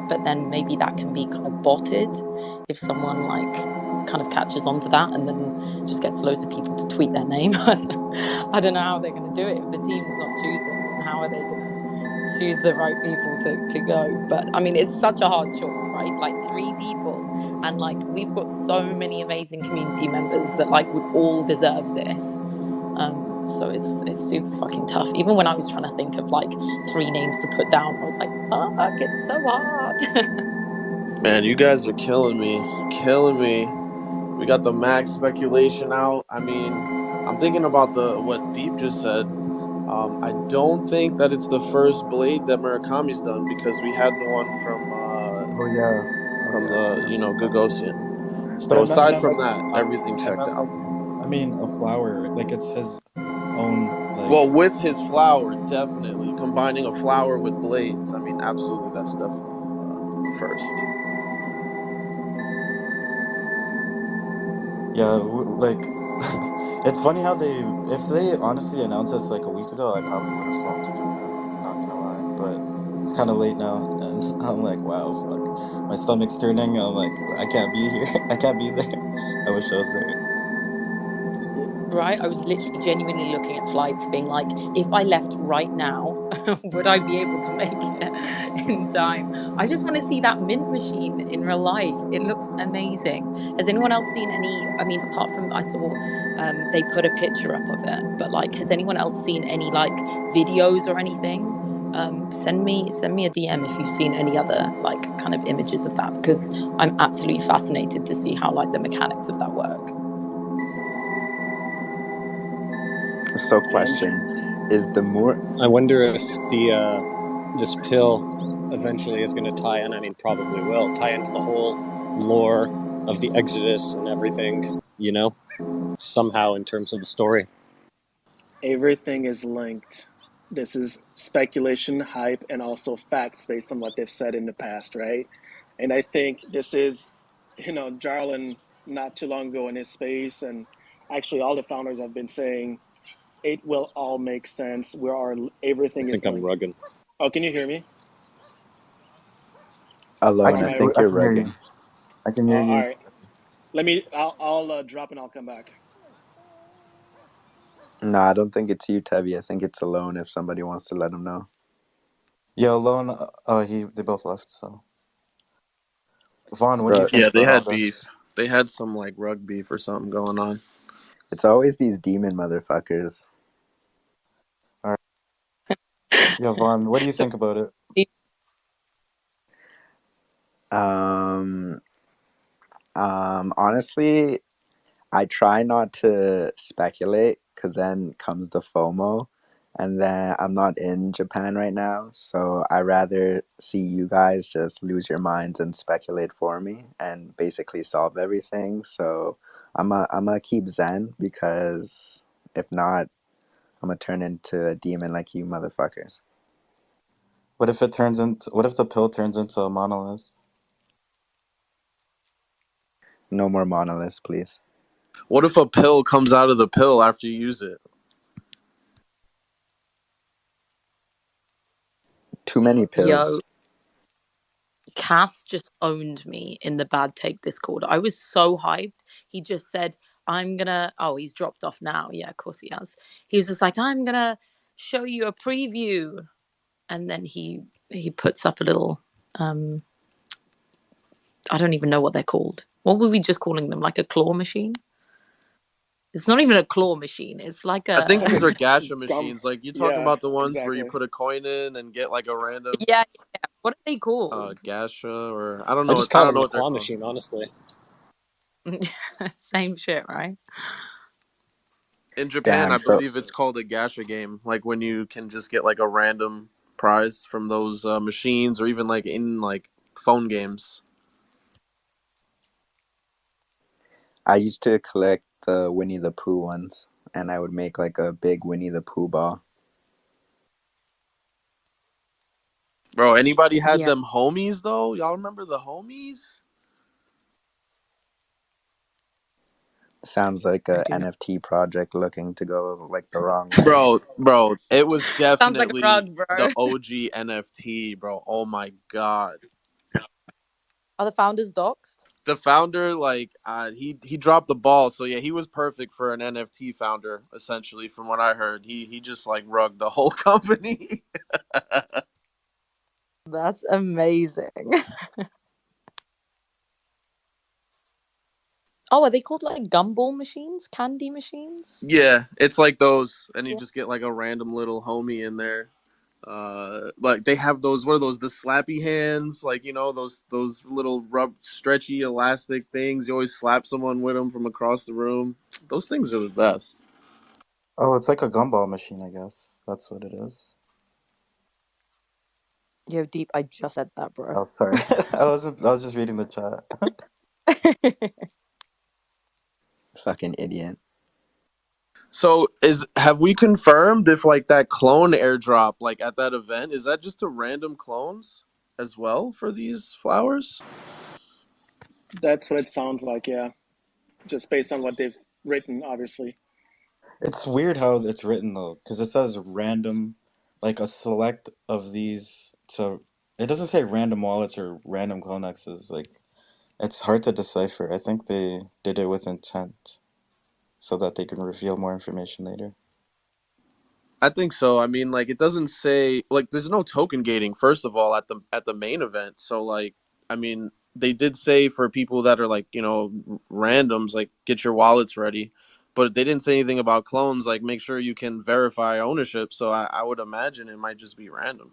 but then maybe that can be kind of botted if someone like kind of catches on to that and then just gets loads of people to tweet their name. I don't know how they're going to do it if the team's not choosing. How are they going to choose the right people to go? But I mean, it's such a hard choice, right? Like 3 people, and like we've got so many amazing community members that like would all deserve this. So it's super fucking tough. Even when I was trying to think of like 3 names to put down, I was like, fuck, it's so hard. Man, you guys are killing me. We got the max speculation out. I mean, I'm thinking about what Deep just said. I don't think that it's the first Blade that Murakami's done, because we had the one from Gagosian. So aside from that, everything checked out. I mean, a flower, like it's his own. Like... Well, with his flower, definitely combining a flower with blades. I mean, absolutely, that's definitely first. Yeah, like it's funny how if they honestly announced this like a week ago, I probably would have flown to Japan. I'm not gonna lie, but it's kind of late now, and I'm like, wow, fuck, my stomach's turning. I'm like, I can't be here. I can't be there. I wish I was there. Right, I was literally genuinely looking at flights, being like, if I left right now, would I be able to make it in time? I just want to see that mint machine in real life. It looks amazing. Has anyone else seen any? I mean, apart from I saw they put a picture up of it, but like, has anyone else seen any like videos or anything? Send me a DM if you've seen any other like kind of images of that, because I'm absolutely fascinated to see how like the mechanics of that work. So, question is the more. I wonder if this pill eventually is going to tie in. I mean, probably will tie into the whole lore of the Exodus and everything. You know, somehow in terms of the story. Everything is linked. This is speculation, hype, and also facts based on what they've said in the past, right? And I think this is, Jarlin not too long ago in his space, and actually all the founders have been saying it will all make sense. Everything is linked. I think I'm rugging. Oh, can you hear me? Alone, I think you're rugging. I can hear you. All right. I'll drop and I'll come back. No, I don't think it's you, Tevi. I think it's Alone, if somebody wants to let him know. Yeah, Alone, they both left, so. Vaughn, what do you think? Yeah, they had beef. They had some like rug beef or something going on. It's always these demon motherfuckers. All right. Yeah, Vaughn, what do you think about it? Honestly, I try not to speculate, because then comes the FOMO, and then I'm not in Japan right now, so I rather see you guys just lose your minds and speculate for me and basically solve everything. So I'm gonna keep zen, because if not, I'm gonna turn into a demon like you motherfuckers. What if the pill turns into a monolith? No more monoliths, please. What if a pill comes out of the pill after you use it? Too many pills. Yo, Cass just owned me in the Bad Take Discord. I was so hyped. He just said, he's dropped off now. Yeah, of course he has. He was just like, I'm gonna show you a preview. And then he puts up a little, I don't even know what they're called. What were we just calling them? Like a claw machine? It's not even a claw machine. It's like I think these are gacha machines. Like, you talking about the ones where you put a coin in and get like a random. Yeah. What are they called? Gacha, or I don't know. I just call them a claw machine, honestly. Same shit, right? In Japan, I believe it's called a gacha game. Like when you can just get like a random prize from those machines, or even like in like phone games. I used to collect the Winnie the Pooh ones, and I would make like a big Winnie the Pooh ball. Bro, anybody had them homies though? Y'all remember the homies? Sounds like a NFT project looking to go like the wrong way. Bro, it was definitely like rug, bro. the OG NFT, bro. Oh my god. Are the founders doxxed? The founder, like, he dropped the ball. So yeah, he was perfect for an NFT founder. Essentially, from what I heard, he just like rugged the whole company. That's amazing. Oh, are they called like gumball machines? Candy machines? Yeah, it's like those, and you Yeah. just get like a random little homie in there. Like they have those, what are those, the slappy hands, like, you know, those little rub stretchy elastic things, you always slap someone with them from across the room. Those things are the best. Oh, it's like a gumball machine, I guess. That's what it is. Yo, Deep, I just said that, bro. Oh, sorry. I was just reading the chat. Fucking idiot. So have we confirmed if like that clone airdrop, like at that event, is that just to random clones as well for these flowers? That's what it sounds like, yeah. Just based on what they've written, obviously. It's weird how it's written though, because it says random, like a select of these. So it doesn't say random wallets or random CloneXs. Like it's hard to decipher. I think they did it with intent so that they can reveal more information later. I think so. I mean, like, it doesn't say, like, there's no token gating first of all at the main event. So like, I mean, they did say for people that are like, you know, randoms, like, get your wallets ready, but they didn't say anything about clones. Like, make sure you can verify ownership. So I would imagine it might just be random.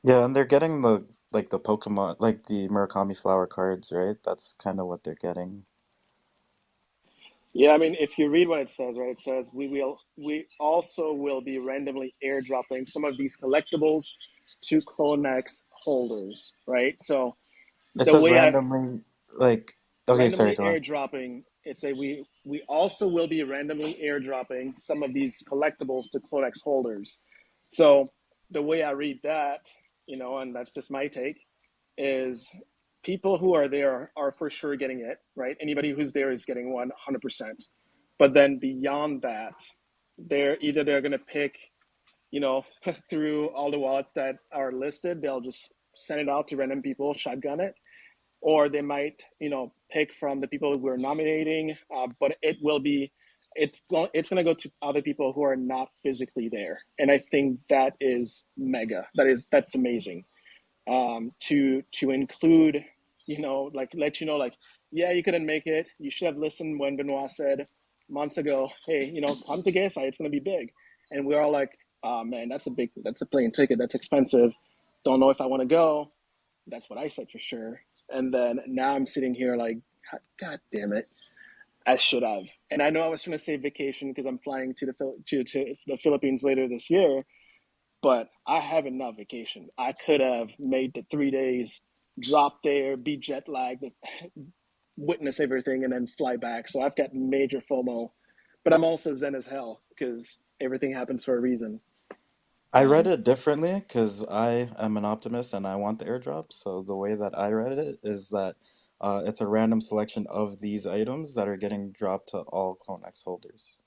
Yeah, and they're getting the Pokemon, like the Murakami flower cards, right? That's kind of what they're getting. Yeah, I mean, if you read what it says, right, it says we also will be randomly airdropping some of these collectibles to CloneX holders, right? So It the says way I randomly, like, okay, sorry, randomly go on. airdropping, it's a we also will be randomly airdropping some of these collectibles to CloneX holders. So the way I read that, you know, and that's just my take, is people who are there are for sure getting it, right? Anybody who's there is getting 100%. But then beyond that, they're going to pick, you know, through all the wallets that are listed, they'll just send it out to random people, shotgun it, or they might, you know, pick from the people we're nominating. But it will be, it's going to go to other people who are not physically there, and I think that is mega. That's amazing. To include, you know, like let you know, like, yeah, you couldn't make it. You should have listened when Benoit said months ago, hey, you know, come to GEISAI, it's going to be big. And we're all like, oh man, that's a plane ticket. That's expensive. Don't know if I want to go. That's what I said for sure. And then now I'm sitting here like, God damn it, I should have. And I know I was trying to say vacation because I'm flying to the Philippines later this year, but I have enough vacation. I could have made the 3 days, drop there, be jet lagged, witness everything, and then fly back. So I've got major FOMO, but I'm also zen as hell because everything happens for a reason. I read it differently because I am an optimist and I want the airdrop. So the way that I read it is that it's a random selection of these items that are getting dropped to all CloneX holders.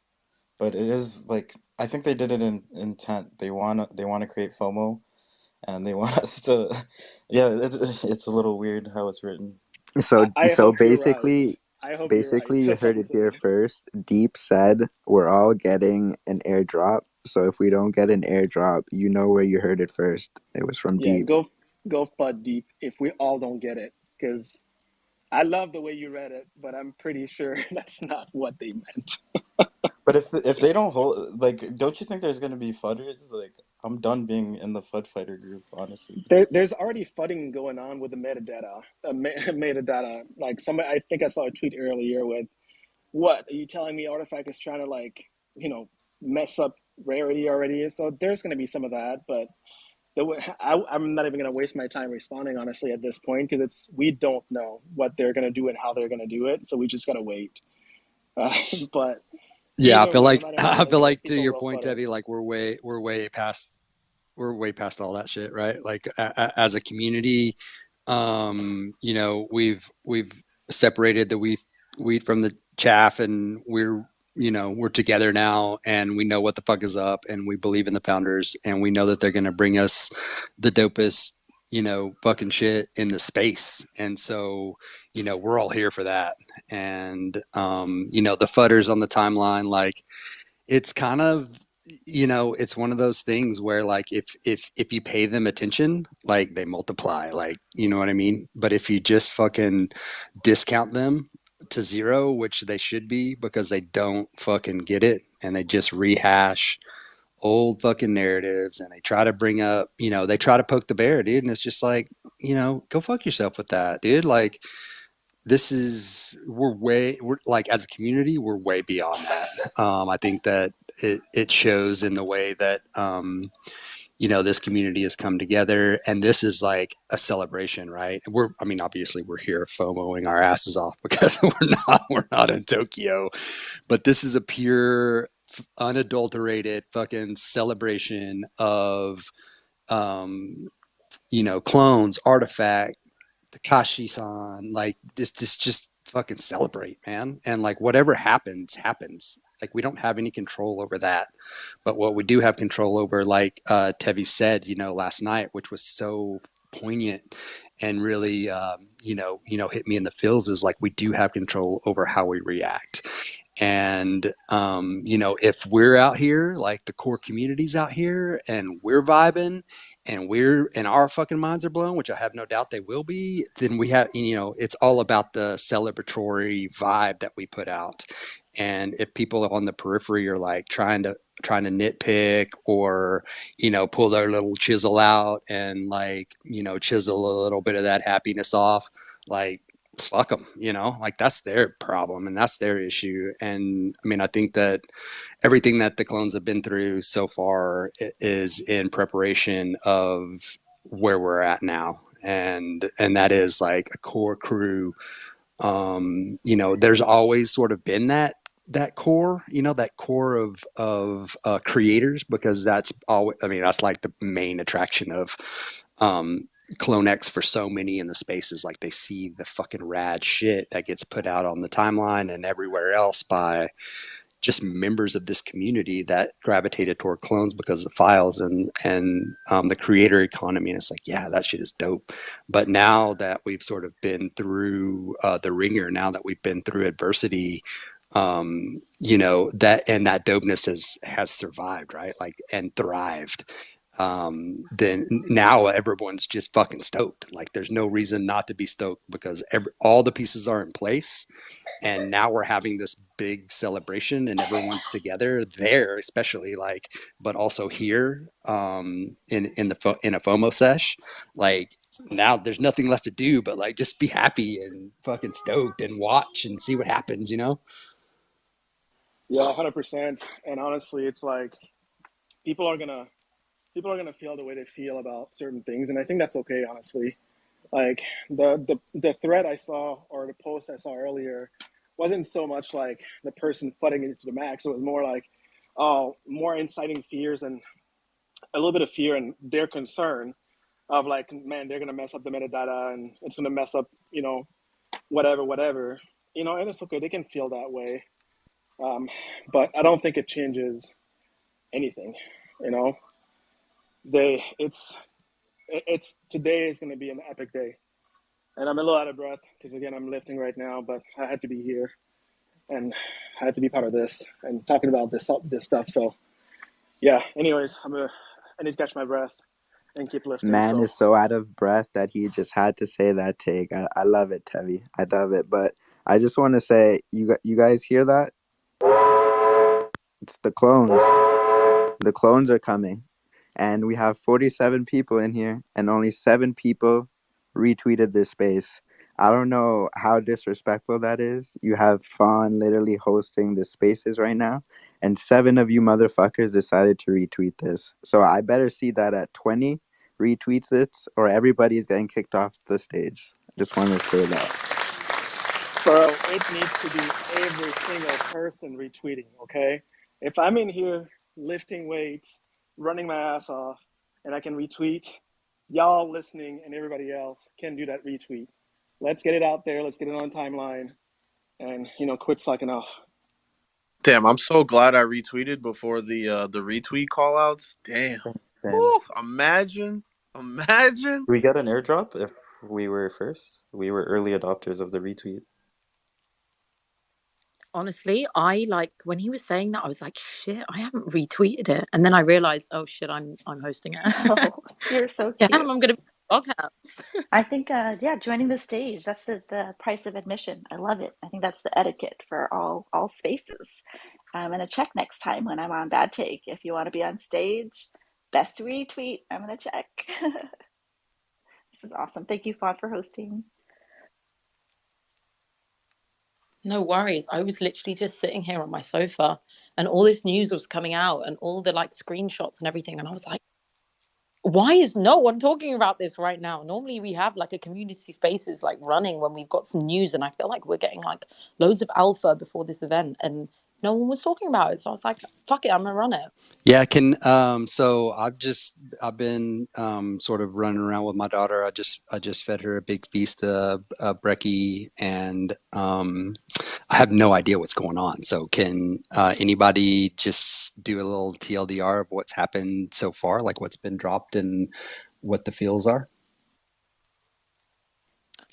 But it is like I think they did it in intent. They wanna create FOMO and they want us to. Yeah, it's a little weird how it's written. So I so hope you're right. basically I hope you're right. basically you That's all heard I'm it here saying. first. Deep said we're all getting an airdrop. So if we don't get an airdrop, you know where you heard it first. It was from Yeah, Deep. go FUD deep if we all don't get it, because I love the way you read it, but I'm pretty sure that's not what they meant. But if they don't hold, like, don't you think there's gonna be fudders? Like, I'm done being in the FUD fighter group, honestly. There's already fudding going on with the metadata. Metadata. Like somebody, I think I saw a tweet earlier with, "What are you telling me? Artifact is trying to, like, you know, mess up rarity already." So there's going to be some of that, but I'm not even going to waste my time responding honestly at this point because we don't know what they're going to do and how they're going to do it. So we just got to wait. But Yeah, I either feel way, no like matter how I they feel do it, like to people your will point, FUD it. Debbie, like we're way past all that shit, right? Like as a community, you know, we've separated the wheat from the chaff, and we're together now, and we know what the fuck is up, and we believe in the founders, and we know that they're going to bring us the dopest fucking shit in the space. And so, we're all here for that. And, the futters on the timeline, like, it's kind of, it's one of those things where, like, if you pay them attention, like, they multiply, like, you know what I mean? But if you just fucking discount them to zero, which they should be, because they don't fucking get it, and they just rehash old fucking narratives, and they try to bring up, they try to poke the bear, dude. And it's just like, go fuck yourself with that, dude. Like, we're like, as a community, we're way beyond that. I think that it shows in the way that, this community has come together, and this is like a celebration, right? Obviously we're here FOMOing our asses off because we're not in Tokyo, but this is a pure, unadulterated fucking celebration of, clones, artifact, Takashi-san, like, just fucking celebrate, man. And, like, whatever happens. Like, we don't have any control over that. But what we do have control over, like Tevi said, last night, which was so poignant and really, hit me in the feels, is like, we do have control over how we react. And, if we're out here, like the core community's out here, and we're vibing, and our fucking minds are blown, which I have no doubt they will be, then we have, it's all about the celebratory vibe that we put out. And if people on the periphery are, like, trying to nitpick, or, pull their little chisel out and, like, chisel a little bit of that happiness off, like, fuck them, like, that's their problem and that's their issue. And I think that everything that the clones have been through so far is in preparation of where we're at now. And that is, like, a core crew. There's always sort of been that core, that core of creators, because that's always, that's like the main attraction of, CloneX for so many in the spaces. Like, they see the fucking rad shit that gets put out on the timeline and everywhere else by just members of this community that gravitated toward clones because of the files and the creator economy. And it's like, yeah, that shit is dope. But now that we've sort of been through the ringer, now that we've been through adversity, that dopeness has survived, right? Like, and thrived. Then now everyone's just fucking stoked. Like, there's no reason not to be stoked, because all the pieces are in place, and now we're having this big celebration, and everyone's together there, especially, like, but also here, in a FOMO sesh. Like, now there's nothing left to do but, like, just be happy and fucking stoked and watch and see what happens, Yeah, 100%. And honestly, it's like people are gonna feel the way they feel about certain things, and I think that's okay, honestly. Like, the thread I saw, or the post I saw earlier, wasn't so much like the person flooding it to the max. It was more like, more inciting fears, and a little bit of fear and their concern of, like, man, they're gonna mess up the metadata, and it's gonna mess up, whatever, and it's okay. They can feel that way, but I don't think it changes anything. You know, it's today is gonna be an epic day, and I'm a little out of breath because, again, I'm lifting right now, but I had to be here, and I had to be part of this and talking about this stuff. So yeah. Anyways, I need to catch my breath and keep lifting. Man So is so out of breath that he just had to say that take. I love it, Tevi. I love it. But I just want to say, you guys hear that? It's the clones. The clones are coming. And we have 47 people in here, and only 7 people retweeted this space. I don't know how disrespectful that is. You have Fawn literally hosting the spaces right now, and 7 of you motherfuckers decided to retweet this. So I better see that at 20 retweets it, or everybody's getting kicked off the stage. Just want to say that. bro, it needs to be every single person retweeting, okay? If I'm in here lifting weights, running my ass off, and I can retweet, y'all listening and everybody else can do that retweet. Let's get it out there. Let's get it on timeline, and, quit slacking off. Damn, I'm so glad I retweeted before the retweet call outs. Damn. Same. Woo, imagine Imagine. We got an airdrop if we were first. We were early adopters of the retweet. Honestly, I like when he was saying that, I was like, shit, I haven't retweeted it. And then I realized, oh shit, I'm hosting it. Oh, you're so Yeah, cute. I'm gonna be podcast. I think, yeah, joining the stage, that's the price of admission. I love it. I think that's the etiquette for all spaces. I'm gonna check next time when I'm on Bad Take. If you want to be on stage, best retweet. I'm gonna check. This is awesome. Thank you, Fawn, for hosting. No worries. I was literally just sitting here on my sofa and all this news was coming out and all the like screenshots and everything. And I was like, why is no one talking about this right now? Normally we have like a community spaces like running when we've got some news, and I feel like we're getting like loads of alpha before this event and no one was talking about it. So I was like, fuck it, I'm gonna run it. Yeah, I can. So I've been sort of running around with my daughter. I just fed her a big feast of brekkie, and I have no idea what's going on. So can anybody just do a little TLDR of what's happened so far, like what's been dropped and what the feels are?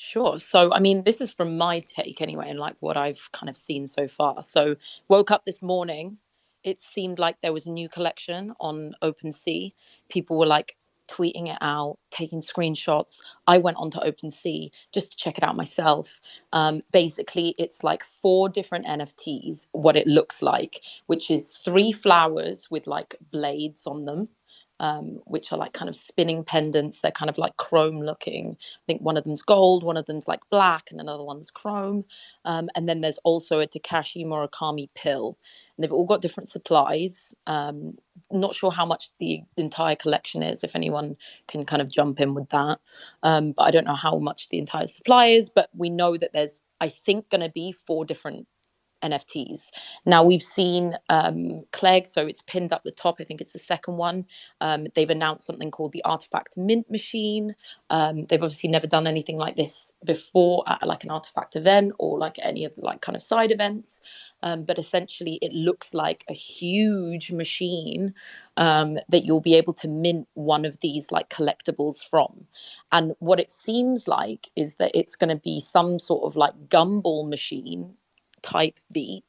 Sure. So, I mean, this is from my take anyway, and like what I've kind of seen so far. So, woke up this morning, it seemed like there was a new collection on OpenSea. People were like tweeting it out, taking screenshots. I went onto OpenSea just to check it out myself. Basically, it's like 4 different NFTs, what it looks like, which is 3 flowers with like blades on them. Which are like kind of spinning pendants. They're kind of like chrome looking. I think one of them's gold, one of them's like black, and another one's chrome. And then there's also a Takashi Murakami pill. And they've all got different supplies. Not sure how much the entire collection is, if anyone can kind of jump in with that. But I don't know how much the entire supply is, but we know that there's, I think, going to be 4 different NFTs. Now we've seen Clegg, so it's pinned up the top. I think it's the second one. They've announced something called the Artifact Mint Machine. They've obviously never done anything like this before at like an artifact event or like any of the like kind of side events. But essentially, it looks like a huge machine that you'll be able to mint one of these like collectibles from. And what it seems like is that it's going to be some sort of like gumball machine type beat,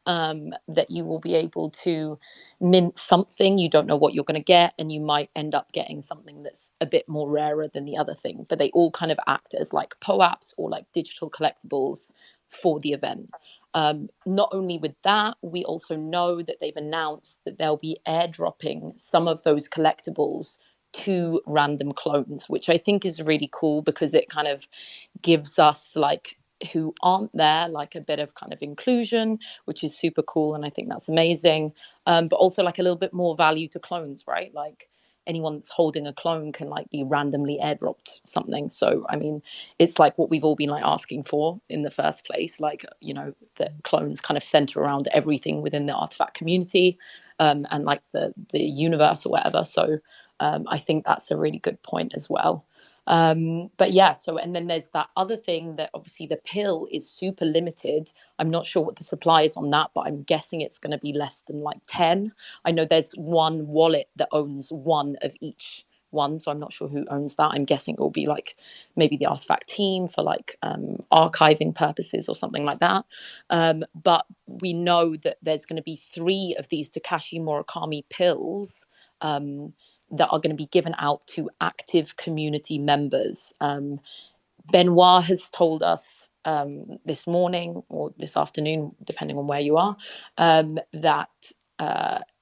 that you will be able to mint something. You don't know what you're going to get, and you might end up getting something that's a bit more rarer than the other thing. But they all kind of act as like POAPs or like digital collectibles for the event. Not only with that, we also know that they've announced that they'll be airdropping some of those collectibles to random clones, which I think is really cool because it kind of gives us like who aren't there like a bit of kind of inclusion, which is super cool, and I think that's amazing. But also like a little bit more value to clones, right? Like anyone that's holding a clone can like be randomly airdropped something. So I mean, it's like what we've all been like asking for in the first place, like, you know, that clones kind of center around everything within the artifact community, and like the universe or whatever. So I think that's a really good point as well. But yeah, so and then there's that other thing that obviously the pill is super limited. I'm not sure what the supply is on that, but I'm guessing it's going to be less than like 10. I know there's one wallet that owns one of each one, so I'm not sure who owns that. I'm guessing it will be like maybe the artifact team for like archiving purposes or something like that. But we know that there's going to be 3 of these Takashi Murakami pills, that are going to be given out to active community members. Benoit has told us this morning or this afternoon, depending on where you are, that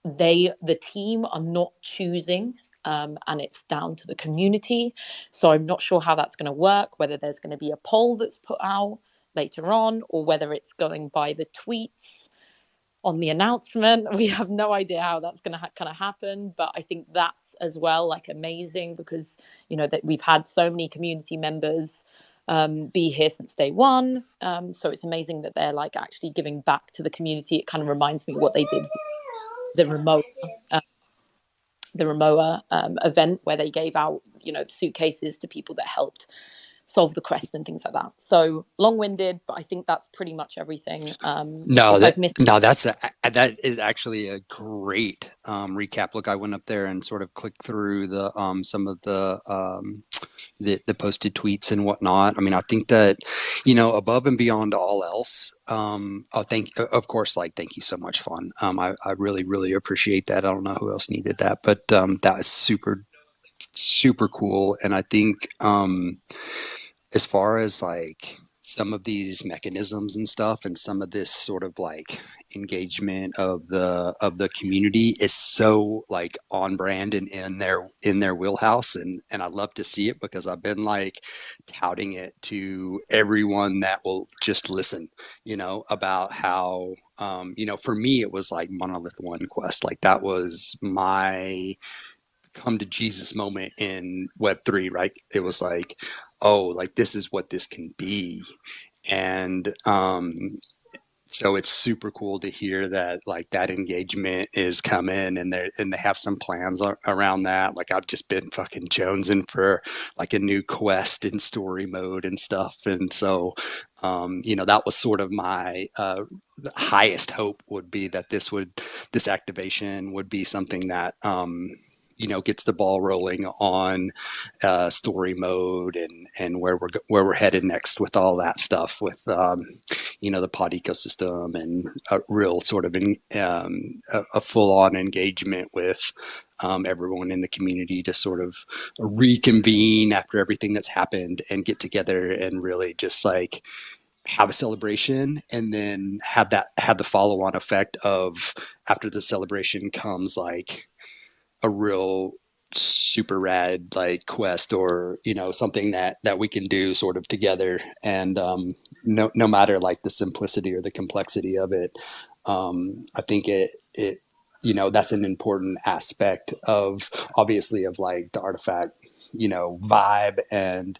the team are not choosing, and it's down to the community. So I'm not sure how that's going to work, whether there's going to be a poll that's put out later on, or whether it's going by the tweets on the announcement. We have no idea how that's going to kind of happen, but I think that's as well like amazing because, you know, that we've had so many community members be here since day one. So it's amazing that they're like actually giving back to the community. It kind of reminds me what they did the remote event where they gave out, you know, suitcases to people that helped solve the quest and things like that. So long-winded, but I think that's pretty much everything. No, If I've missed, that is actually a great recap. Look, I went up there and sort of clicked through the some of the posted tweets and whatnot. I mean, I think that, above and beyond all else, of course, like, thank you so much, Fawn. I really, really appreciate that. I don't know who else needed that, but that is super, super cool. And I think, as far as like some of these mechanisms and stuff, and some of this sort of like engagement of the community is so like on brand and in their wheelhouse, and I love to see it, because I've been like touting it to everyone that will just listen, about how for me it was like Monolith One Quest, like that was my come to Jesus moment in Web3, right? It was like, oh, like this is what this can be. And so it's super cool to hear that like that engagement is coming, and they have some plans around that. Like, I've just been fucking jonesing for like a new quest in story mode and stuff. And so that was sort of my highest hope, would be that this activation would be something that gets the ball rolling on story mode, and where we're headed next with all that stuff, with the pod ecosystem, and a real sort of a full-on engagement with everyone in the community to sort of reconvene after everything that's happened, and get together and really just like have a celebration, and then have the follow-on effect of, after the celebration comes like a real super rad like quest, or something that we can do sort of together. And no matter like the simplicity or the complexity of it, I think it that's an important aspect of, obviously, of like the artifact vibe and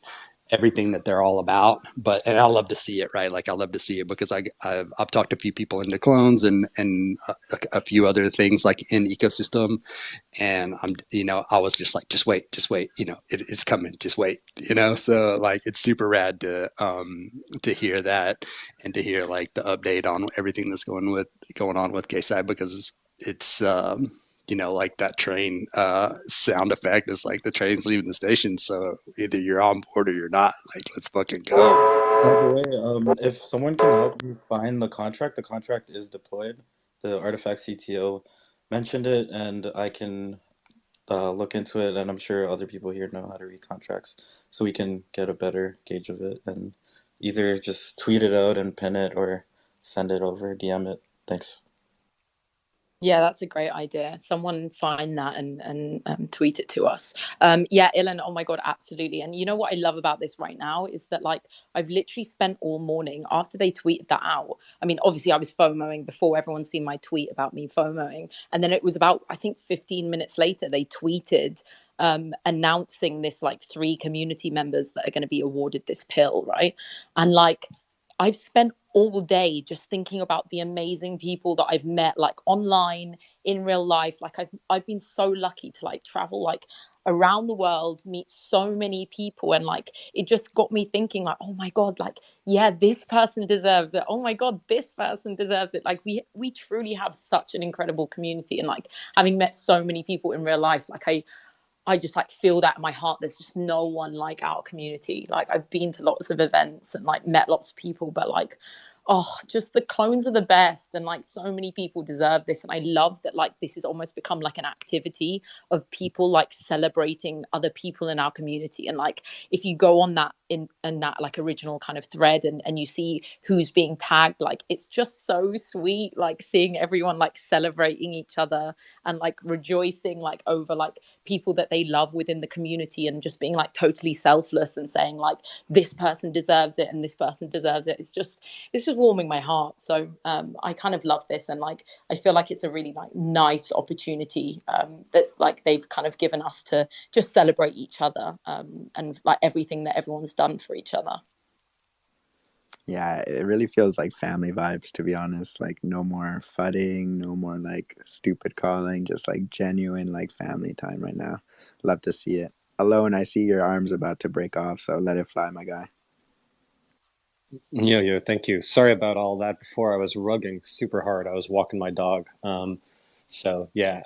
everything that they're all about. And I love to see it, right? Like, I love to see it, because I've talked to a few people into clones, and a few other things like in ecosystem, and I was just like, just wait, it's coming, just wait, so like, it's super rad to hear that, and to hear like the update on everything that's going on with GEISAI, because it's like that train sound effect is like the train's leaving the station, so either you're on board or you're not. Like, let's fucking go. By the way, if someone can help you find the contract is deployed. The Artifact CTO mentioned it, and I can look into it, and I'm sure other people here know how to read contracts, so we can get a better gauge of it, and either just tweet it out and pin it, or send it over, DM it. Thanks. Yeah, that's a great idea. Someone find that and tweet it to us. Yeah, Ilan, oh my God, absolutely. And you know what I love about this right now is that, like, I've literally spent all morning after they tweeted that out. I mean, obviously I was FOMOing before everyone seen my tweet about me FOMOing. And then it was about, I think 15 minutes later, they tweeted announcing this, like, 3 community members that are going to be awarded this pill, right? And like, I've spent all day just thinking about the amazing people that I've met, like online, in real life. Like, I've been so lucky to like travel like around the world, meet so many people, and like, it just got me thinking, like, oh my God, like, yeah, this person deserves it. Oh my God, this person deserves it. Like, we truly have such an incredible community, and like, having met so many people in real life, like, I just like feel that in my heart. There's just no one like our community. Like, I've been to lots of events and like met lots of people, but like, oh, just the clones are the best, and like, so many people deserve this. And I love that like this has almost become like an activity of people like celebrating other people in our community. And like, if you go on that in that like original kind of thread, and you see who's being tagged, like, it's just so sweet, like seeing everyone like celebrating each other, and like rejoicing like over like people that they love within the community, and just being like totally selfless and saying like, this person deserves it and this person deserves it. It's just warming my heart. So I kind of love this, and like, I feel like it's a really like nice opportunity that's like they've kind of given us to just celebrate each other, and like everything that everyone's done for each other. Yeah, it really feels like family vibes, to be honest. Like, no more fudding, no more like stupid calling, just like genuine like family time right now. Love to see it. Alone, I see your arm's about to break off, so let it fly, my guy. Yeah, thank you. Sorry about all that before. I was rugging super hard. I was walking my dog. So yeah.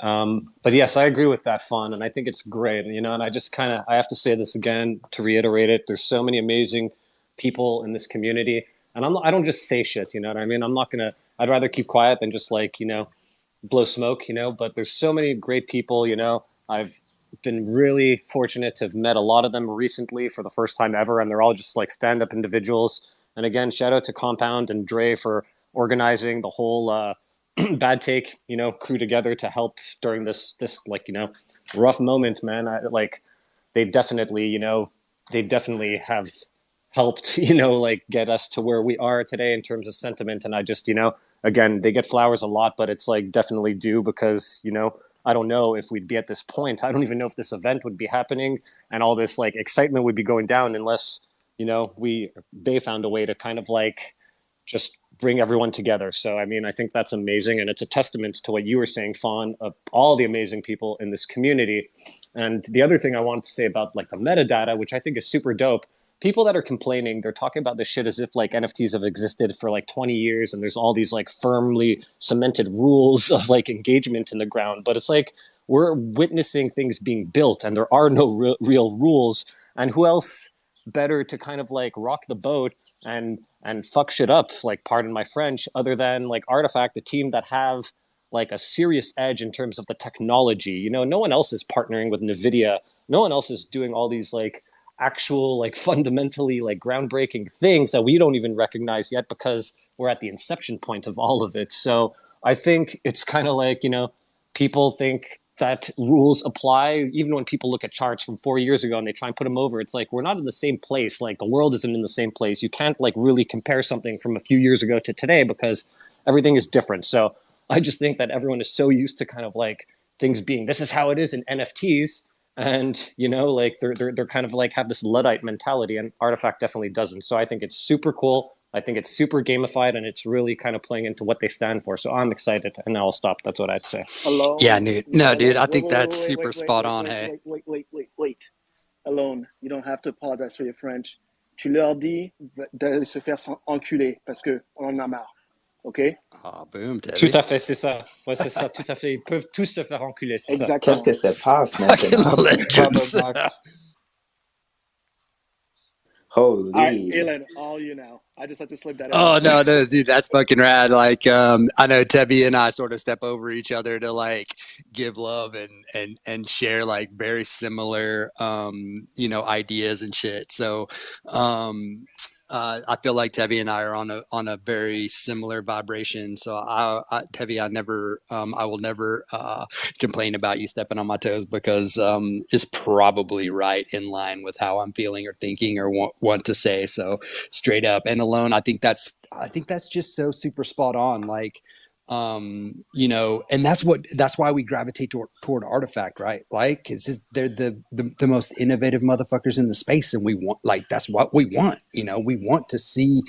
But yes, I agree with that, Fawn, and I think it's great. And I just I have to say this again to reiterate it. There's so many amazing people in this community, and I don't just say shit. You know what I mean? I'd rather keep quiet than just blow smoke. But there's so many great people. I've been really fortunate to have met a lot of them recently for the first time ever, and they're all just like stand-up individuals. And again, shout out to Compound and Dre for organizing the whole bad take crew together to help during this rough moment, man. They definitely have helped get us to where we are today in terms of sentiment. And I just again, they get flowers a lot, but it's like definitely due because I don't know if we'd be at this point. I don't even know if this event would be happening and all this like excitement would be going down unless they found a way to kind of like just bring everyone together. So I mean, I think that's amazing, and it's a testament to what you were saying, Fawn, of all the amazing people in this community. And the other thing I wanted to say about like the metadata, which I think is super dope. People that are complaining, they're talking about this shit as if like NFTs have existed for like 20 years and there's all these like firmly cemented rules of like engagement in the ground. But it's like we're witnessing things being built and there are no real rules. And who else better to kind of like rock the boat and fuck shit up, like pardon my French, other than like Artifact, the team that have like a serious edge in terms of the technology. No one else is partnering with NVIDIA. No one else is doing all these like actual like fundamentally like groundbreaking things that we don't even recognize yet because we're at the inception point of all of it. So I think it's kind of like people think that rules apply even when people look at charts from 4 years ago and they try and put them over. It's like we're not in the same place. Like the world isn't in the same place. You can't like really compare something from a few years ago to today because everything is different. So I just think that everyone is so used to kind of like things being this is how it is in NFTs. And like they're kind of like have this Luddite mentality, and Artifact definitely doesn't. So I think it's super cool. I think it's super gamified, and it's really kind of playing into what they stand for. So I'm excited, and now I'll stop. That's what I'd say. Yeah, Alone. dude. No, dude, I Wait, think wait, wait, that's wait, super wait, wait, spot wait, on. wait, Hey. wait. Alone. You don't have to apologize for your French. Tu leur dis de se faire enculer parce que on en a marre. OK? Oh, boom, Tout Teddy. à fait, c'est ça. Ouais, c'est ça, tout à fait. Ils peuvent tous se faire enculer, c'est ça. Qu'est-ce Exactement. que se passe Fucking maintenant? legends. All right, Holy. Alan, all you now. I just had to slip that in Oh there. no, dude, that's fucking rad. Like, I know Tebby and I sort of step over each other to like give love and share like very similar, ideas and shit. So, I feel like Tebby and I are on a very similar vibration. So Tebby, I will never complain about you stepping on my toes because it's probably right in line with how I'm feeling or thinking or want to say. So straight up and alone, I think that's just so super spot on. Like, and that's why we gravitate toward Artifact, right? Like, it's just they're the most innovative motherfuckers in the space, and we want like that's what we want. We want to see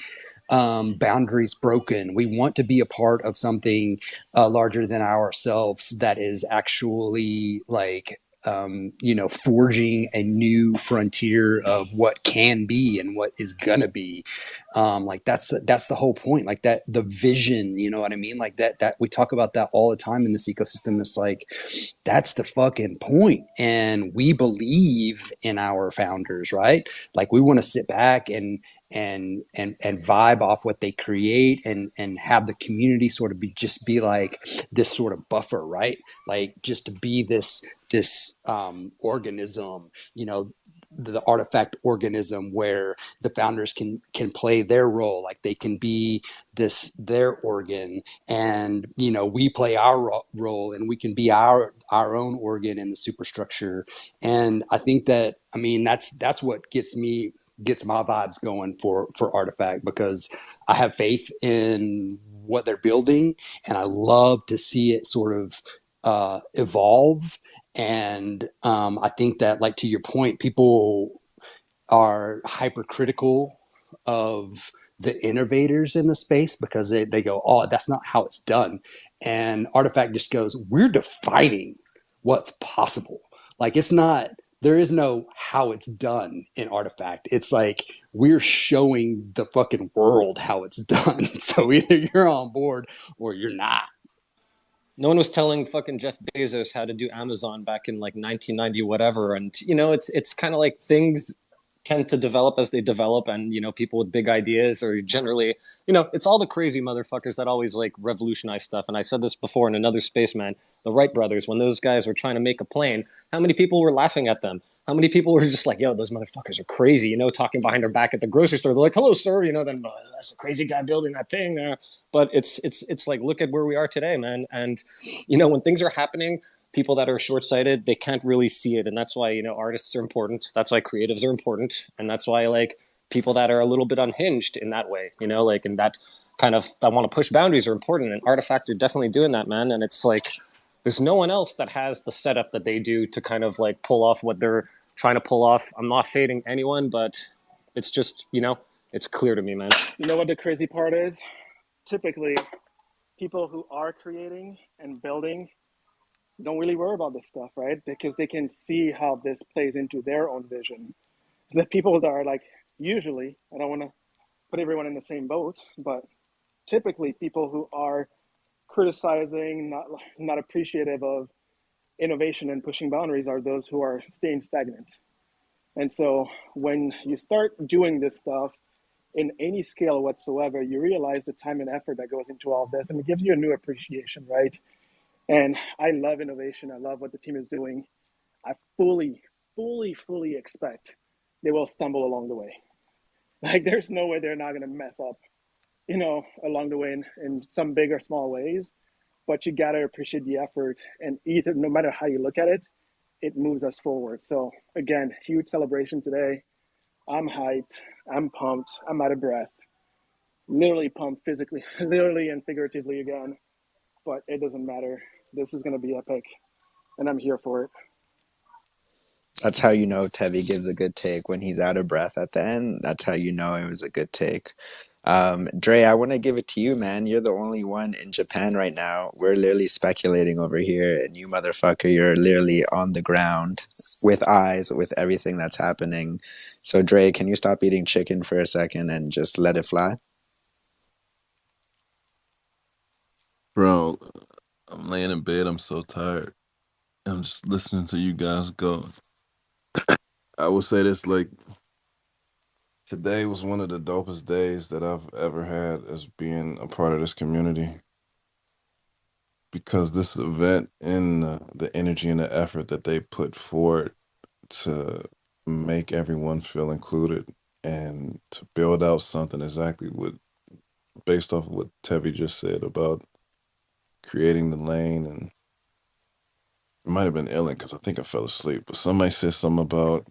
boundaries broken. We want to be a part of something larger than ourselves that is actually like forging a new frontier of what can be and what is gonna be. Like that's the whole point. Like that, the vision. You know what I mean? Like that we talk about that all the time in this ecosystem. It's like that's the fucking point, and we believe in our founders, right? Like we want to sit back and vibe off what they create and have the community sort of be like this sort of buffer, right? Like just to be this organism, the Artifact organism where the founders can play their role, like they can be their organ, and we play our role and we can be our own organ in the superstructure. And I think that, I mean, that's what gets my vibes going for Artifact, because I have faith in what they're building and I love to see it sort of evolve. And I think that, like, to your point, people are hypercritical of the innovators in the space because they go, oh, that's not how it's done. And Artifact just goes, we're defining what's possible. Like, it's not There is no how it's done in Artifact. It's like we're showing the fucking world how it's done. So either you're on board or you're not. No one was telling fucking Jeff Bezos how to do Amazon back in like 1990 whatever, and you know it's kind of like things tend to develop as they develop, and you know people with big ideas are generally, you know, it's all the crazy motherfuckers that always like revolutionize stuff. And I said this before in another Spaceman, the Wright brothers, when those guys were trying to make a plane, how many people were laughing at them? How many people were just like, yo, those motherfuckers are crazy, you know, talking behind their back at the grocery store? They're like, hello sir, you know, then that's a crazy guy building that thing. But it's like, look at where we are today, man. And you know, when things are happening, people that are short-sighted, they can't really see it. And that's why, you know, artists are important. That's why creatives are important. And that's why like people that are a little bit unhinged in that way, you know, like in that kind of, that want to push boundaries are important. And Artifact are definitely doing that, man. And it's like there's no one else that has the setup that they do to kind of like pull off what they're trying to pull off. I'm not fading anyone, but it's just, you know, it's clear to me, man. You know what the crazy part is? Typically, people who are creating and building don't really worry about this stuff, right? Because they can see how this plays into their own vision. The people that are like, usually, I don't want to put everyone in the same boat, but typically people who are criticizing, not appreciative of innovation and pushing boundaries are those who are staying stagnant. And so when you start doing this stuff in any scale whatsoever, you realize the time and effort that goes into all of this, and it gives you a new appreciation, right? And I love innovation. I love what the team is doing. I fully expect they will stumble along the way. Like there's no way they're not going to mess up, you know, along the way in some big or small ways. But you got to appreciate the effort. And either, no matter how you look at it, it moves us forward. So again, huge celebration today. I'm hyped. I'm pumped. I'm out of breath. Literally pumped physically, literally and figuratively again. But it doesn't matter. This is going to be epic. And I'm here for it. That's how you know Tevi gives a good take when he's out of breath at the end. That's how you know it was a good take. Dre, I want to give it to you, man. You're the only one in Japan right now. We're literally speculating over here, and you motherfucker, you're literally on the ground with eyes with everything that's happening. So, Dre, can you stop eating chicken for a second and just let it fly? Bro, I'm laying in bed. I'm so tired. I'm just listening to you guys go. I would say this, like, today was one of the dopest days that I've ever had as being a part of this community. Because this event and the energy and the effort that they put forward to make everyone feel included and to build out something exactly what, based off of what Tevi just said about creating the lane. And it might have been Ellen because I think I fell asleep, but somebody said something about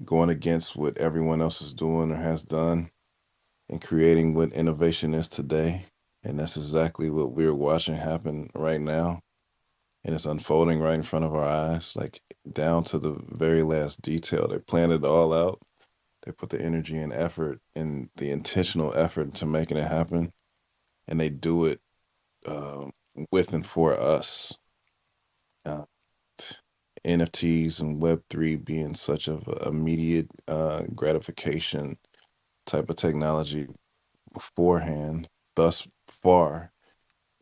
going against what everyone else is doing or has done and creating what innovation is today. And that's exactly what we're watching happen right now. And it's unfolding right in front of our eyes, like down to the very last detail. They planned it all out. They put the energy and effort and the intentional effort to making it happen. And they do it with and for us. Uh, NFTs and Web3 being such of a immediate gratification type of technology beforehand, thus far,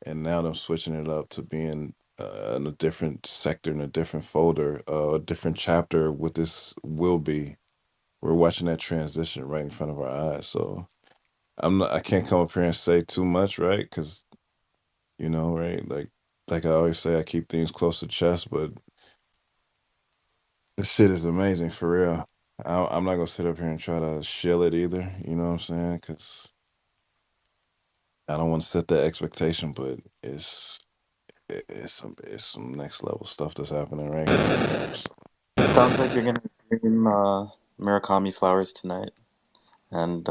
and now they're switching it up to being in a different sector, in a different folder, a different chapter. What this will be, we're watching that transition right in front of our eyes. So I can't come up here and say too much, right? Because you know, right? Like I always say, I keep things close to chest, but this shit is amazing for real. I'm not gonna sit up here and try to shill it either. You know what I'm saying? Because I don't want to set that expectation, but it's some next level stuff that's happening right here. So. Sounds like you're gonna stream Murakami flowers tonight. And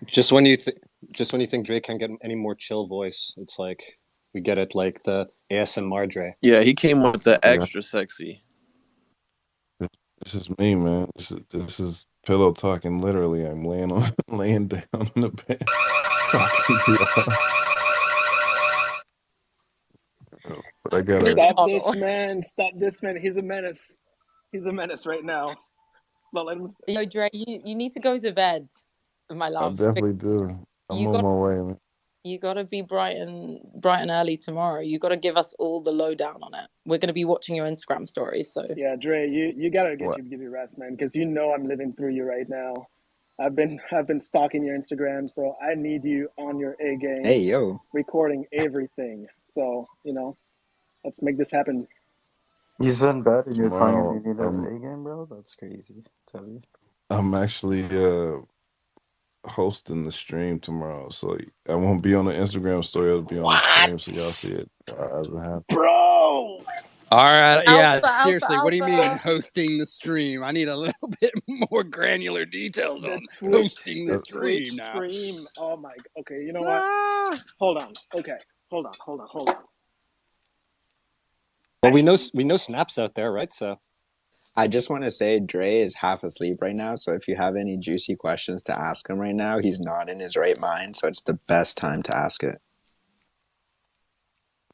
Just when you think Drake can't get any more chill voice, it's like we get it, like the ASMR Dre. Yeah, he came up with the yeah. extra sexy. This is me, man. This is pillow talking. Literally, I'm laying down in the bed talking to y'all. But I gotta. Stop Oh, this man. Stop this man. He's a menace. He's a menace right now. Don't let him. Yo, Dre, you need to go to bed, my I love. definitely do. I'm You on got my way, man. you got to be bright and early tomorrow. You got to give us all the lowdown on it. We're going to be watching your Instagram stories. So Yeah, Dre, you gotta What? give you rest, man, because you know I'm living through you right now. I've been stalking your Instagram, so I need you on your A Hey, game, yo. recording everything. So let's make this happen. You said bad and you're telling me Tomorrow, you need an A game, bro? That's crazy. Tell you. I'm actually hosting the stream tomorrow, so I won't be on the Instagram story. I'll be on the What, stream, so y'all see it as it happens. bro? All right, alpha, yeah, alpha, seriously, what do you mean alpha. hosting the stream? I need a little bit more granular details The on Twitch, hosting the the Uh, stream Twitch now. stream. Oh my. Okay, you know what? Ah. Hold on. Okay, hold on. Well, we know Snap's out there, right? So I just want to say Dre is half asleep right now, so if you have any juicy questions to ask him right now, he's not in his right mind, so it's the best time to ask it.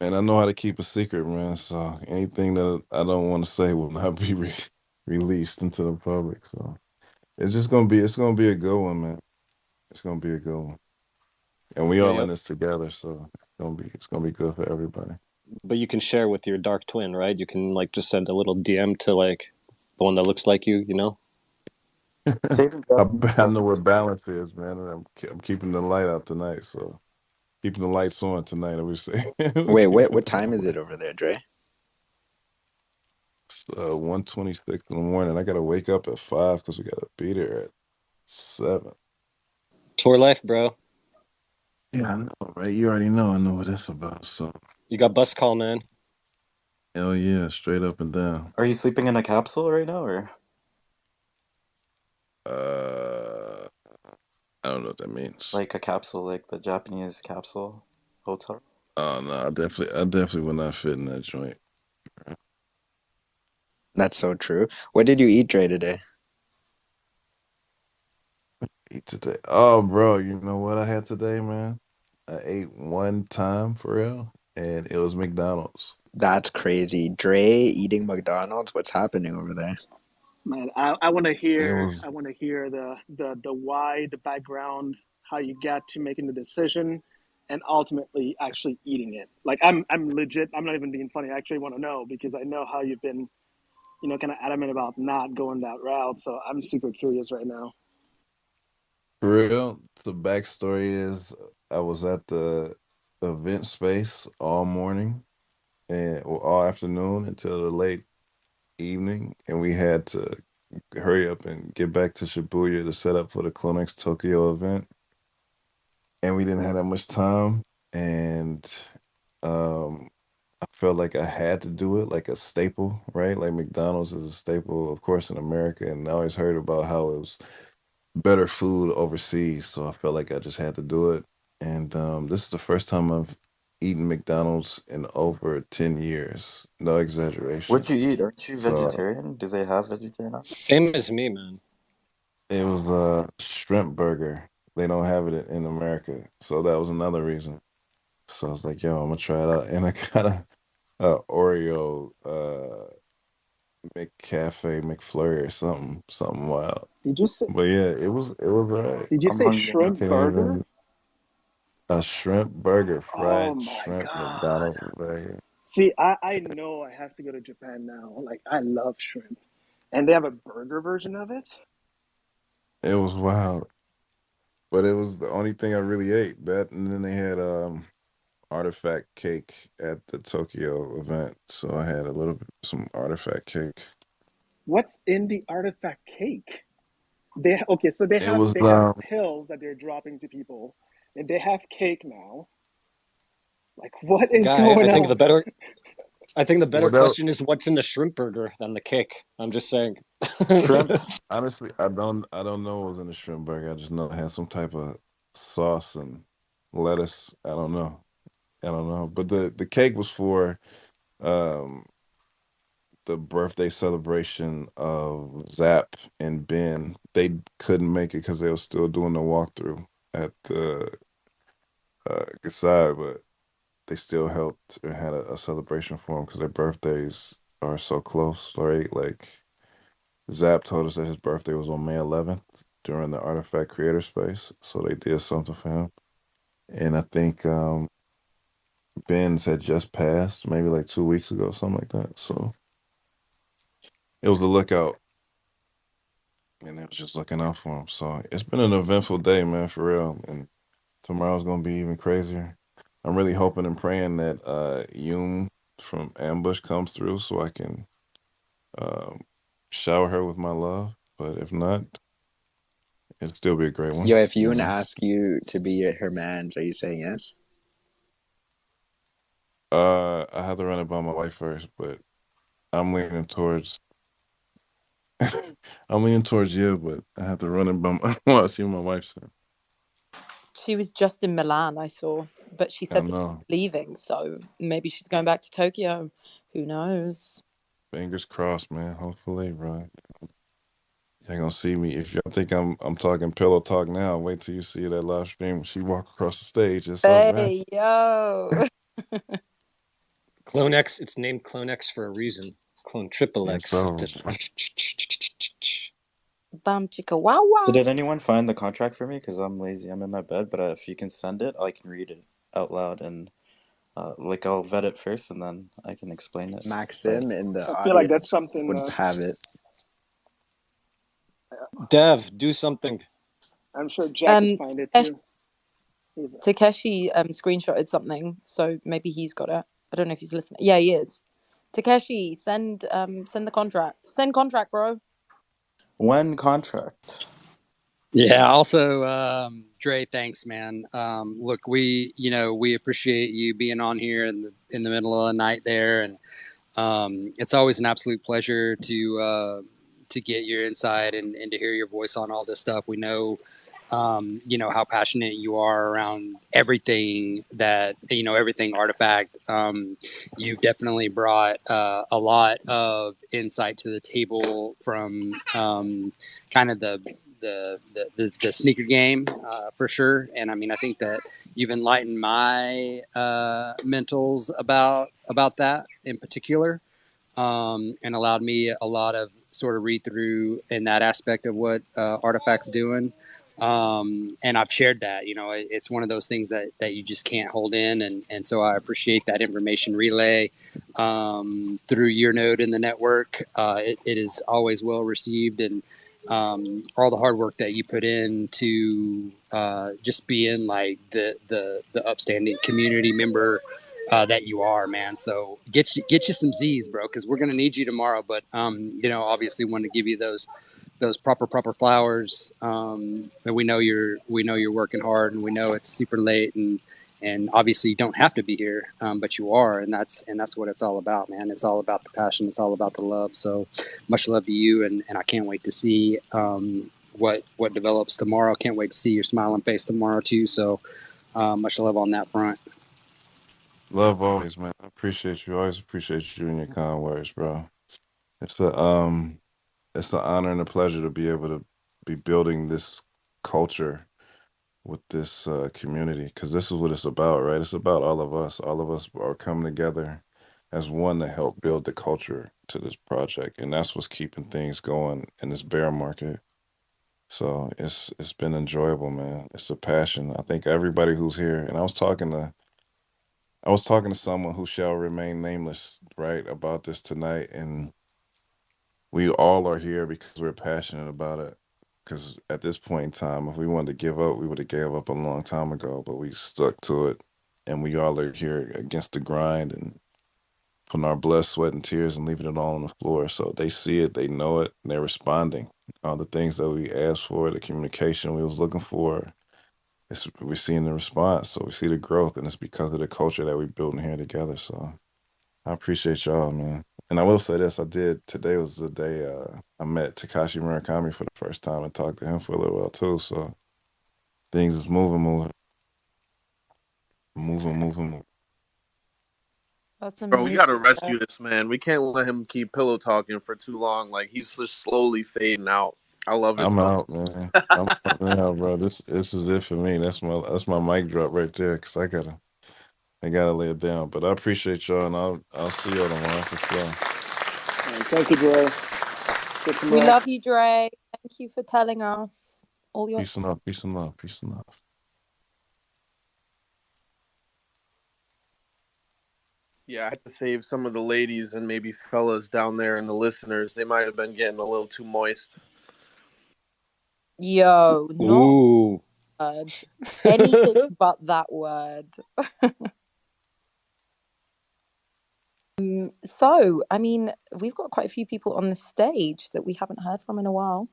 and I know how to keep a secret, man. So anything that I don't want to say will not be released into the public. So it's gonna be a good one, man. It's gonna be a good one, and we yeah, all yeah. in this together. So it's gonna be good for everybody. But you can share with your dark twin, right? You can like just send a little DM to like the one that looks like you, you know? Say it in Japanese, I bro. know what balance is, man. And I'm keeping the light out tonight, so keeping the lights on tonight. I was saying, Wait, keeping what it that time is way. it over there, Dre? It's 1:26 in the morning. I gotta wake up at 5 because we gotta be there at 7. Tour life, bro. Yeah, I know, right? You already know. I know what that's about. So You got bus call, man. hell yeah, straight up and down. Are you sleeping in a capsule right now, or Uh, I don't know what that means. like a capsule, like the Japanese capsule hotel? Oh no, I definitely will not fit in that joint. That's so true. What did you eat, Dre, today? Eat today. Oh, bro, you know what I had today, man? I ate one time for real, and it was McDonald's. That's crazy. Dre eating McDonald's? What's happening over there? Man, I want to It hear. was I want to hear the why, the background, how you got to making the decision, and ultimately actually eating it. Like I'm legit. I'm not even being funny. I actually want to know because I know how you've been, kind of adamant about not going that route. So I'm super curious right now. for real. The backstory is I was at the event space all morning and or all afternoon until the late evening, and we had to hurry up and get back to Shibuya to set up for the CloneX Tokyo event. And we didn't have that much time, and um, I felt like I had to do it, like a staple, right? Like McDonald's is a staple, of course, in America, and I always heard about how it was better food overseas, so I felt like I just had to do it. And this is the first time I've eaten McDonald's in over 10 years. No What'd exaggeration. you eat? Aren't you So vegetarian? Do they have vegetarian options? Same as me, man. it was a shrimp burger. They don't have it in America, so that was another reason. So I was like, yo, I'm gonna try it out. And I got a Oreo McCafe McFlurry or something wild. Did you say But yeah, it was alright. Did you I'm say hungry I now. shrimp can't burger? even a shrimp burger, Oh fried my shrimp god. McDonald's burger. See, I know I have to go to Japan now. Like I love shrimp, and they have a burger version of it. It was wild. But it was the only thing I really ate. That and then they had artifact cake at the Tokyo event. So I had a little bit some artifact cake. What's in the artifact cake? Okay, so they It have was they have pills that they're dropping to people, and they have cake now. Like, what is Guy, going on? I think the better whatever. question is what's in the shrimp burger than the cake. I'm just saying. Shrimp. Honestly, I don't know what was in the shrimp burger. I just know it had some type of sauce and lettuce. I don't know. I don't know. But the cake was for um the birthday celebration of Zap and Ben. They couldn't make it because they were still doing the walkthrough at the GEISAI, but they still helped and had a celebration for them because their birthdays are so close, right? Like Zap told us that his birthday was on May 11th during the Artifact Creator Space, so they did something for him. And I think Ben's had just passed, maybe like 2 weeks ago, something like that. So it was a lookout, and it was just looking out for him. So it's been an eventful day, man, for real. And tomorrow's gonna be even crazier. I'm really hoping and praying that Yoon from Ambush comes through so I can um, shower her with my love. But if not, it'd still be a great one. Yo, if You Yoon know? ask you to be her mans, are you saying yes? I have to run it by my wife first, but I'm leaning towards I'm leaning towards you, but I have to run it by my well, I see what my wife said. She was just in Milan, I saw, but she I said that know. she's leaving, so maybe she's going back to Tokyo. Who knows? Fingers crossed, man. Hopefully, right. You ain't gonna see me. If y'all think I'm talking pillow talk now, wait till you see that live stream. She walk across the stage. It's up, man. Hey, yo. CloneX, it's named CloneX for a reason. Clone Triple It's X. so Bam chicka wow wow. So did anyone find the contract for me? Because I'm lazy. I'm in my bed, but if you can send it, I can read it out loud and like I'll vet it first and then I can explain it. Maxim in the I feel like that's audience something. would have it. Dev, do something. I'm sure Jack can find it too. Takeshi screenshotted something, so maybe he's got it. I don't know if he's listening. Yeah, he is. Takeshi, send the contract. Send contract, bro. When contract? Yeah. Also, Dre, thanks, man. Look, we appreciate you being on here in the middle of the night there, and it's always an absolute pleasure to get your insight and to hear your voice on all this stuff. We know, how passionate you are around everything everything artifact. You've definitely brought a lot of insight to the table from kind of the sneaker game for sure. And I mean, I think that you've enlightened my mentals about that in particular, and allowed me a lot of sort of read through in that aspect of what Artifact's doing. And I've shared that. It's one of those things that you just can't hold in, and so I appreciate that information relay through your node in the network. It is always well received, and all the hard work that you put in to just being like the upstanding community member that you are, man. So get you some Z's, bro, because we're gonna need you tomorrow. But obviously want to give you those proper flowers. And we know you're working hard, and we know it's super late, and obviously you don't have to be here, but you are, and that's what it's all about, man. It's all about the passion. It's all about the love. So much love to you, and I can't wait to see what develops tomorrow. Can't wait to see your smiling face tomorrow too. So much love on that front. love always, man. I appreciate you. Always appreciate you and your kind words, bro. It's it's an honor and a pleasure to be able to be building this culture with this community, because this is what it's about, right? It's about all of us. All of us are coming together as one to help build the culture to this project, and that's what's keeping things going in this bear market. So it's been enjoyable, man. It's a passion. I think everybody who's here, and I was talking to someone who shall remain nameless, right, about this tonight, and we all are here because we're passionate about it. Because at this point in time, if we wanted to give up, we would have gave up a long time ago. But we stuck to it, and we all are here against the grind and putting our blood, sweat, and tears and leaving it all on the floor. So they see it, they know it, and they're responding. All the things that we asked for, the communication we was looking for, we're seeing the response. So we see the growth, and it's because of the culture that we're building here together. So I appreciate y'all, man. And I will say this, today was the day I met Takashi Murakami for the first time and talked to him for a little while too. So things is moving. That's Bro, we amazing. gotta rescue this man. We can't let him keep pillow talking for too long. Like he's just slowly fading out. I love it I'm though. out, man. I'm out, bro. This is it for me. That's my mic drop right there, because I gotta lay it down. But I appreciate y'all, and I'll see y'all tomorrow for sure. Thank you, Dre. Get some We rest. love you, Dre. Thank you for telling us all your. Peace and love. Peace and love. Peace and love. Yeah, I had to save some of the ladies and maybe fellas down there and the listeners. They might have been getting a little too moist. Yo, not Ooh. word. Anything but that word. So, I mean, we've got quite a few people on the stage that we haven't heard from in a while.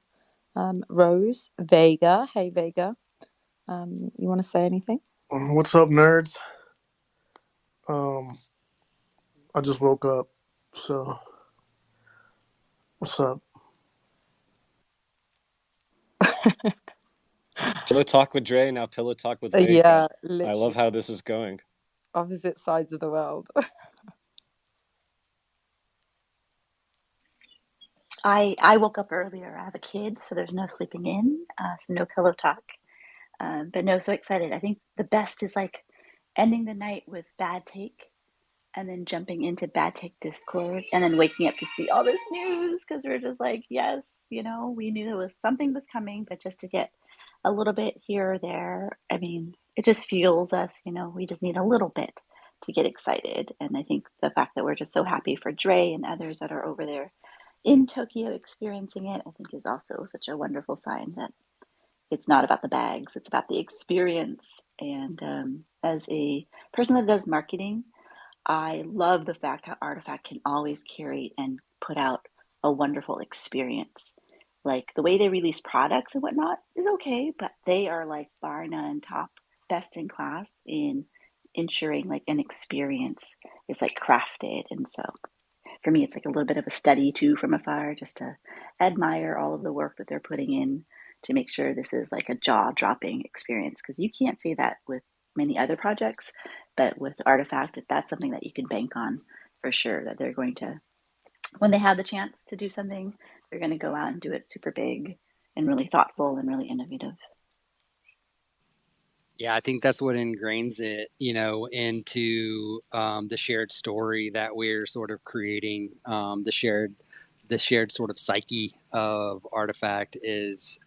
Rose, Vega. Hey, Vega. You want to say anything? What's up, nerds? I just woke up, so what's up? Pillow talk with Dre, now pillow talk with Vega. Yeah, I literally. love how this is going. Opposite sides of the world. I woke up earlier. I have a kid, so there's no sleeping in, so no pillow talk. But no, so excited. I think the best is like ending the night with bad take and then jumping into bad take Discord and then waking up to see all this news because we're just like, yes, you know, we knew there was something was coming, but just to get a little bit here or there, I mean, it just fuels us, you know, we just need a little bit to get excited. And I think the fact that we're just so happy for Dre and others that are over there in Tokyo experiencing it, I think is also such a wonderful sign that it's not about the bags, it's about the experience. And as a person that does marketing, I love the fact how Artifact can always curate and put out a wonderful experience. Like the way they release products and whatnot is okay, but they are like bar none top, best in class in ensuring like an experience is like crafted. And so for me, it's like a little bit of a study too from afar, just to admire all of the work that they're putting in to make sure this is like a jaw-dropping experience. Because you can't say that with many other projects, but with Artifact, that's something that you can bank on for sure. That they're going to, when they have the chance to do something, they're going to go out and do it super big and really thoughtful and really innovative. Yeah, I think that's what ingrains it, you know, into the shared story that we're sort of creating. The shared sort of psyche of Artifact is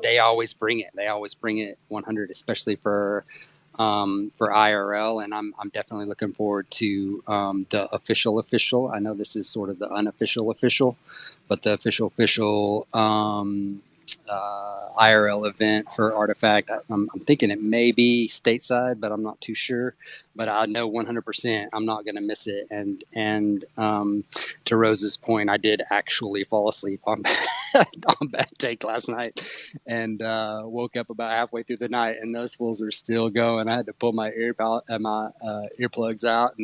they always bring it. They always bring it 100, especially for IRL, and I'm definitely looking forward to the official. I know this is sort of the unofficial official, but the official IRL event for Artifact. I'm thinking it may be stateside, but I'm not too sure. But I know 100% I'm not going to miss it. And to Rose's point, I did actually fall asleep on on bad take last night, and woke up about halfway through the night, and those fools are still going. I had to pull my earplugs out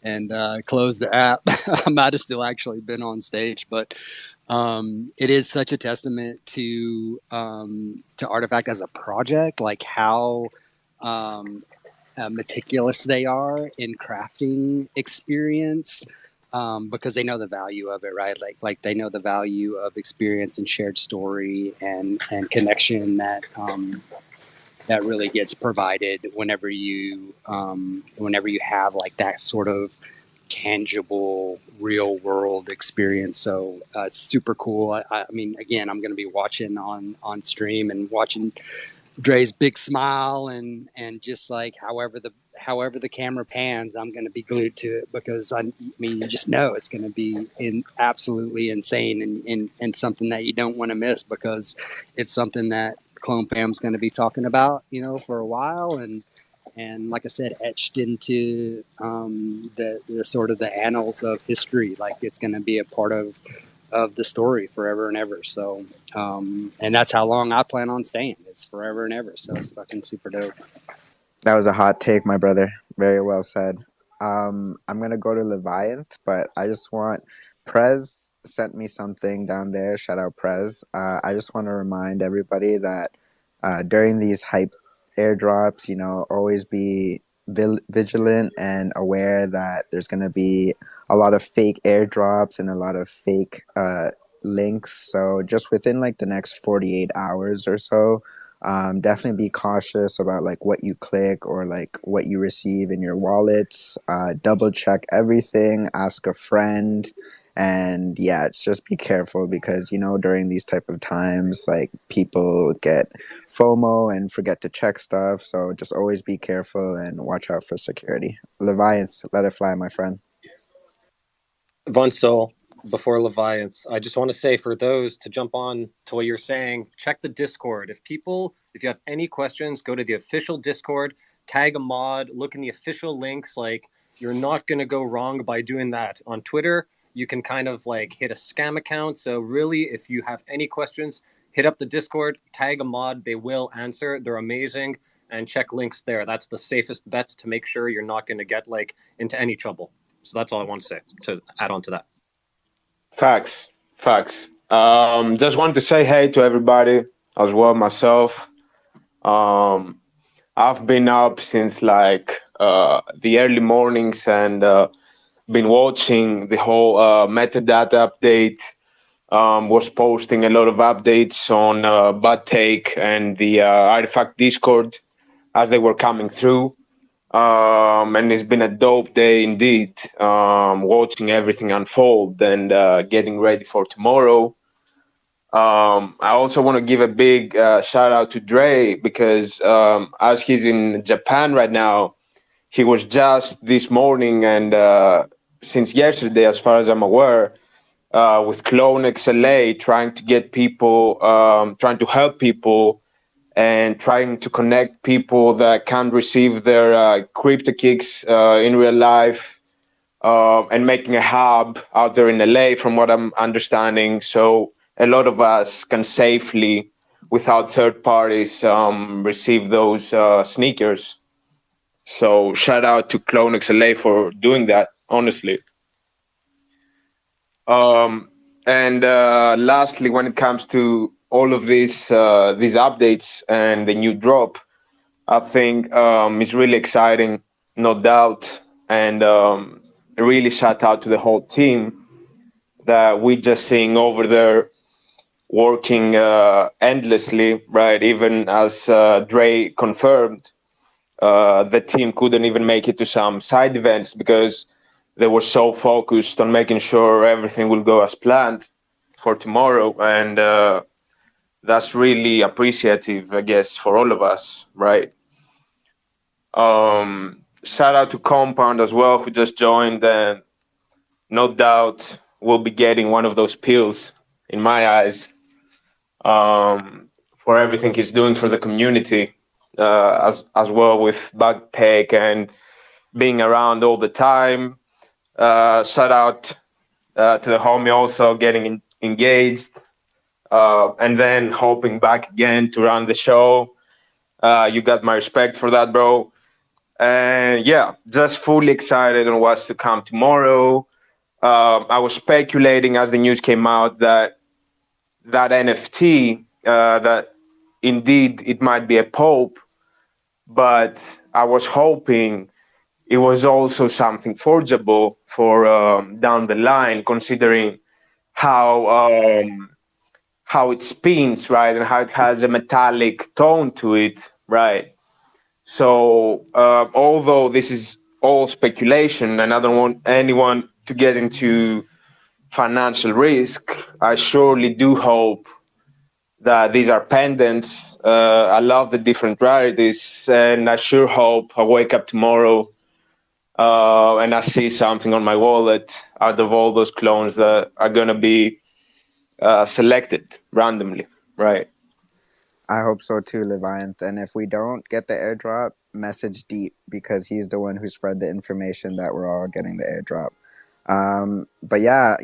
and close the app. I might have still actually been on stage, but it is such a testament to Artifact as a project, like how meticulous they are in crafting experience, because they know the value of it, right? Like they know the value of experience and shared story and connection that that really gets provided whenever you have like that sort of tangible real world experience. So super cool. I mean, again, I'm going to be watching on stream and watching Dre's big smile and just like however the camera pans, I'm going to be glued to it because I mean, you just know it's going to be absolutely insane and something that you don't want to miss because it's something that Clone Fam's going to be talking about, you know, for a while and like I said, etched into the sort of the annals of history. Like it's going to be a part of the story forever and ever. So, and that's how long I plan on staying. It's forever and ever. So it's fucking super dope. That was a hot take, my brother. Very well said. I'm gonna go to Leviathan, but I just want Prez sent me something down there. Shout out Prez. I just want to remind everybody that during these hype airdrops, you know, always be vigilant and aware that there's gonna be a lot of fake airdrops and a lot of fake links. So just within like the next 48 hours or so, definitely be cautious about like what you click or like what you receive in your wallets. Double check everything, ask a friend, And yeah, just be careful because during these type of times, like, people get FOMO and forget to check stuff. So just always be careful and watch out for security. Leviathan, let it fly, my friend. Von Sol, before Leviathan, I just want to say for those to jump on to what you're saying, check the Discord. If you have any questions, go to the official Discord, tag a mod, look in the official links. Like, you're not going to go wrong by doing that. On Twitter, you can kind of like hit a scam account. So really, if you have any questions, hit up the Discord, tag a mod. They will answer. They're amazing. And check links there. That's the safest bet to make sure you're not going to get like into any trouble. So that's all I want to say to add on to that. Facts. Just want to say hey to everybody as well. Myself, I've been up since like the early mornings and been watching the whole metadata update. Was posting a lot of updates on Bad Take and the Artifact Discord as they were coming through. And it's been a dope day indeed, watching everything unfold and getting ready for tomorrow. I also want to give a big shout out to Dre because as he's in Japan right now, he was just this morning and since yesterday, as far as I'm aware, with CloneXLA trying to get people, trying to help people and trying to connect people that can't receive their crypto kicks in real life, and making a hub out there in LA, from what I'm understanding. So a lot of us can safely, without third parties, receive those sneakers. So shout out to CloneX LA for doing that, honestly. And lastly, when it comes to all of these updates and the new drop, I think it's really exciting, no doubt, and really shout out to the whole team that we just seeing over there working endlessly, right? Even as Dre confirmed, the team couldn't even make it to some side events because they were so focused on making sure everything will go as planned for tomorrow. And that's really appreciative, I guess, for all of us, right? Shout out to Compound as well, who just joined, and no doubt we'll be getting one of those pills, in my eyes, for everything he's doing for the community, as well with Backpack and being around all the time. Shout out to the homie also getting engaged, and then hoping back again to run the show. You got my respect for that, bro. And yeah, just fully excited on what's to come tomorrow. I was speculating as the news came out that NFT, that indeed it might be a Pope, but I was hoping it was also something forgeable for down the line, considering how it spins, right, and how it has a metallic tone to it, right. So although this is all speculation, and I don't want anyone to get into financial risk, I surely do hope that these are pendants. I love the different rarities, and I sure hope I wake up tomorrow and I see something on my wallet out of all those clones that are going to be selected randomly, right? I hope so too, Leviathan. And if we don't get the airdrop, message Deep because he's the one who spread the information that we're all getting the airdrop. But yeah,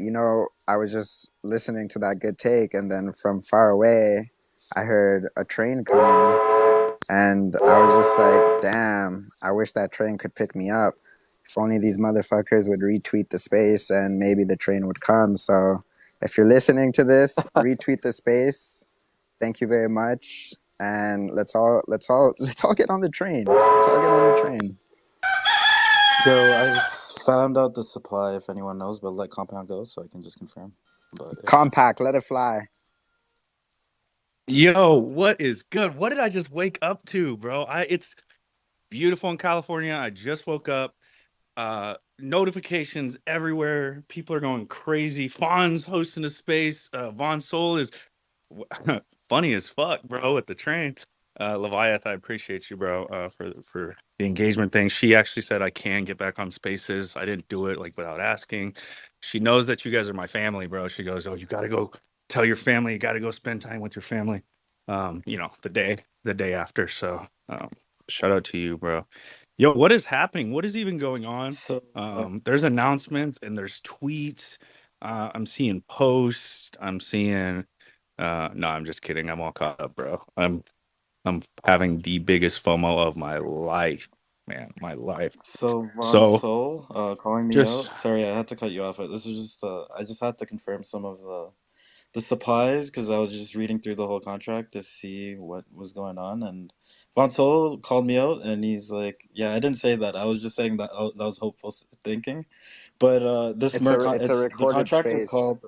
I was just listening to that good take, and then from far away, I heard a train coming, and I was just like, damn, I wish that train could pick me up. If only these motherfuckers would retweet the space and maybe the train would come. So if you're listening to this, retweet the space. Thank you very much. And let's all get on the train. Let's all get on the train. Yo, I found out the supply, if anyone knows, but let Compound go so I can just confirm. But yeah. Compact, let it fly. Yo, what is good? What did I just wake up to, bro? It's beautiful in California. I just woke up. Notifications everywhere. People are going crazy. Fawn's hosting a space. Von Soul is funny as fuck, bro, with the train. Leviath, I appreciate you, bro, for the engagement thing. She actually said I can get back on spaces. I didn't do it like without asking. She knows that you guys are my family, bro. She goes, "Oh, you got to go tell your family. You got to go spend time with your family." The day after. So, shout out to you, bro. Yo, what is happening? What is even going on? So There's announcements and there's tweets. I'm seeing posts. I'm seeing. No, I'm just kidding. I'm all caught up, bro. I'm having the biggest FOMO of my life, man. My life. so Von So Soul calling me just out. Sorry, I had to cut you off. This is just I just had to confirm some of the supplies because I was just reading through the whole contract to see what was going on, and Von Sol called me out, and he's like, "Yeah, I didn't say that. I was just saying that that was hopeful thinking." But It's a it's the recorded contract is space. called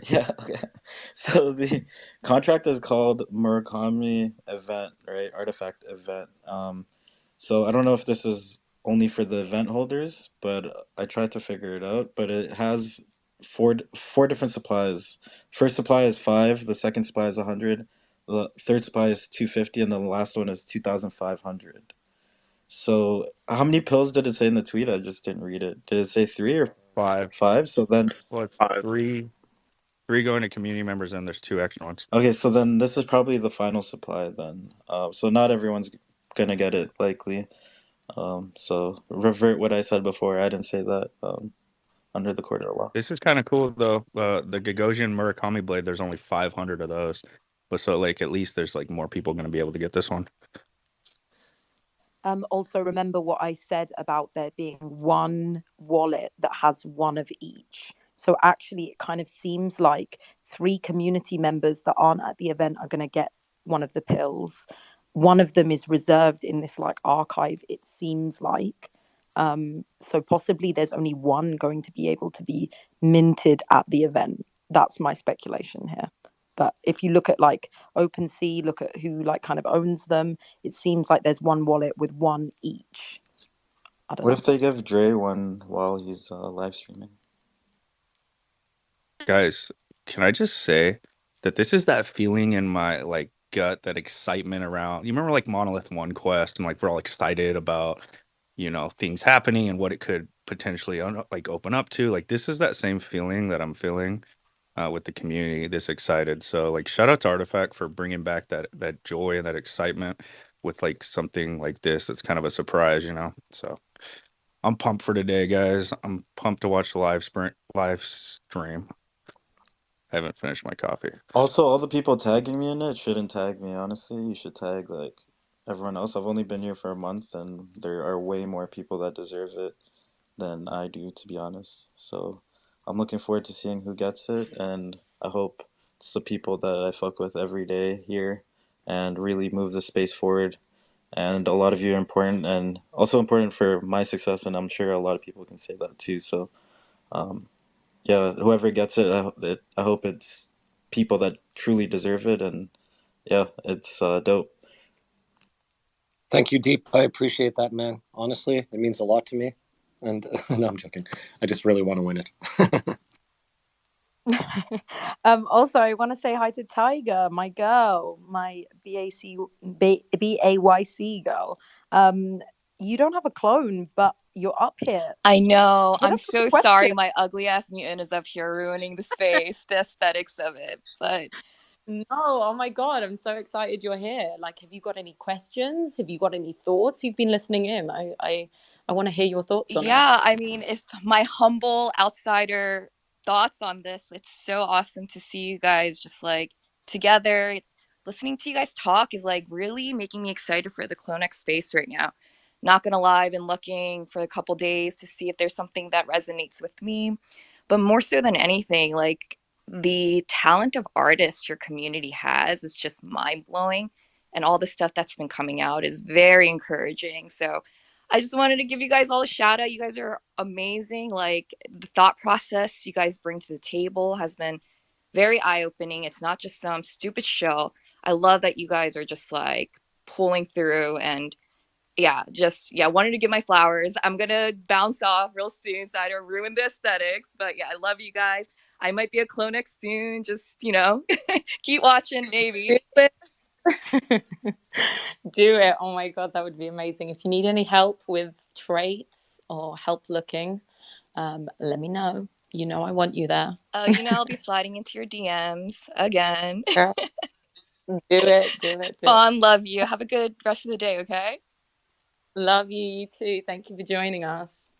yeah, okay. So the contract is called Murakami event, right? Artifact event. So I don't know if this is only for the event holders, but I tried to figure it out. But it has four different supplies. First supply is 5, the second supply is 100, the third supply is 250, and then the last one is 2,500. So how many pills did it say in the tweet? I just didn't read it. Did it say 3 or five. 5? So then Well, it's Five. three going to community members, and there's 2 extra ones. okay, so then this is probably the final supply then. So not everyone's gonna get it likely. So revert what I said before. I didn't say that. Under the court of law. This is kind of cool though. The Gagosian Murakami blade. There's only 500 of those, but so like at least there's like more people going to be able to get this one. Also, remember what I said about there being one wallet that has one of each. So actually, it kind of seems like 3 community members that aren't at the event are going to get one of the pills. One of them is reserved in this like archive, it seems like. So possibly there's only one going to be able to be minted at the event. That's my speculation here. But if you look at like OpenSea, look at who like kind of owns them, it seems like there's one wallet with one each. I don't What know. if they give Dre one while he's live streaming? Guys, can I just say that this is that feeling in my like gut, that excitement around. You remember like Monolith One Quest, and like we're all excited about things happening and what it could potentially like open up to. Like this is that same feeling that I'm feeling with the community. This excited. So like shout out to Artifact for bringing back that joy and that excitement with like something like this. It's kind of a surprise. So I'm pumped for today, guys. I'm pumped to watch the live stream. I haven't finished my coffee. Also, all the people tagging me in it shouldn't tag me, honestly. You should tag like everyone else. I've only been here for a month and there are way more people that deserve it than I do, to be honest. So I'm looking forward to seeing who gets it, and I hope it's the people that I fuck with every day here and really move the space forward. And a lot of you are important and also important for my success, and I'm sure a lot of people can say that too. So um, yeah, whoever gets it, I hope it's people that truly deserve it, and yeah, it's dope. Thank you, Deep. I appreciate that, man. Honestly, it means a lot to me. And no, I'm joking. I just really want to win it. Also, I want to say hi to Tiger, my girl, my BAYC girl. You don't have a clone, but you're up here. I know. Hit I'm us with so the question. sorry my ugly ass mutant is up here ruining the space, the aesthetics of it. But No, oh my God, I'm so excited you're here. Like, have you got any questions? Have you got any thoughts? You've been listening in. I want to hear your thoughts on it. yeah, I mean, if my humble outsider thoughts on this, it's so awesome to see you guys just like together. Listening to you guys talk is like really making me excited for the CloneX space right now. Not gonna lie, I've been looking for a couple days to see if there's something that resonates with me. But more so than anything, like the talent of artists your community has is just mind blowing. And all the stuff that's been coming out is very encouraging. So I just wanted to give you guys all a shout out. You guys are amazing. Like the thought process you guys bring to the table has been very eye opening. It's not just some stupid show. I love that you guys are just like pulling through, and yeah, just wanted to give my flowers. I'm gonna bounce off real soon so I don't ruin the aesthetics. But yeah, I love you guys. I might be a CloneX soon. Just keep watching, maybe. Do it. Oh my God, that would be amazing. If you need any help with traits or help looking, let me know. You know I want you there. I'll be sliding into your DMs again. Girl, do it, do it, do it. Fawn, love you. Have a good rest of the day, okay? Love you, you too. Thank you for joining us.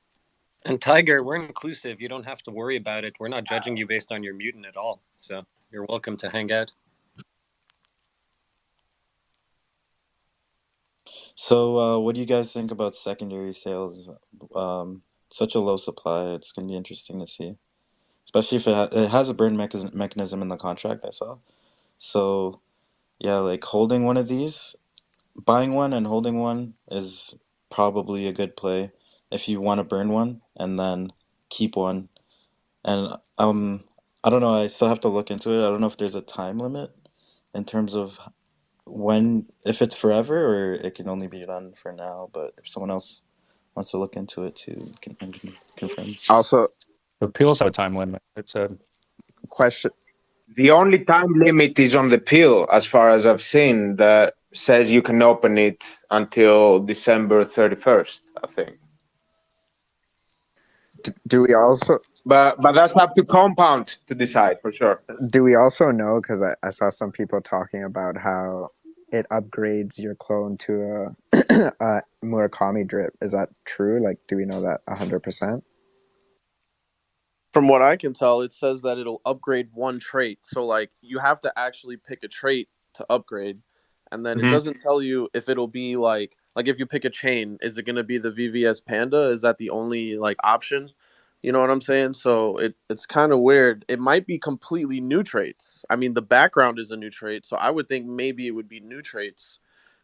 And Tiger, we're inclusive. You don't have to worry about it. We're not judging you based on your mutant at all. So you're welcome to hang out. So, what do you guys think about secondary sales? Such a low supply. It's going to be interesting to see, especially if it has a burn mechanism in the contract I saw. So, yeah, like holding one of these, buying one and holding one is probably a good play if you want to burn one and then keep one. And I don't know. I still have to look into it. I don't know if there's a time limit in terms of if it's forever or it can only be done for now. But if someone else wants to look into it too, can confirm. Also, The pills have a time limit. It's a question. The only time limit is on the pill, as far as I've seen, that says you can open it until December 31st, I think. Do we also But that's up to Compound to decide for sure. know? Because I saw some people talking about how it upgrades your clone to a Murakami drip. Is that true? Like, do we know that 100%? From what I can tell, it says that it'll upgrade one trait. So like you have to actually pick a trait to upgrade, and then it Mhm. doesn't tell you if it'll be like if you pick a chain, is it going to be the VVS Panda? Is that the only like option? You know what I'm saying? So it's kind of weird. It might be completely new traits. I mean, the background is a new trait, so I would think maybe it would be new traits.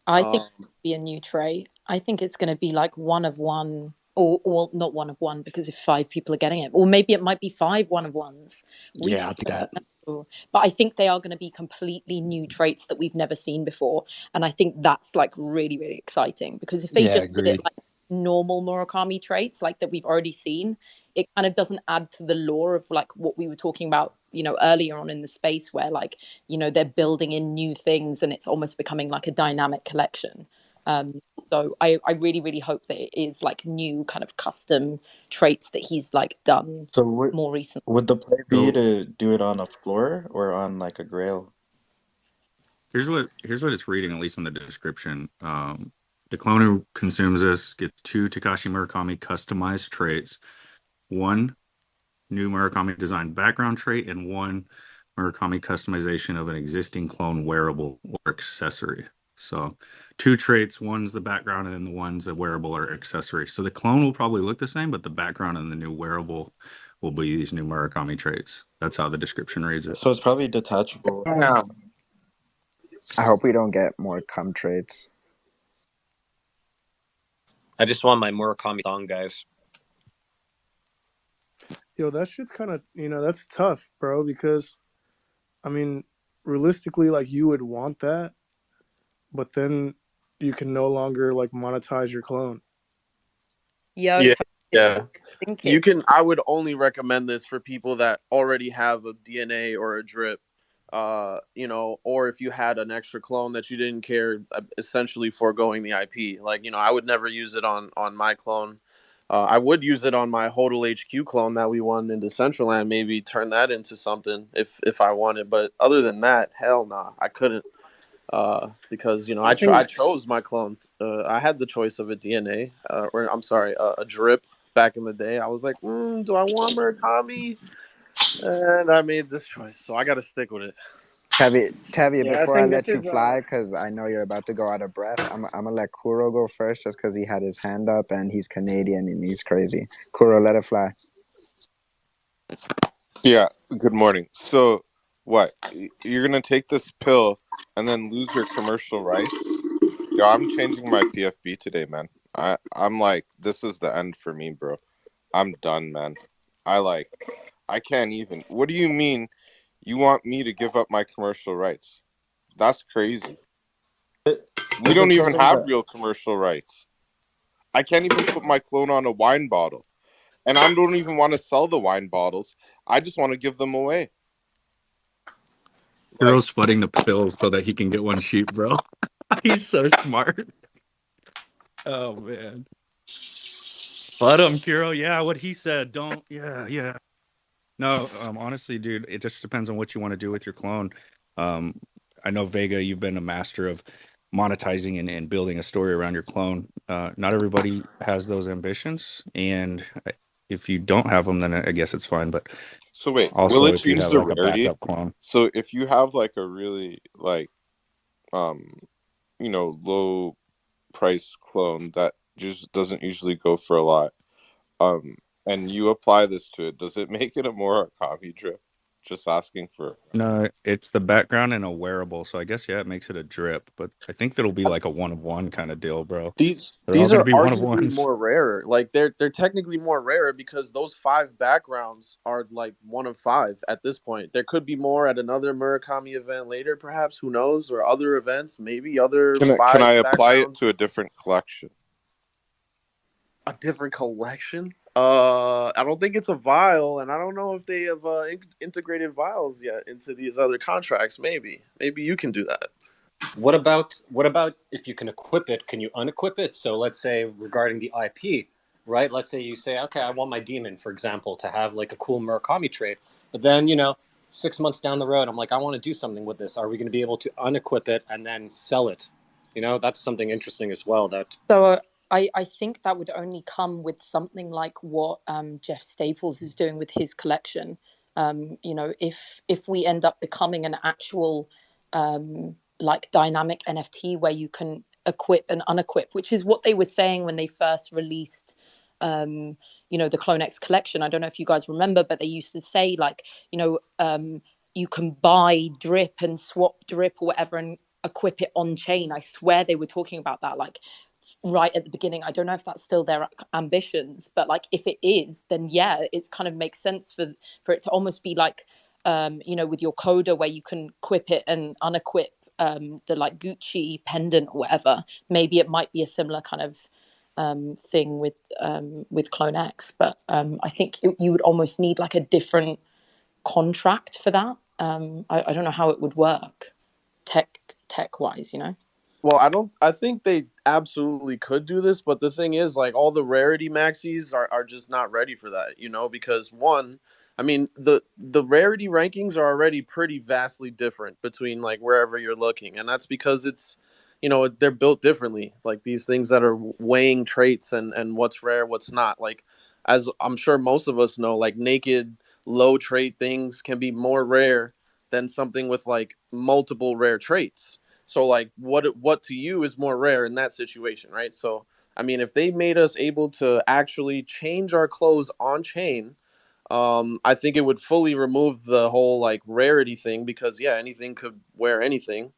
I think Um, it'll be a new trait. I think it's going to be like one of one, or not one of one, because if 5 people are getting it, or maybe it might be 5 1 of 1s. Yeah, I think that. But I think they are going to be completely new traits that we've never seen before, and I think that's like really, really exciting, because if they Yeah, just did it agreed. like normal Murakami traits like that we've already seen, it kind of doesn't add to the lore of like what we were talking about, earlier on in the space, where like, they're building in new things and it's almost becoming like a dynamic collection. So I really, really hope that it is like new kind of custom traits that he's like done So, more recently. would the play be so. to do it on a floor or on like a grail? Here's what it's reading, at least in the description. The clone who consumes this gets 2 Takashi Murakami customized traits, 1 new Murakami designed background trait, and 1 Murakami customization of an existing clone wearable or accessory. So 2 traits, one's the background, and then the one's a wearable or accessory. So the clone will probably look the same, but the background and the new wearable will be these new Murakami traits. That's how the description reads it. So it's probably detachable. Yeah. I hope we don't get more cum traits. I just want my Murakami song, guys. Yo, that shit's kind of, that's tough, bro, because, I mean, realistically, like, you would want that, but then you can no longer, like, monetize your clone. Yo, yeah, yeah. I think I would only recommend this for people that already have a DNA or a drip, or if you had an extra clone that you didn't care, essentially foregoing the IP. Like, I would never use it on my clone. I would use it on my Hodel HQ clone that we won in Decentraland, maybe turn that into something if I wanted. But other than that, hell nah, I couldn't. Because I chose my clone. I had the choice of a DNA, or I'm sorry, a drip back in the day. I was like, do I want Murakami? And I made this choice, so I got to stick with it. Tevye, Yeah, I before I think this let you is fly, because I know you're about to go out of breath, I'm gonna let Kuro go first, just because he had his hand up and he's Canadian and he's crazy. Kuro, let it fly. Yeah, good morning. So, what? You're gonna take this pill and then lose your commercial rights? Yo, I'm changing my PFB today, man. I'm like, this is the end for me, bro. I'm done, man. I can't even. What do you mean you want me to give up my commercial rights? That's crazy. We Is it don't even changing have the real commercial rights. I can't even put my clone on a wine bottle. And I don't even want to sell the wine bottles. I just want to give them away. Like, Hero's flooding the pills so that he can get one cheap, bro. He's so smart. Oh man. Flood him, Kiro. Yeah, what he said. Don't. Yeah. No, honestly, dude, it just depends on what you want to do with your clone. Um, I know Vega, you've been a master of monetizing and building a story around your clone. Not everybody has those ambitions, and if you don't have them, then I guess it's fine. But so wait, will also, it if you change have the like a rarity? backup clone, So if you have like a really like low price clone that just doesn't usually go for a lot, and you apply this to it, does it make it a more Murakami drip? Just asking for. no, it's the background and a wearable. So I guess yeah, it makes it a drip. But I think that'll be like a one of one kind of deal, bro. These They're all these going to are be one of arguably ones. more rarer. Like they're technically more rarer because those 5 backgrounds are like 1 of 5 at this point. There could be more at another Murakami event later, perhaps. Who knows? Or other events, maybe other Can I 5 apply it backgrounds. to a different collection? A different collection? I don't think it's a vial, and I don't know if they have integrated vials yet into these other contracts. Maybe you can do that. What about if you can equip it? Can you unequip it? So let's say regarding the IP, right? Let's say you say, okay, I want my demon, for example, to have like a cool Murakami trait, but then 6 months down the road, I'm like, I want to do something with this. Are we going to be able to unequip it and then sell it? That's something interesting as well. So I think that would only come with something like what Jeff Staples is doing with his collection. If we end up becoming an actual like dynamic NFT where you can equip and unequip, which is what they were saying when they first released the CloneX collection. I don't know if you guys remember, but they used to say like, you can buy drip and swap drip or whatever and equip it on chain. I swear they were talking about that like right at the beginning. I don't know if that's still their ambitions, but like if it is, then yeah, it kind of makes sense for it to almost be like with your coda where you can equip it and unequip the like Gucci pendant or whatever. Maybe it might be a similar kind of thing with CloneX, but I think you would almost need like a different contract for that. I don't know how it would work tech wise, Well, I think they absolutely could do this, but the thing is, like, all the rarity maxis are just not ready for that, because one, I mean, the rarity rankings are already pretty vastly different between like wherever you're looking, and that's because it's, they're built differently. Like these things that are weighing traits and what's rare, what's not. Like, as I'm sure most of us know, like naked low trait things can be more rare than something with like multiple rare traits. So like what to you is more rare in that situation, right? So I mean, if they made us able to actually change our clothes on chain, I think it would fully remove the whole like rarity thing because yeah, anything could wear anything.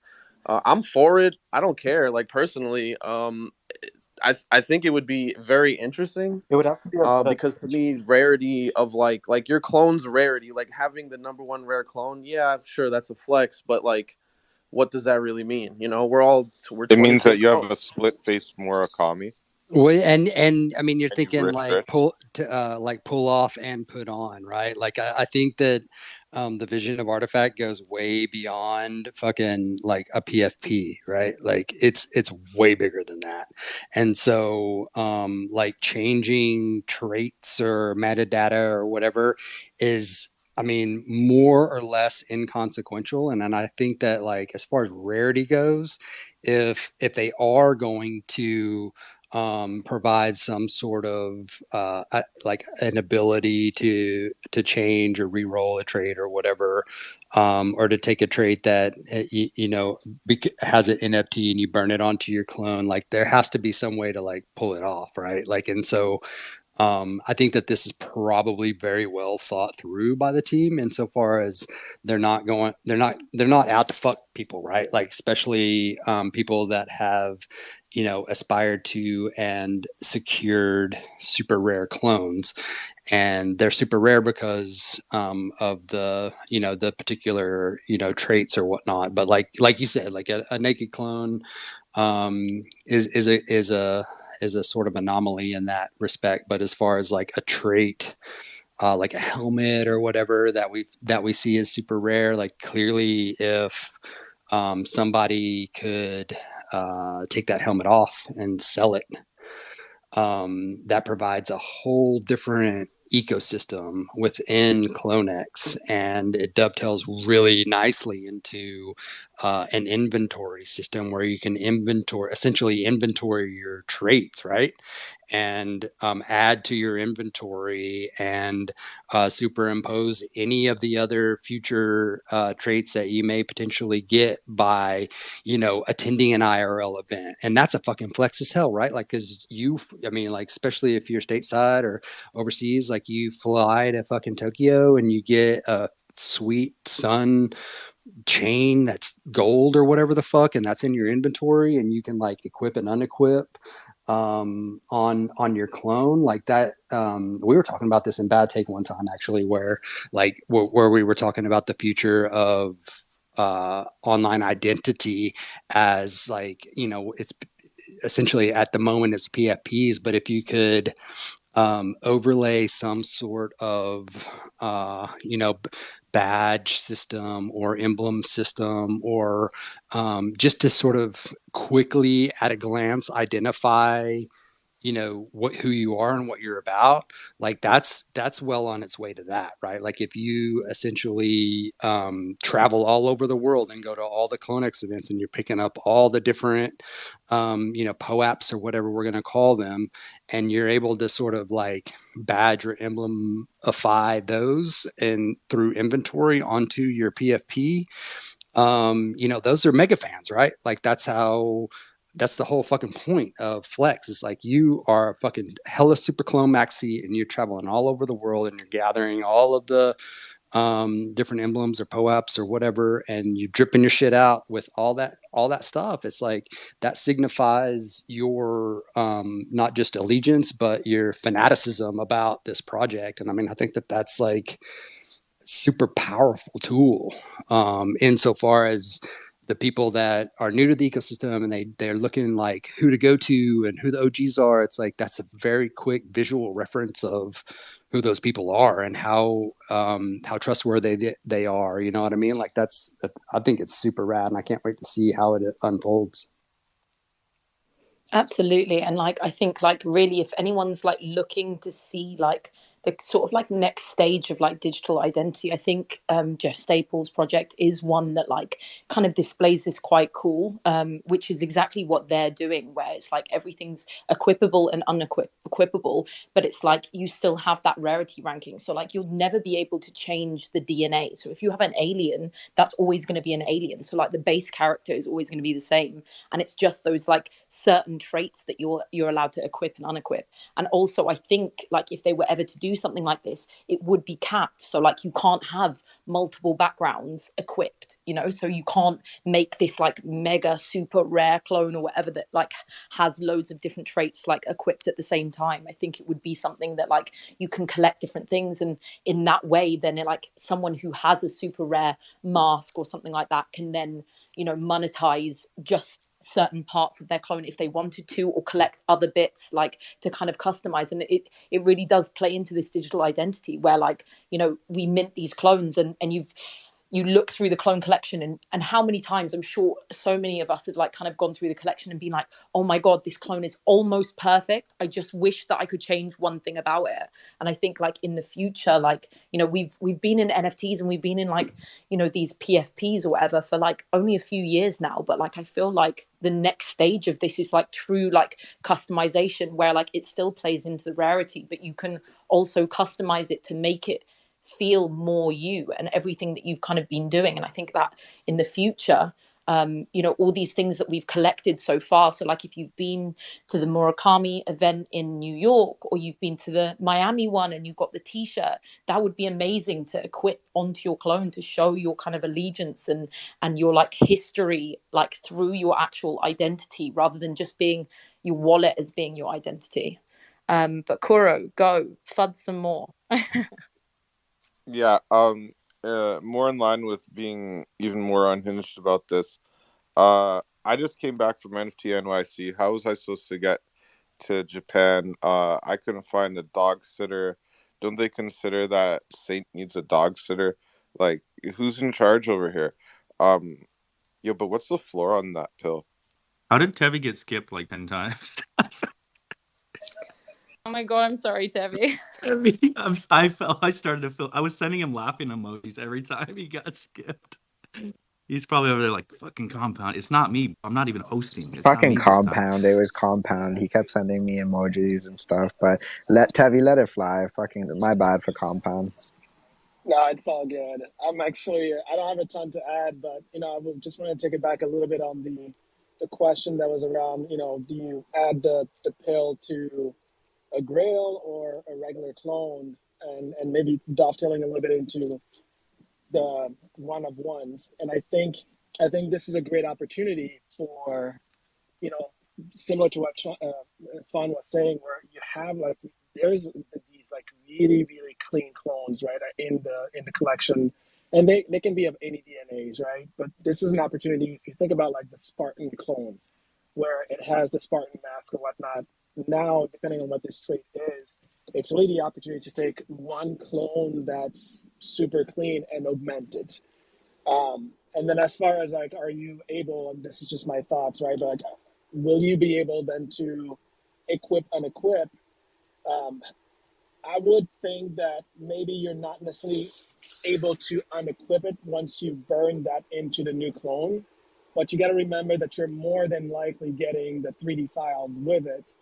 I'm for it. I don't care. Like personally, I think it would be very interesting. It would have to be Because to me, rarity of like your clone's rarity, like having the number 1 rare clone, yeah, sure, that's a flex, but like what does that really mean? We're It means that 26. you have a split-faced Murakami, Well, and I mean, you're and you thinking rich like rich. pull off and put on, right? Like I think that the vision of Artifact goes way beyond fucking like a PFP, right? Like it's way bigger than that. And so like changing traits or metadata or whatever is, I mean, more or less inconsequential. And I think that like as far as rarity goes, if they are going to provide some sort of like an ability to change or re-roll a trait or whatever, or to take a trait that has an NFT and you burn it onto your clone. Like there has to be some way to like pull it off, right? Like, and so I think that this is probably very well thought through by the team insofar as they're not out to fuck people, right? Like especially people that have, aspired to and secured super rare clones, and they're super rare because of the the particular traits or whatnot. But like you said, like a naked clone is is a sort of anomaly in that respect. But as far as like a trait, like a helmet or whatever that we see as super rare, like clearly if somebody could take that helmet off and sell it, that provides a whole different ecosystem within CloneX, and it dovetails really nicely into an inventory system where you can essentially inventory your traits, right? And add to your inventory and superimpose any of the other future traits that you may potentially get by, attending an IRL event. And that's a fucking flex as hell, right? Like, cause like, especially if you're stateside or overseas, like you fly to fucking Tokyo and you get a sweet sun chain that's gold or whatever the fuck, and that's in your inventory, and you can like equip and unequip on your clone like that. We were talking about this in Bad Take one time, actually, where we were talking about the future of online identity as like, it's essentially at the moment it's PFPs, but if you could overlay some sort of badge system or emblem system, or just to sort of quickly at a glance identify who you are and what you're about, like that's well on its way to that, right? Like if you essentially travel all over the world and go to all the CloneX events and you're picking up all the different POAPs or whatever we're going to call them, and you're able to sort of like badge or emblemify those and through inventory onto your PFP, those are mega fans, right? Like that's the whole fucking point of Flex. It's like you are a fucking hella super clone maxi and you're traveling all over the world and you're gathering all of the different emblems or POAPs or whatever, and you're dripping your shit out with all that stuff. It's like that signifies your not just allegiance, but your fanaticism about this project. And I mean, I think that's like super powerful tool insofar as the people that are new to the ecosystem and they're looking like who to go to and who the OGs are. It's like that's a very quick visual reference of who those people are and how trustworthy they are. You know what I mean? Like I think it's super rad, and I can't wait to see how it unfolds. Absolutely. And like I think like really if anyone's like looking to see like the sort of like next stage of like digital identity, I think Jeff Staples' project is one that like kind of displays this quite cool, which is exactly what they're doing, where it's like everything's equipable and unequipable, but it's like you still have that rarity ranking. So like you'll never be able to change the DNA. So if you have an alien, that's always going to be an alien. So like the base character is always going to be the same, and it's just those like certain traits that you're allowed to equip and unequip. And also I think like if they were ever to do something like this, it would be capped. So like you can't have multiple backgrounds equipped, so you can't make this like mega super rare clone or whatever that like has loads of different traits like equipped at the same time. I think it would be something that like you can collect different things, and in that way then like someone who has a super rare mask or something like that can then monetize just certain parts of their clone if they wanted to, or collect other bits like to kind of customize. And it really does play into this digital identity where like we mint these clones, and you look through the clone collection, and how many times I'm sure so many of us have like kind of gone through the collection and been like, oh my god, this clone is almost perfect, I just wish that I could change one thing about it. And I think like in the future, like we've been in NFTs and we've been in like these PFPs or whatever for like only a few years now, but like I feel like the next stage of this is like true like customization, where like it still plays into the rarity, but you can also customize it to make it feel more you and everything that you've kind of been doing. And I think that in the future, all these things that we've collected so far, so like if you've been to the Murakami event in New York, or you've been to the Miami one and you got the t-shirt, that would be amazing to equip onto your clone to show your kind of allegiance and your like history like through your actual identity, rather than just being your wallet as being your identity. But Kuro, go FUD some more. Yeah, more in line with being even more unhinged about this. I just came back from NFT NYC. How was I supposed to get to Japan, I couldn't find a dog sitter. Don't they consider that Saint needs a dog sitter? Like, who's in charge over here? Um, Yo, but what's the floor on that pill? How did Tevi get skipped like 10 times? Oh my god, I'm sorry, Tevi. Tevi, I started to feel, I was sending him laughing emojis every time he got skipped. He's probably over there like, fucking Compound. It's not me. I'm not even hosting. It's not Fucking me this time. Compound. It was Compound. He kept sending me emojis and stuff, but let Tevi let it fly. Fucking my bad for Compound. No, it's all good. I'm actually, I don't have a ton to add, but I just want to take it back a little bit on the question that was around, do you add the pill to a grail or a regular clone, and maybe dovetailing a little bit into the one of ones. And I think this is a great opportunity for, you know, similar to what Fawn was saying, where you have like there's these like really really clean clones, right, in the collection, and they can be of any DNAs, right? But this is an opportunity if you think about like the Spartan clone, where it has the Spartan mask or whatnot. Now, depending on what this trait is, it's really the opportunity to take one clone that's super clean and augment it. And then as far as like, are you able, and this is just my thoughts, right? But like, will you be able then to equip and equip? Um, I would think that maybe you're not necessarily able to unequip it once you burn that into the new clone. But you got to remember that you're more than likely getting the 3D files with it,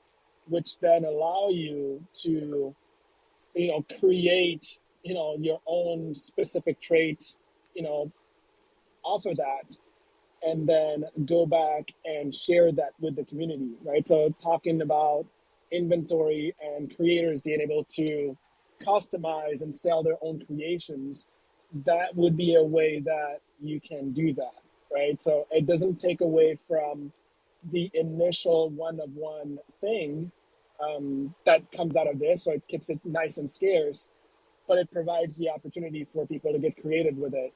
which then allow you to, create, your own specific trait, off of that, and then go back and share that with the community, right? So talking about inventory and creators being able to customize and sell their own creations, that would be a way that you can do that, right? So it doesn't take away from the initial one of one thing that comes out of this, so it keeps it nice and scarce, but it provides the opportunity for people to get creative with it.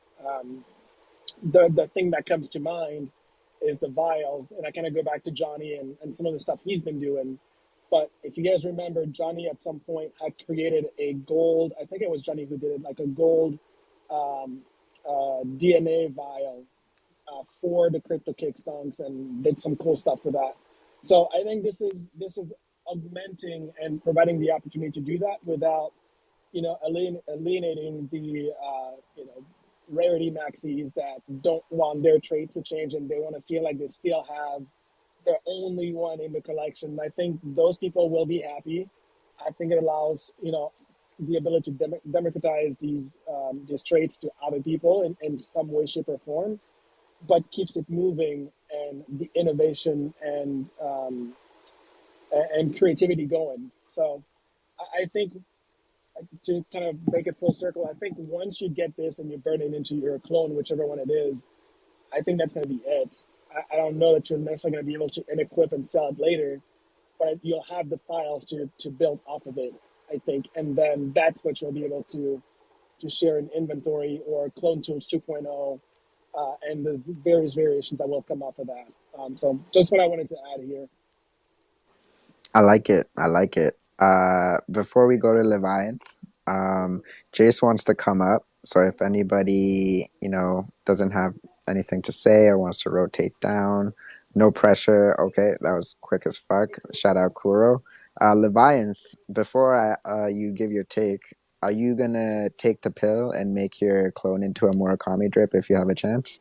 The thing that comes to mind is the vials, and I kind of go back to Johnny and some of the stuff he's been doing. But if you guys remember, Johnny at some point had created a gold, I think it was Johnny who did it, like a gold um, DNA vial for the crypto kick stunts, and did some cool stuff for that. So I think this is augmenting and providing the opportunity to do that without alienating the rarity maxis that don't want their traits to change, and they want to feel like they still have the only one in the collection. I think those people will be happy. I think it allows the ability to democratize these traits to other people in some way, shape, or form, but keeps it moving and the innovation and creativity going. So I think, to kind of make it full circle, I think once you get this and you burn it into your clone, whichever one it is, I think that's going to be it. I don't know that you're necessarily going to be able to equip and sell it later, but you'll have the files to build off of it, I think. And then that's what you'll be able to share in inventory or Clone Tools 2.0 and the various variations that will come off of that. So just what I wanted to add here. I like it. I like it. Before we go to Leviant, Jace wants to come up. So if anybody, doesn't have anything to say or wants to rotate down, no pressure. Okay, that was quick as fuck. Shout out Kuro. Leviant, before you give your take, are you gonna take the pill and make your clone into a Murakami drip if you have a chance?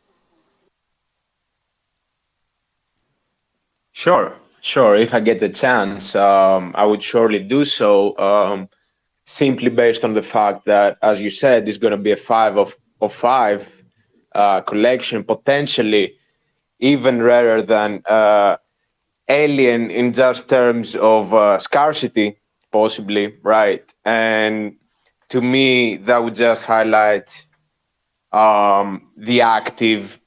Sure. If I get the chance, I would surely do so. Simply based on the fact that, as you said, it's going to be a 5 of 5 collection, potentially even rarer than Alien in just terms of scarcity, possibly, right? And to me, that would just highlight the active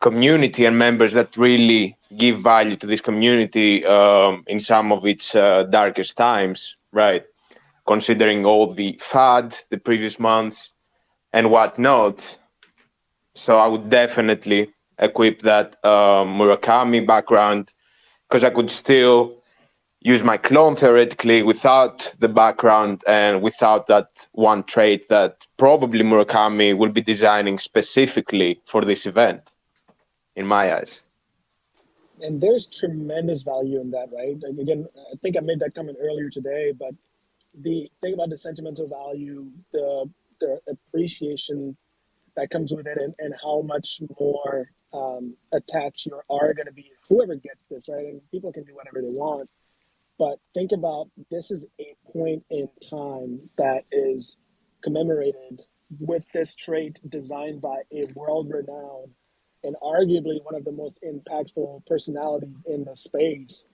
community and members that really give value to this community in some of its darkest times, right? Considering all the FUD the previous months and whatnot. So I would definitely equip that Murakami background, because I could still use my clone theoretically without the background and without that one trait that probably Murakami will be designing specifically for this event, in my eyes. And there's tremendous value in that, right? Like, again, I think I made that comment earlier today, but the thing about the sentimental value, the appreciation that comes with it, and how much more attached you are going to be, whoever gets this, right? And people can do whatever they want, but think about, this is a point in time that is commemorated with this trait designed by a world-renowned and arguably one of the most impactful personalities in the space,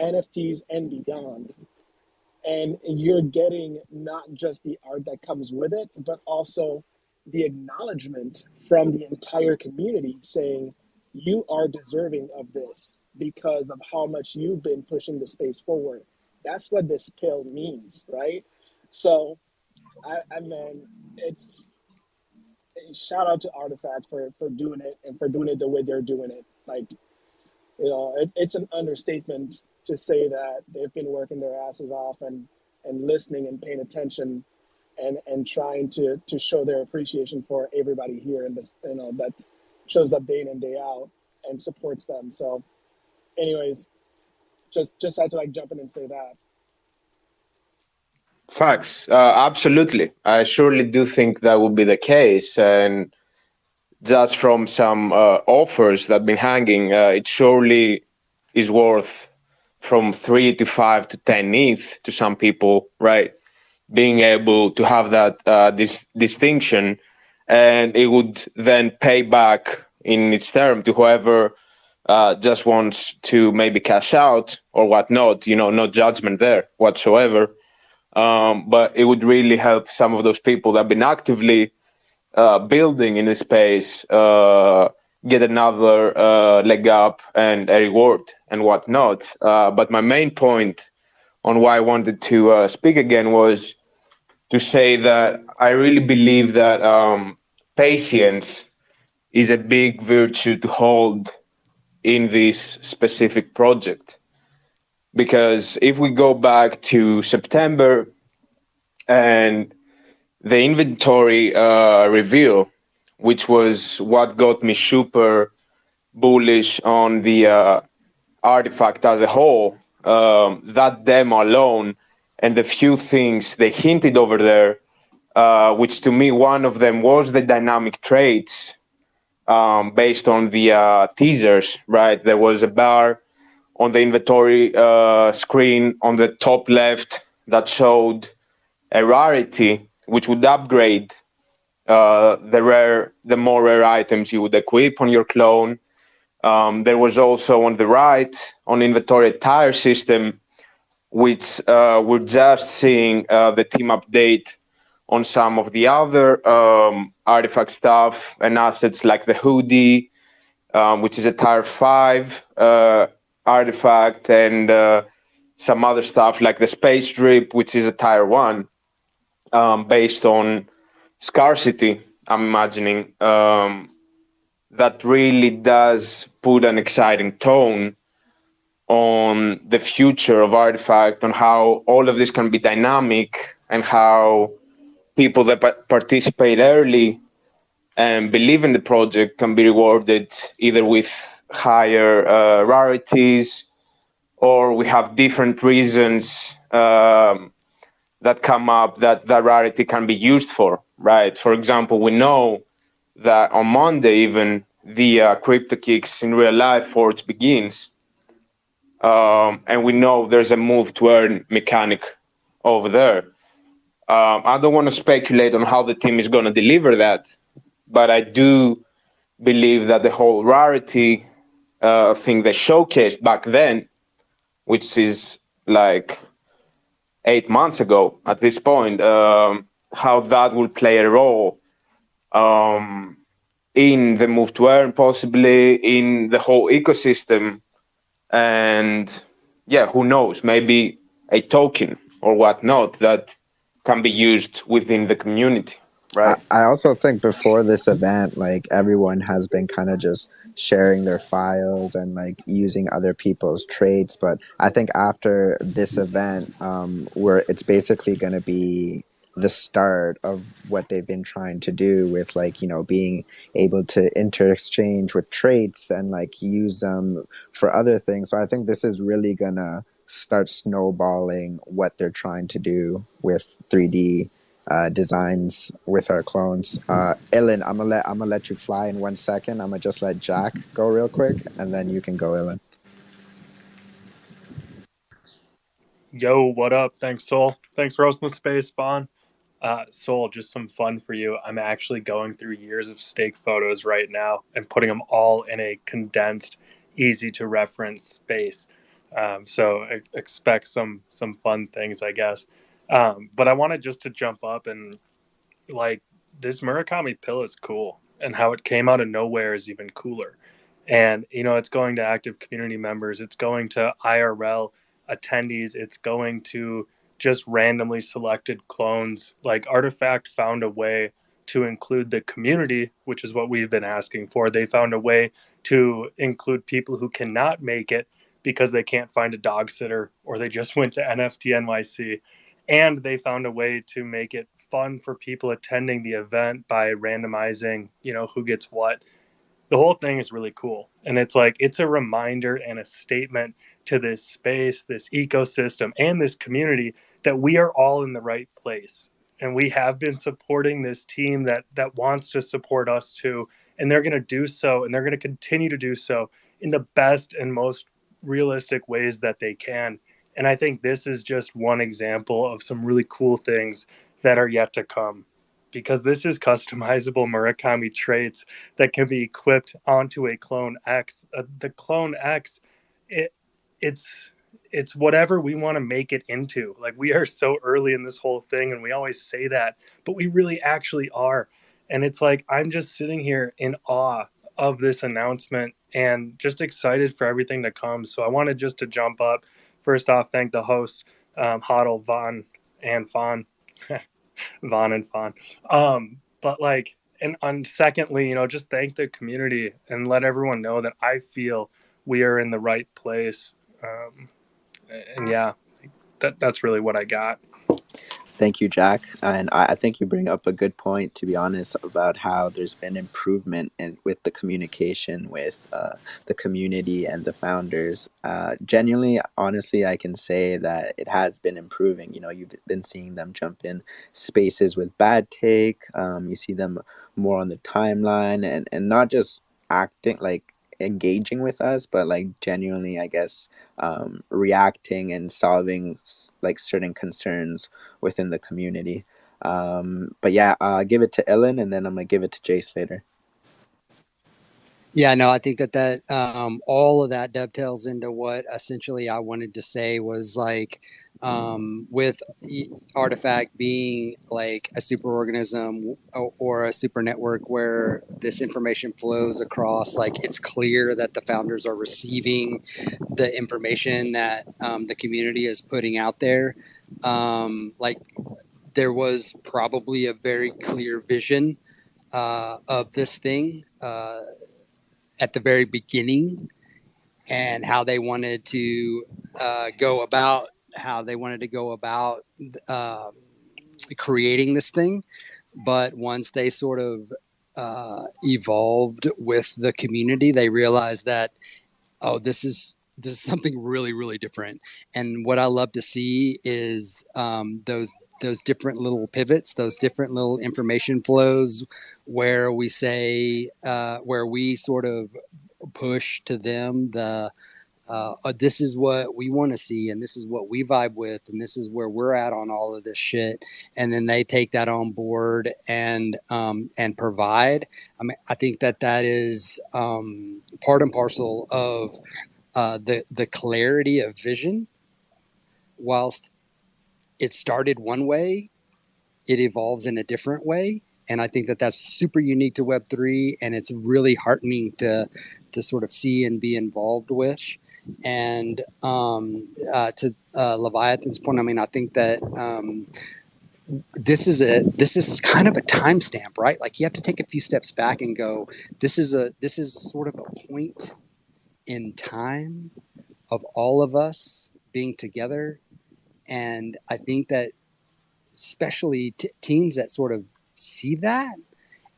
NFTs and beyond. And you're getting not just the art that comes with it, but also the acknowledgement from the entire community saying, you are deserving of this because of how much you've been pushing the space forward. That's what this pill means, right? So, I mean, it's, shout out to Artifact for doing it, and for doing it the way they're doing it. Like, it's an understatement to say that they've been working their asses off and listening and paying attention and trying to show their appreciation for everybody here, and this, that shows up day in and day out and supports them. So, anyways, just had to like jump in and say that. Facts. Absolutely. I surely do think that would be the case. And just from some offers that have been hanging, it surely is worth from 3 to 5 to 10 ETH to some people, right? Being able to have that this distinction, and it would then pay back in its term to whoever just wants to maybe cash out or whatnot. No judgment there whatsoever. But it would really help some of those people that have been actively building in the space get another leg up and a reward and whatnot. But my main point on why I wanted to speak again was to say that I really believe that patience is a big virtue to hold in this specific project. Because if we go back to September and the inventory reveal, which was what got me super bullish on the artifact as a whole, that demo alone and the few things they hinted over there, which to me, one of them was the dynamic traits based on the teasers, right? There was a bar on the inventory screen on the top left that showed a rarity, which would upgrade the more rare items you would equip on your clone. There was also on the right on inventory a tire system, which we're just seeing the team update on some of the other artifact stuff and assets like the hoodie, which is a tier 5 artifact, and some other stuff like the space drip, which is a tier 1 based on scarcity, I'm imagining. That really does put an exciting tone on the future of Artifact, on how all of this can be dynamic, and how people that participate early and believe in the project can be rewarded either with higher rarities, or we have different reasons that come up that rarity can be used for, right? For example, we know that on Monday even the crypto kicks in real life Forge begins, and we know there's a move to earn mechanic over there. I don't want to speculate on how the team is going to deliver that, but I do believe that the whole rarity thing they showcased back then, which is like 8 months ago at this point, how that will play a role in the move to earn, possibly in the whole ecosystem. And yeah, who knows, maybe a token or whatnot that can be used within the community. right? I also think before this event, like everyone has been kind of just sharing their files and like using other people's traits. But I think after this event, where it's basically going to be the start of what they've been trying to do with like, you know, being able to interexchange with traits and like use them for other things. So I think this is really gonna start snowballing what they're trying to do with 3D designs with our clones. Ilan, I'm gonna let you fly in 1 second. I'm gonna just let Jack go real quick, and then you can go, Ilan. Yo, what up? Thanks, Soul. Thanks for hosting the space, Spawn. Soul, just some fun for you. I'm actually going through years of stake photos right now and putting them all in a condensed, easy to reference space. So expect some fun things, I guess. But I wanted just to jump up and like this Murakami pill is cool, and how it came out of nowhere is even cooler. And you know, it's going to active community members, it's going to IRL attendees, it's going to just randomly selected clones. Like Artifact found a way to include the community, which is what we've been asking for. They found a way to include people who cannot make it because they can't find a dog sitter or they just went to NFT NYC, and they found a way to make it fun for people attending the event by randomizing, you know, who gets what. The whole thing is really cool, and it's like it's a reminder and a statement to this space, this ecosystem, and this community that we are all in the right place, and we have been supporting this team that wants to support us too, and they're going to do so, and they're going to continue to do so in the best and most realistic ways that they can. And I think this is just one example of some really cool things that are yet to come, because this is customizable Murakami traits that can be equipped onto a Clone X. The Clone X, it it's it's whatever we want to make it into. Like, we are so early in this whole thing, and we always say that, but we really actually are. And it's like I'm just sitting here in awe of this announcement and just excited for everything to come. So I wanted just to jump up. First off, thank the hosts, Hodl, Vaughn, and Fawn. Vaughn and Fawn. But like, and secondly, you know, just thank the community and let everyone know that I feel we are in the right place. And yeah, that's really what I got. Thank you, Jack. And I think you bring up a good point, to be honest, about how there's been improvement with the communication with the community and the founders. Genuinely, honestly, I can say that it has been improving. You know, you've been seeing them jump in spaces with bad take. You see them more on the timeline and not just acting like engaging with us, but like genuinely, I guess, reacting and solving like certain concerns within the community. But yeah, give it to Ellen, and then I'm gonna give it to Jace later. Yeah, no, I think that all of that dovetails into what essentially I wanted to say was like, with Artifact being like a superorganism or a super network where this information flows across, like it's clear that the founders are receiving the information that the community is putting out there. Like there was probably a very clear vision of this thing at the very beginning, and how they wanted to go about uh, creating this thing. But once they sort of evolved with the community, they realized that, oh, this is something really, really different. And what I love to see is those different little pivots, those different little information flows, where we say, where we sort of push to them this is what we want to see, and this is what we vibe with, and this is where we're at on all of this shit. And then they take that on board and provide. I mean, I think that is part and parcel of the clarity of vision. Whilst it started one way, it evolves in a different way. And I think that that's super unique to Web3, and it's really heartening to sort of see and be involved with. And to Leviathan's point, I mean, I think that this is kind of a timestamp, right? Like you have to take a few steps back and go, this is sort of a point in time of all of us being together. And I think that especially teams that sort of see that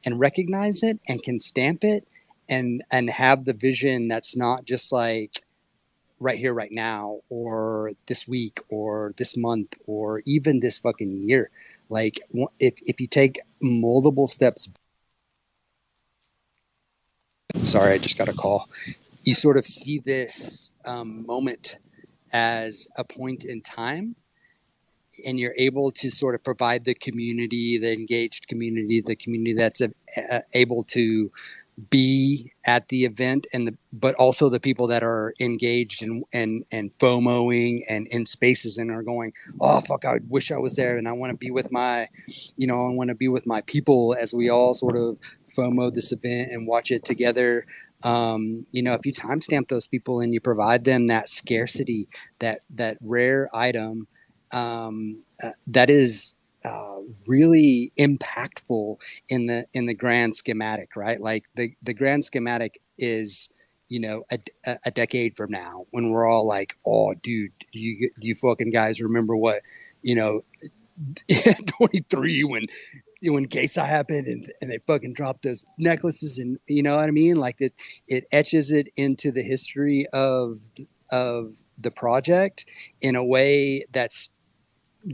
and recognize it and can stamp it and have the vision that's not just like right here, right now, or this week, or this month, or even this fucking year. Like if you take multiple steps, sorry, I just got a call. You sort of see this moment as a point in time, and you're able to sort of provide the community, the engaged community, the community that's able to be at the event, but also the people that are engaged and FOMOing and in spaces and are going, oh fuck, I wish I was there and I want to be with my, I want to be with my people as we all sort of FOMO this event and watch it together. If you timestamp those people and you provide them that scarcity, that rare item, that is really impactful in the grand schematic, right? Like the grand schematic is, a decade from now when we're all like, oh, dude, do you fucking guys remember what, 23 when GEISAI happened and they fucking dropped those necklaces, and you know what I mean? Like it etches it into the history of the project in a way that's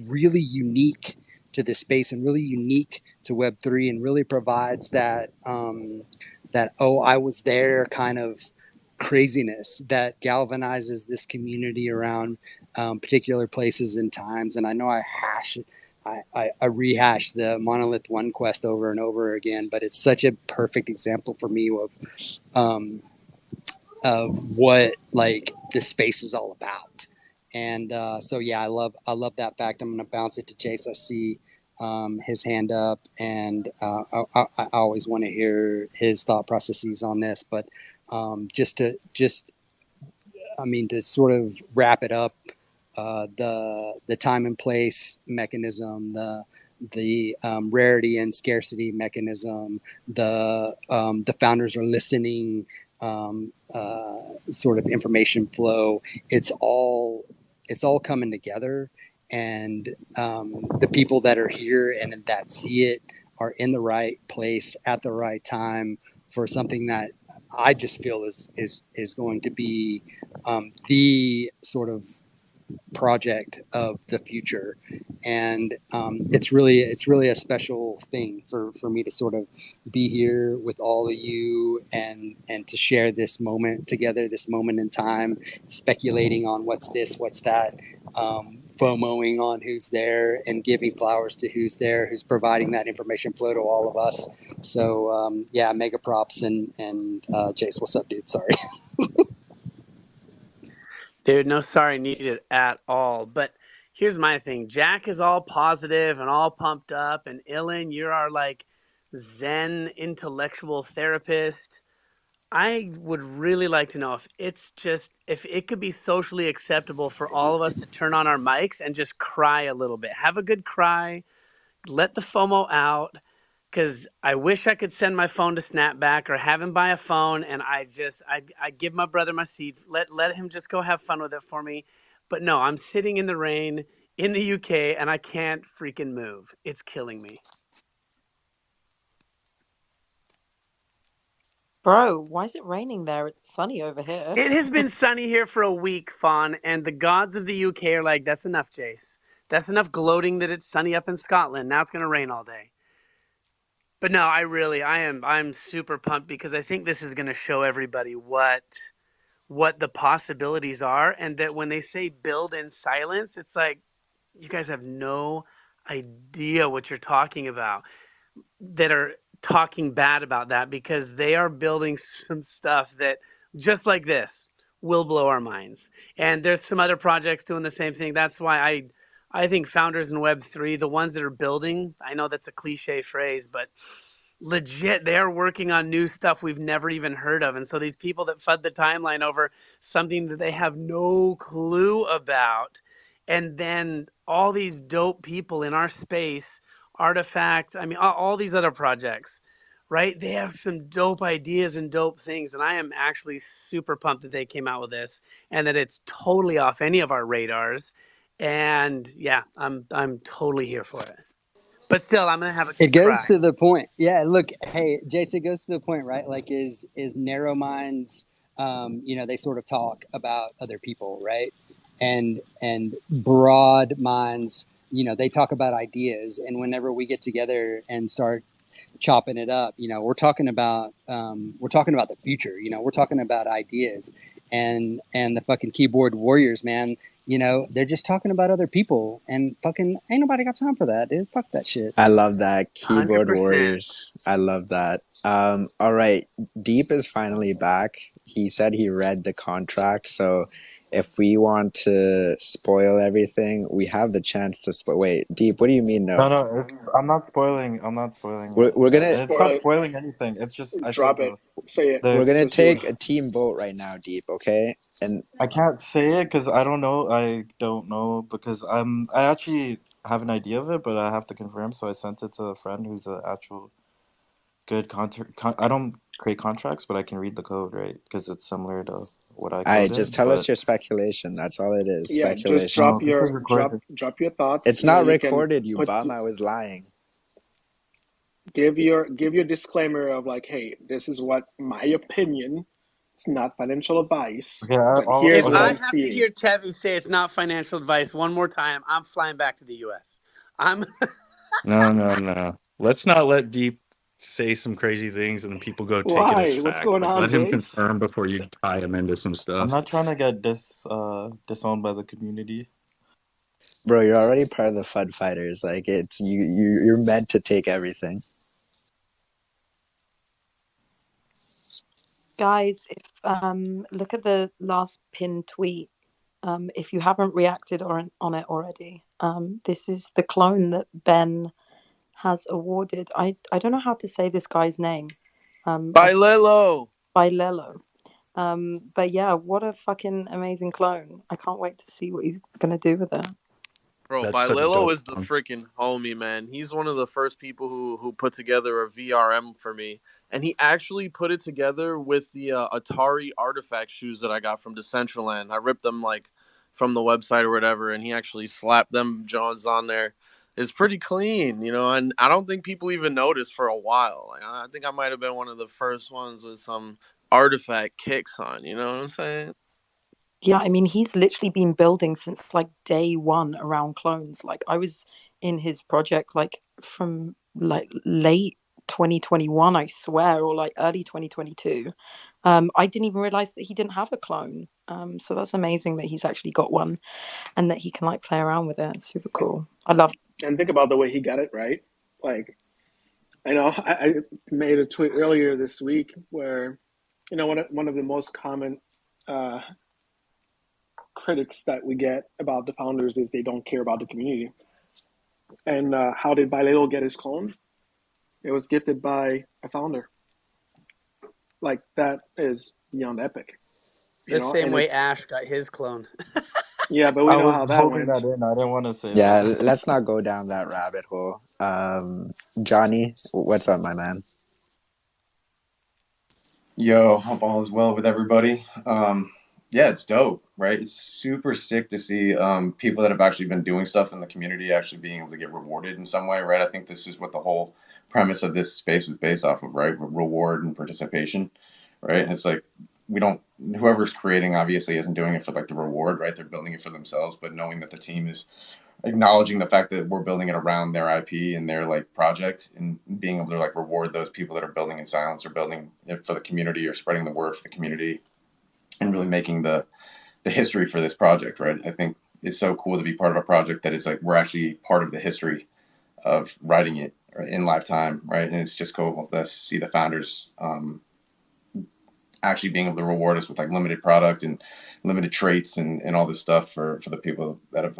really unique to this space and really unique to Web3, and really provides that I was there kind of craziness that galvanizes this community around particular places and times. And I know I rehash the Monolith One quest over and over again, but it's such a perfect example for me of what like this space is all about. And so yeah, I love that fact. I'm going to bounce it to Jace. I see his hand up, and I always want to hear his thought processes on this. But to sort of wrap it up, the time and place mechanism, the rarity and scarcity mechanism, the founders are listening, sort of information flow. It's all coming together, and the people that are here and that see it are in the right place at the right time for something that I just feel is going to be the sort of project of the future. And it's really a special thing for me to sort of be here with all of you and to share this moment together, this moment in time, speculating on what's this, what's that, FOMOing on who's there and giving flowers to who's there, who's providing that information flow to all of us. So yeah, mega props. And Jace, what's up, dude? Sorry. Dude, no sorry needed at all. But here's my thing. Jack is all positive and all pumped up, and Ilan, you're our like Zen intellectual therapist. I would really like to know if it could be socially acceptable for all of us to turn on our mics and just cry a little bit. Have a good cry. Let the FOMO out. Because I wish I could send my phone to Snapback or have him buy a phone, and I give my brother my seed. Let him just go have fun with it for me. But no, I'm sitting in the rain in the UK, and I can't freaking move. It's killing me. Bro, why is it raining there? It's sunny over here. It has been sunny here for a week, Fawn, and the gods of the UK are like, that's enough, Jace. That's enough gloating that it's sunny up in Scotland. Now it's going to rain all day. But no, I'm super pumped because I think this is going to show everybody what the possibilities are, and that when they say build in silence, it's like you guys have no idea what you're talking about, that are talking bad about that, because they are building some stuff that just like this will blow our minds. And there's some other projects doing the same thing. That's why I think founders in Web3, the ones that are building, I know that's a cliche phrase, but legit, they are working on new stuff we've never even heard of. And so these people that FUD the timeline over something that they have no clue about, And then all these dope people in our space, Artifact, I mean, all these other projects, right? They have some dope ideas and dope things. And I am actually super pumped that they came out with this and that it's totally off any of our radars. And yeah, I'm totally here for it. But still, I'm gonna have a It good goes cry. to the point. Yeah, look, hey, Jason, it goes to the point, right? Like, is narrow minds, they sort of talk about other people, right? And broad minds, they talk about ideas. And whenever we get together and start chopping it up, we're talking about the future. We're talking about ideas, and the fucking keyboard warriors, man. They're just talking about other people, and fucking ain't nobody got time for that, dude. Fuck that shit. I love that. Keyboard 100%. warriors. I love that. All right. Deep is finally back. He said he read the contract. So if we want to spoil everything, we have the chance to spoil. Wait, Deep, what do you mean No, no? no, I'm not spoiling. I'm not spoiling We're, it. we're gonna It's not Spoil it. spoiling anything. It's just I said Drop it. the Say it. we're the gonna Just do it. take a team vote right now, Deep, okay? And I can't say it because I don't know. I don't know because I actually have an idea of it, but I have to confirm. So I sent it to a friend who's an actual good contract. I don't create contracts, but I can read the code, right? Because it's similar to what I I just coded. tell us But your speculation. That's all it is. Yeah, just Speculation. no, drop this is your recorded. drop your thoughts It's so not you can recorded, you put bum. I was lying. give your disclaimer of like, hey, this is what my opinion. It's not financial advice, Okay, but all here's If what okay. I I'm have to seeing. hear Tevi say it's not financial advice one more time, I'm flying back to the U.S. I'm No, no, no. Let's not let Deep say some crazy things and then people go take it as Why? What's fact. going Like, on, let him Jace? confirm before you tie him into some I'm stuff. not trying to get disowned by the community. Bro, you're already part of the Fud Fighters. Like it's you're meant to take everything. Guys, if look at the last pinned tweet. If you haven't reacted on it already, this is the clone that Ben has awarded. I don't know how to say this guy's name. By Lilo. By Lelo. But yeah, what a fucking amazing clone. I can't wait to see what he's gonna do with it. Bro, That's such a Bililo dope is the one. freaking homie, man. He's one of the first people who put together a VRM for me, and he actually put it together with the Atari Artifact shoes that I got from Decentraland. I ripped them like from the website or whatever, and he actually slapped them Johns on there. It's pretty clean, and I don't think people even noticed for a while. Like, I think I might have been one of the first ones with some Artifact kicks on. You know what I'm saying? Yeah, I mean, he's literally been building since like day one around clones. Like, I was in his project like from like late 2021, I swear, or like early 2022. I didn't even realize that he didn't have a clone. So that's amazing that he's actually got one and that he can like play around with it. It's super cool. I love. And think about the way he got it right. Like, I know I made a tweet earlier this week where, one of the most common uh, critics that we get about the founders is they don't care about the community. And how did Bilelo get his clone? It was gifted by a founder. Like that is beyond epic, the same And way it's Ash got his clone. yeah, but we I know was how that holding went. that in. I didn't want to say Yeah, that. let's not go down that rabbit hole. Johnny, what's up, my man? Yo, hope all is well with everybody. Yeah, it's dope, right? It's super sick to see people that have actually been doing stuff in the community actually being able to get rewarded in some way, right? I think this is what the whole premise of this space was based off of, right? Reward and participation, right? It's like whoever's creating obviously isn't doing it for like the reward, right? They're building it for themselves, but knowing that the team is acknowledging the fact that we're building it around their IP and their like project, and being able to like reward those people that are building in silence or building it for the community or spreading the word for the community and really making the history for this project, right? I think it's so cool to be part of a project that is like we're actually part of the history of writing it in lifetime, right? And it's just cool to see the founders actually being able to reward us with like limited product and limited traits and all this stuff for the people that have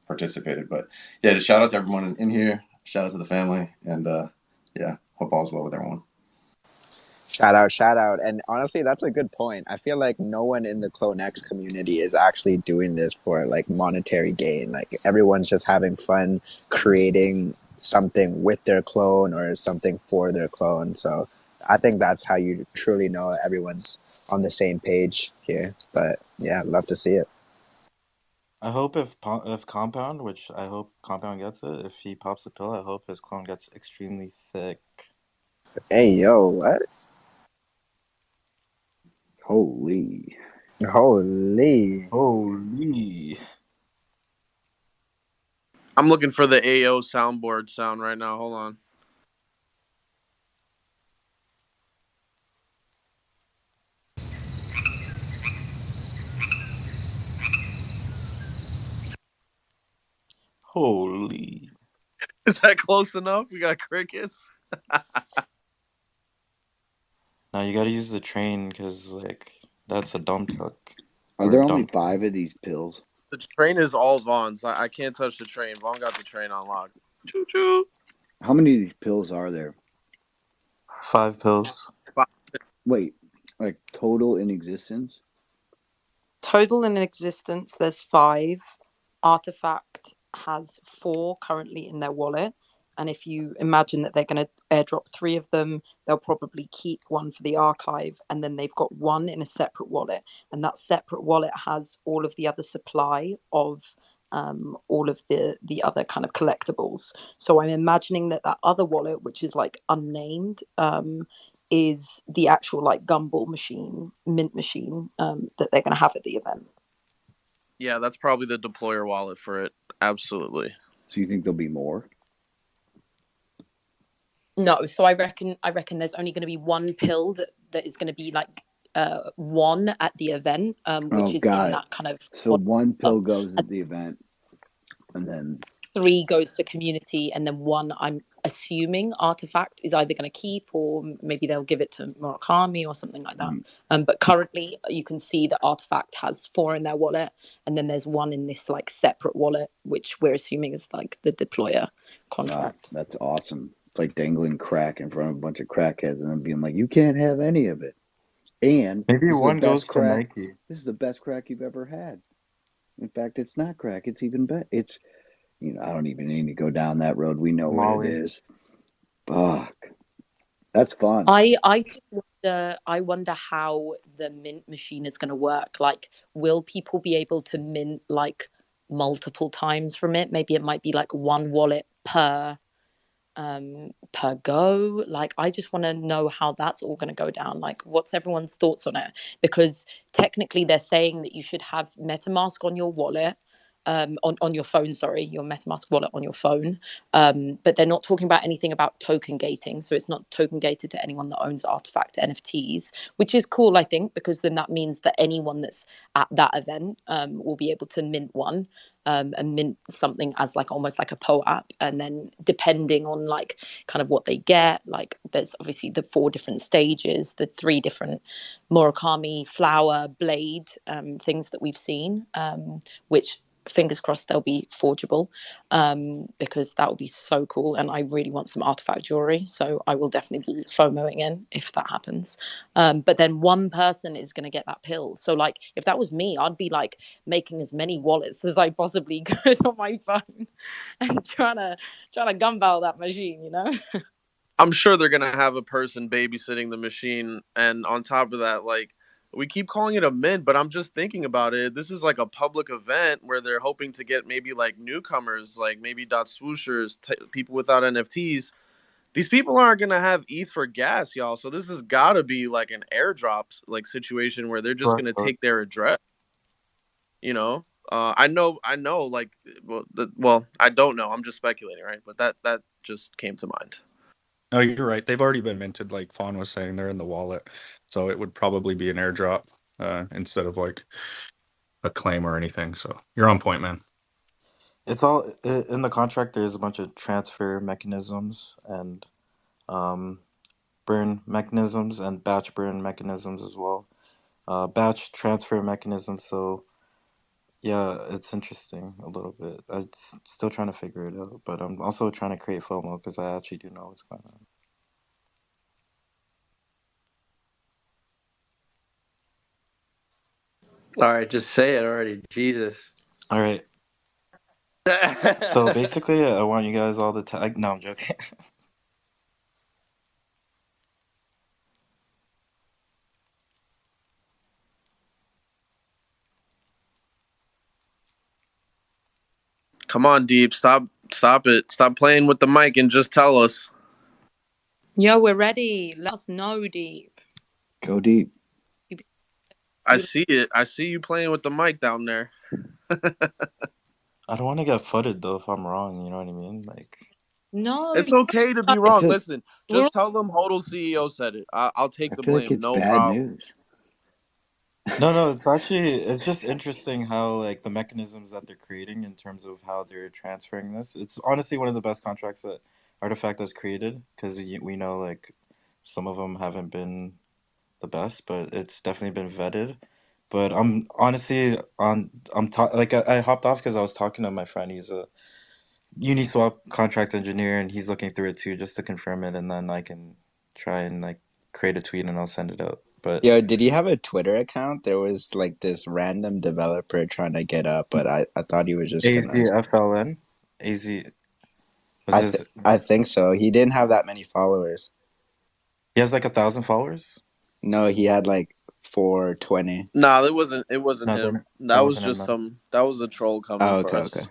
participated. But yeah, just shout out to everyone in here. Shout out to the family, and yeah, hope all is well with everyone. Shout out. And honestly, that's a good point. I feel like no one in the CloneX community is actually doing this for like monetary gain. Like everyone's just having fun creating something with their clone or something for their clone. So I think that's how you truly know everyone's on the same page here. But yeah, love to see it. I hope if Compound, which I hope Compound gets it, if he pops the pill, I hope his clone gets extremely thick. Hey, yo, what? Holy. Holy. Holy. I'm looking for the AO soundboard sound right now. Hold on. Holy. Is that close enough? We got crickets. Now you gotta use the train because, like, that's a dump truck. Are Or a there only dump. 5 of these pills? The train is all Vaughn's. I can't touch the train. Vaughn got the train on lock. Choo choo. How many of these pills are there? 5 pills. Wait, like total in existence? Total in existence, there's 5. Artifact has 4 currently in their wallet. And if you imagine that they're going to airdrop 3 of them, they'll probably keep 1 for the archive. And then they've got 1 in a separate wallet. And that separate wallet has all of the other supply of all of the other kind of collectibles. So I'm imagining that other wallet, which is like unnamed, is the actual like gumball machine, mint machine, that they're going to have at the event. Yeah, that's probably the deployer wallet for it. Absolutely. So you think there'll be more? No, so I reckon there's only going to be 1 pill that is going to be like one at the event, which Oh, is in got it. that kind of So one uh, pill goes at the event, and then 3 goes to community, and then 1, I'm assuming Artifact is either going to keep, or maybe they'll give it to Murakami or something like that. But currently you can see that Artifact has 4 in their wallet, and then there's 1 in this like separate wallet, which we're assuming is like the deployer contract. that's awesome. It's like dangling crack in front of a bunch of crackheads and then being like, you can't have any of it. And Maybe this is the 1 best goes to crack. Nike. This is the best crack you've ever had. In fact, it's not crack. It's even better. It's, I don't even need to go down that road. We know what it Molly. is. Fuck. That's fun. I wonder how the mint machine is going to work. Like, will people be able to mint like multiple times from it? Maybe it might be like 1 wallet per go. Like, I just want to know how that's all going to go down. Like, what's everyone's thoughts on it? Because technically they're saying that you should have MetaMask on your wallet, on your phone, sorry, your MetaMask wallet on your phone. But they're not talking about anything about token gating. So it's not token gated to anyone that owns Artifact NFTs, which is cool, I think, because then that means that anyone that's at that event will be able to mint 1, and mint something as like almost like a POAP. And then depending on like kind of what they get, like there's obviously the 4 different stages, the 3 different Murakami flower blade things that we've seen, which fingers crossed they'll be forgeable, because that would be so cool, and I really want some Artifact jewelry, so I will definitely be FOMOing in if that happens. But then 1 person is going to get that pill, so like if that was me, I'd be like making as many wallets as I possibly could on my phone and trying to gumball that machine, I'm sure they're gonna have a person babysitting the machine, and on top of that, like we keep calling it a mint, but I'm just thinking about it. This is like a public event where they're hoping to get maybe like newcomers, like maybe dot swooshers, people without NFTs. These people aren't gonna have ETH for gas, y'all. So this has got to be like an airdrop like situation where they're just gonna take their address. You know, I know, like, well, I don't know. I'm just speculating, right? But that just came to mind. No, you're right. They've already been minted, like Fawn was saying. They're in the wallet, so it would probably be an airdrop instead of like a claim or anything. So you're on point, man. It's all in the contract. There's a bunch of transfer mechanisms and burn mechanisms and batch burn mechanisms as well. Batch transfer mechanisms. So yeah, it's interesting a little bit. I'm still trying to figure it out, but I'm also trying to create FOMO because I actually do know what's going on. All right, just say it already. Jesus. All right. So basically, I want you guys all to tag. No, I'm joking. Come on, Deep. Stop it. Stop playing with the mic and just tell us. Yo, we're ready. Let us know, Deep. Go deep. I see it. I see you playing with the mic down there. I don't want to get footed though if I'm wrong. You know what I mean? Like, No, It's okay to be I wrong. feel Listen, just tell them Hodl's CEO said it. I'll take I the feel like blame. it's No bad problem. news. no, it's just interesting how like the mechanisms that they're creating in terms of how they're transferring this. It's honestly one of the best contracts that Artifact has created because we know like some of them haven't been the best, but it's definitely been vetted. But I'm honestly like I hopped off because I was talking to my friend. He's a Uniswap contract engineer, and he's looking through it too, just to confirm it, and then I can try and like create a tweet and I'll send it out. But Yo, did you have a Twitter account? There was like this random developer trying to get up, but I thought he was just gonna. AZFLN, AZ was his. I think so. He didn't have that many followers. He has like 1,000 followers. No, he had like 420. Nah, it wasn't No, him. that That was wasn't him. just No. that was a troll coming Oh, for okay, okay. us.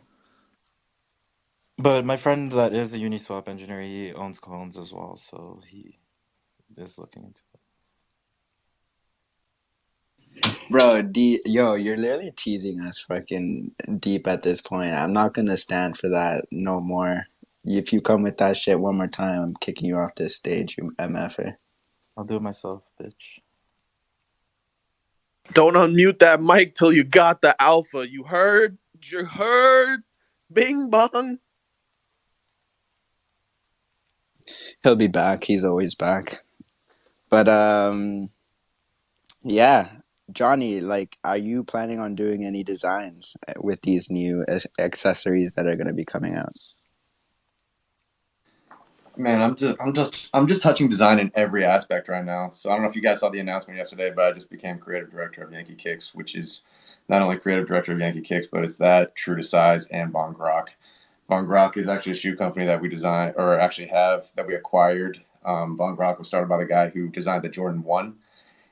But my friend that is a Uniswap engineer, he owns clones as well, so he is looking into Bro, you're literally teasing us fucking deep at this point. I'm not gonna stand for that no more. If you come with that shit one more time, I'm kicking you off this stage, you MFer. I'll do it myself, bitch. Don't unmute that mic till you got the alpha. You heard? You heard? Bing bong. He'll be back. He's always back. But yeah, Johnny, like, are you planning on doing any designs with these new accessories that are going to be coming out? Man, I'm just touching design in every aspect right now. So I don't know if you guys saw the announcement yesterday, but I just became creative director of Yankee Kicks, which is not only creative director of Yankee Kicks, but it's that, True to Size, and Von Grok. Von Grok is actually a shoe company that we design or actually have that we acquired. Von Grok was started by the guy who designed the Jordan 1,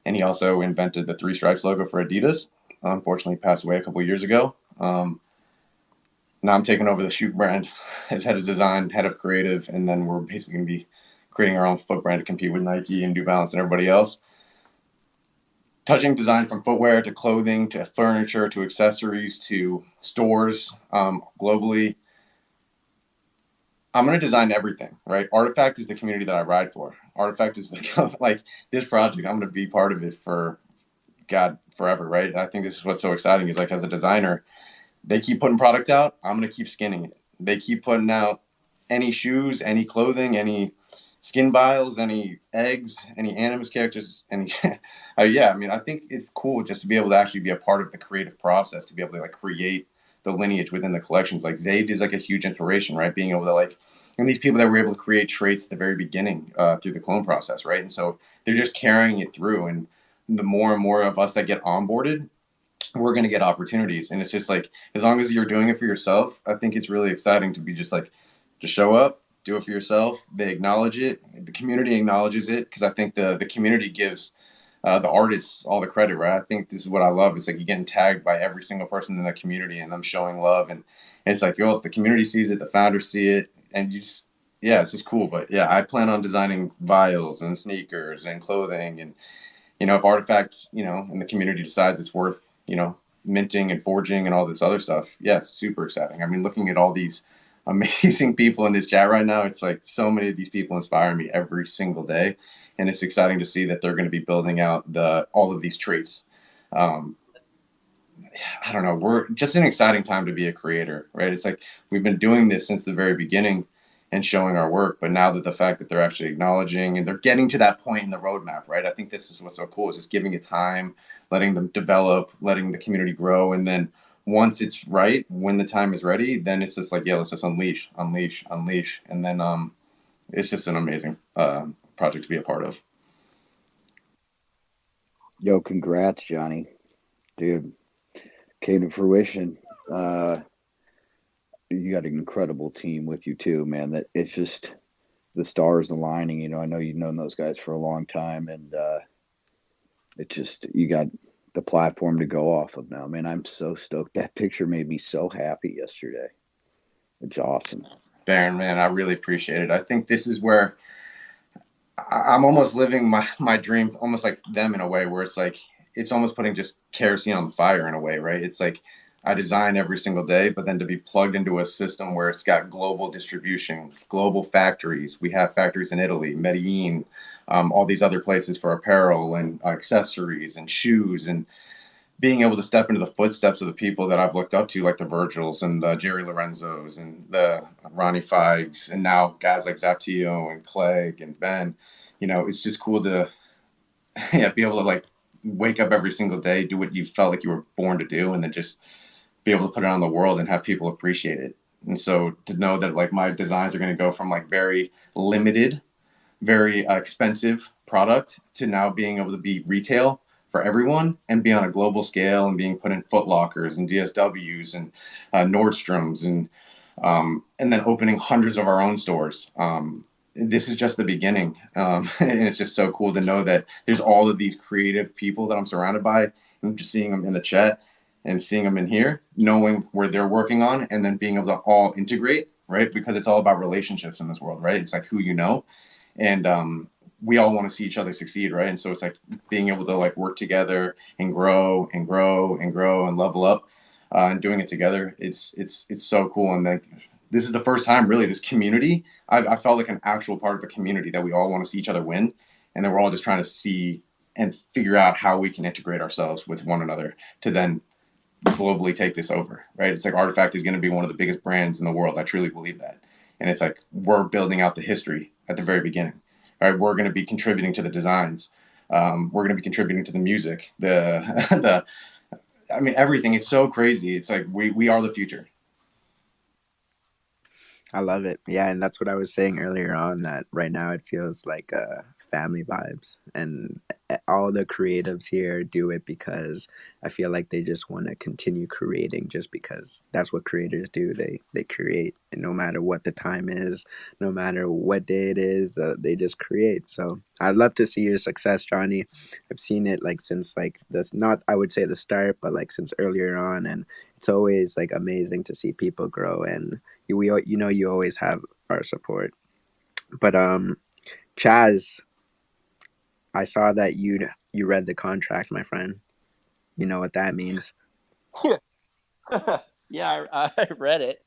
and he also invented the three stripes logo for Adidas. Unfortunately, passed away a couple of years ago. Now I'm taking over the shoe brand as head of design, head of creative, and then we're basically going to be creating our own foot brand to compete with Nike and New Balance and everybody else. Touching design from footwear to clothing to furniture to accessories to stores globally. I'm going to design everything, right? Artifact is the community that I ride for. Artifact is like this project. I'm going to be part of it for God forever, right? I think this is what's so exciting is like as a designer, they keep putting product out. I'm going to keep skinning it. They keep putting out any shoes, any clothing, any skin vials, any eggs, any Animus characters, any. Yeah, I mean, I think it's cool just to be able to actually be a part of the creative process, to be able to like create the lineage within the collections. Like Zayd is like a huge inspiration, right? Being able to like, and these people that were able to create traits at the very beginning through the clone process, right? And so they're just carrying it through. And the more and more of us that get onboarded, we're going to get opportunities. And it's just like, as long as you're doing it for yourself, I think it's really exciting to be just like, just show up, do it for yourself. They acknowledge it. The community acknowledges it. Cause I think the community gives the artists all the credit, right? I think this is what I love. It's like you're getting tagged by every single person in the community and them showing love. And it's like, yo, if the community sees it, the founders see it, and you just, yeah, it's just cool. But yeah, I plan on designing vials and sneakers and clothing. And, if Artifact, and the community decides it's worth, minting and forging and all this other stuff, yeah, it's super exciting. I mean, looking at all these amazing people in this chat right now, it's like so many of these people inspire me every single day. And it's exciting to see that they're going to be building out all of these traits. I don't know. We're just an exciting time to be a creator, right? It's like we've been doing this since the very beginning and showing our work. But now that the fact that they're actually acknowledging and they're getting to that point in the roadmap, right? I think this is what's so cool is just giving it time, letting them develop, letting the community grow. And then once it's right, when the time is ready, then it's just like, yeah, let's just unleash. And then it's just an amazing project to be a part of. Yo, congrats, Johnny. Dude, came to fruition. You got an incredible team with you too, man. That it's just the stars aligning. I know you've known those guys for a long time, and it's just you got the platform to go off of now, man. I'm so stoked. That picture made me so happy yesterday. It's awesome. Baron, man, I really appreciate it. I think this is where I'm almost living my dream, almost like them in a way where it's like, it's almost putting just kerosene on the fire in a way, right? It's like I design every single day, but then to be plugged into a system where it's got global distribution, global factories. We have factories in Italy, Medellin, all these other places for apparel and accessories and shoes, and being able to step into the footsteps of the people that I've looked up to, like the Virgils and the Jerry Lorenzos and the Ronnie Figes, and now guys like Zaptio and Clegg and Ben. It's just cool to be able to like wake up every single day, do what you felt like you were born to do, and then just be able to put it on the world and have people appreciate it. And so to know that like my designs are going to go from like very limited, very expensive product to now being able to be retail for everyone and be on a global scale and being put in Foot Lockers and DSWs and Nordstroms and then opening hundreds of our own stores. This is just the beginning. And it's just so cool to know that there's all of these creative people that I'm surrounded by, and just seeing them in the chat and seeing them in here, knowing where they're working on, and then being able to all integrate, right? Because it's all about relationships in this world, right? It's like who you know. And we all want to see each other succeed, right? And so it's like being able to like work together and grow and grow and grow and level up, and doing it together. It's so cool. And like this is the first time really this community, I felt like an actual part of a community that we all want to see each other win, and then we're all just trying to see and figure out how we can integrate ourselves with one another to then globally take this over, right? It's like Artifact is going to be one of the biggest brands in the world. I truly believe that. And it's like we're building out the history at the very beginning, right? We're going to be contributing to the designs. We're going to be contributing to the music, everything. It's so crazy. It's like we are the future. I love it. Yeah, and that's what I was saying earlier on, that right now it feels like family vibes, and all the creatives here do it because I feel like they just want to continue creating, just because that's what creators do. They create, and no matter what the time is, no matter what day it is, they just create. So I'd love to see your success, Johnny. I've seen it like since like this, not I would say the start, but like since earlier on, and it's always like amazing to see people grow, and you always have our support. But Chaz, I saw that you read the contract, my friend. You know what that means. Yeah, I read it.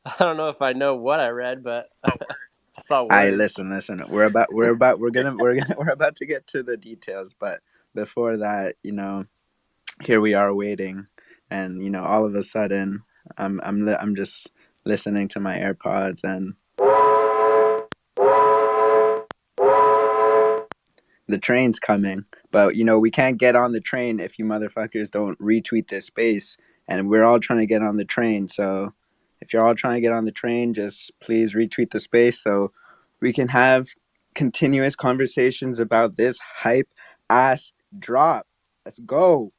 I don't know if I know what I read, but I saw I words. listen. We're about to get to the details, but before that, here we are waiting, and all of a sudden, I'm just listening to my AirPods, and the train's coming. But we can't get on the train if you motherfuckers don't retweet this space, and we're all trying to get on the train. So if you're all trying to get on the train, just please retweet the space so we can have continuous conversations about this hype ass drop. Let's go.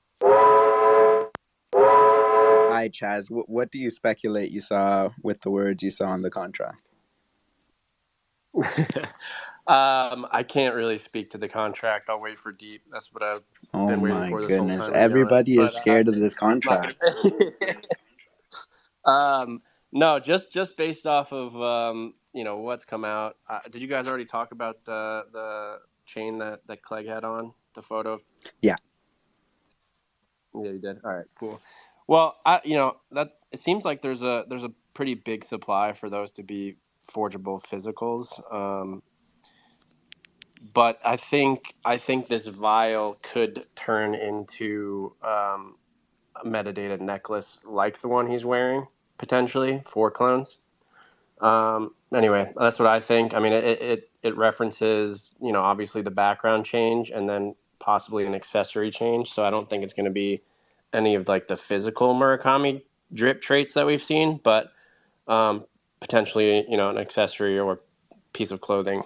Hi, Chaz. What do you speculate you saw with the words you saw on the contract? I can't really speak to the contract. I'll wait for Deep. That's what I've been waiting for this whole Goodness, time, to be honest. everybody is But scared of this I'm not contract. gonna. No, just based off of what's come out. Did you guys already talk about the chain that Clegg had on the photo? Yeah. Yeah, you did. All right, cool. Well, that it seems like there's a pretty big supply for those to be forgeable physicals. But I think this vial could turn into a metadata necklace like the one he's wearing, potentially for clones. Anyway, that's what I think. I mean, it references, obviously the background change and then possibly an accessory change. So I don't think it's going to be any of like the physical Murakami drip traits that we've seen, but potentially, an accessory or piece of clothing.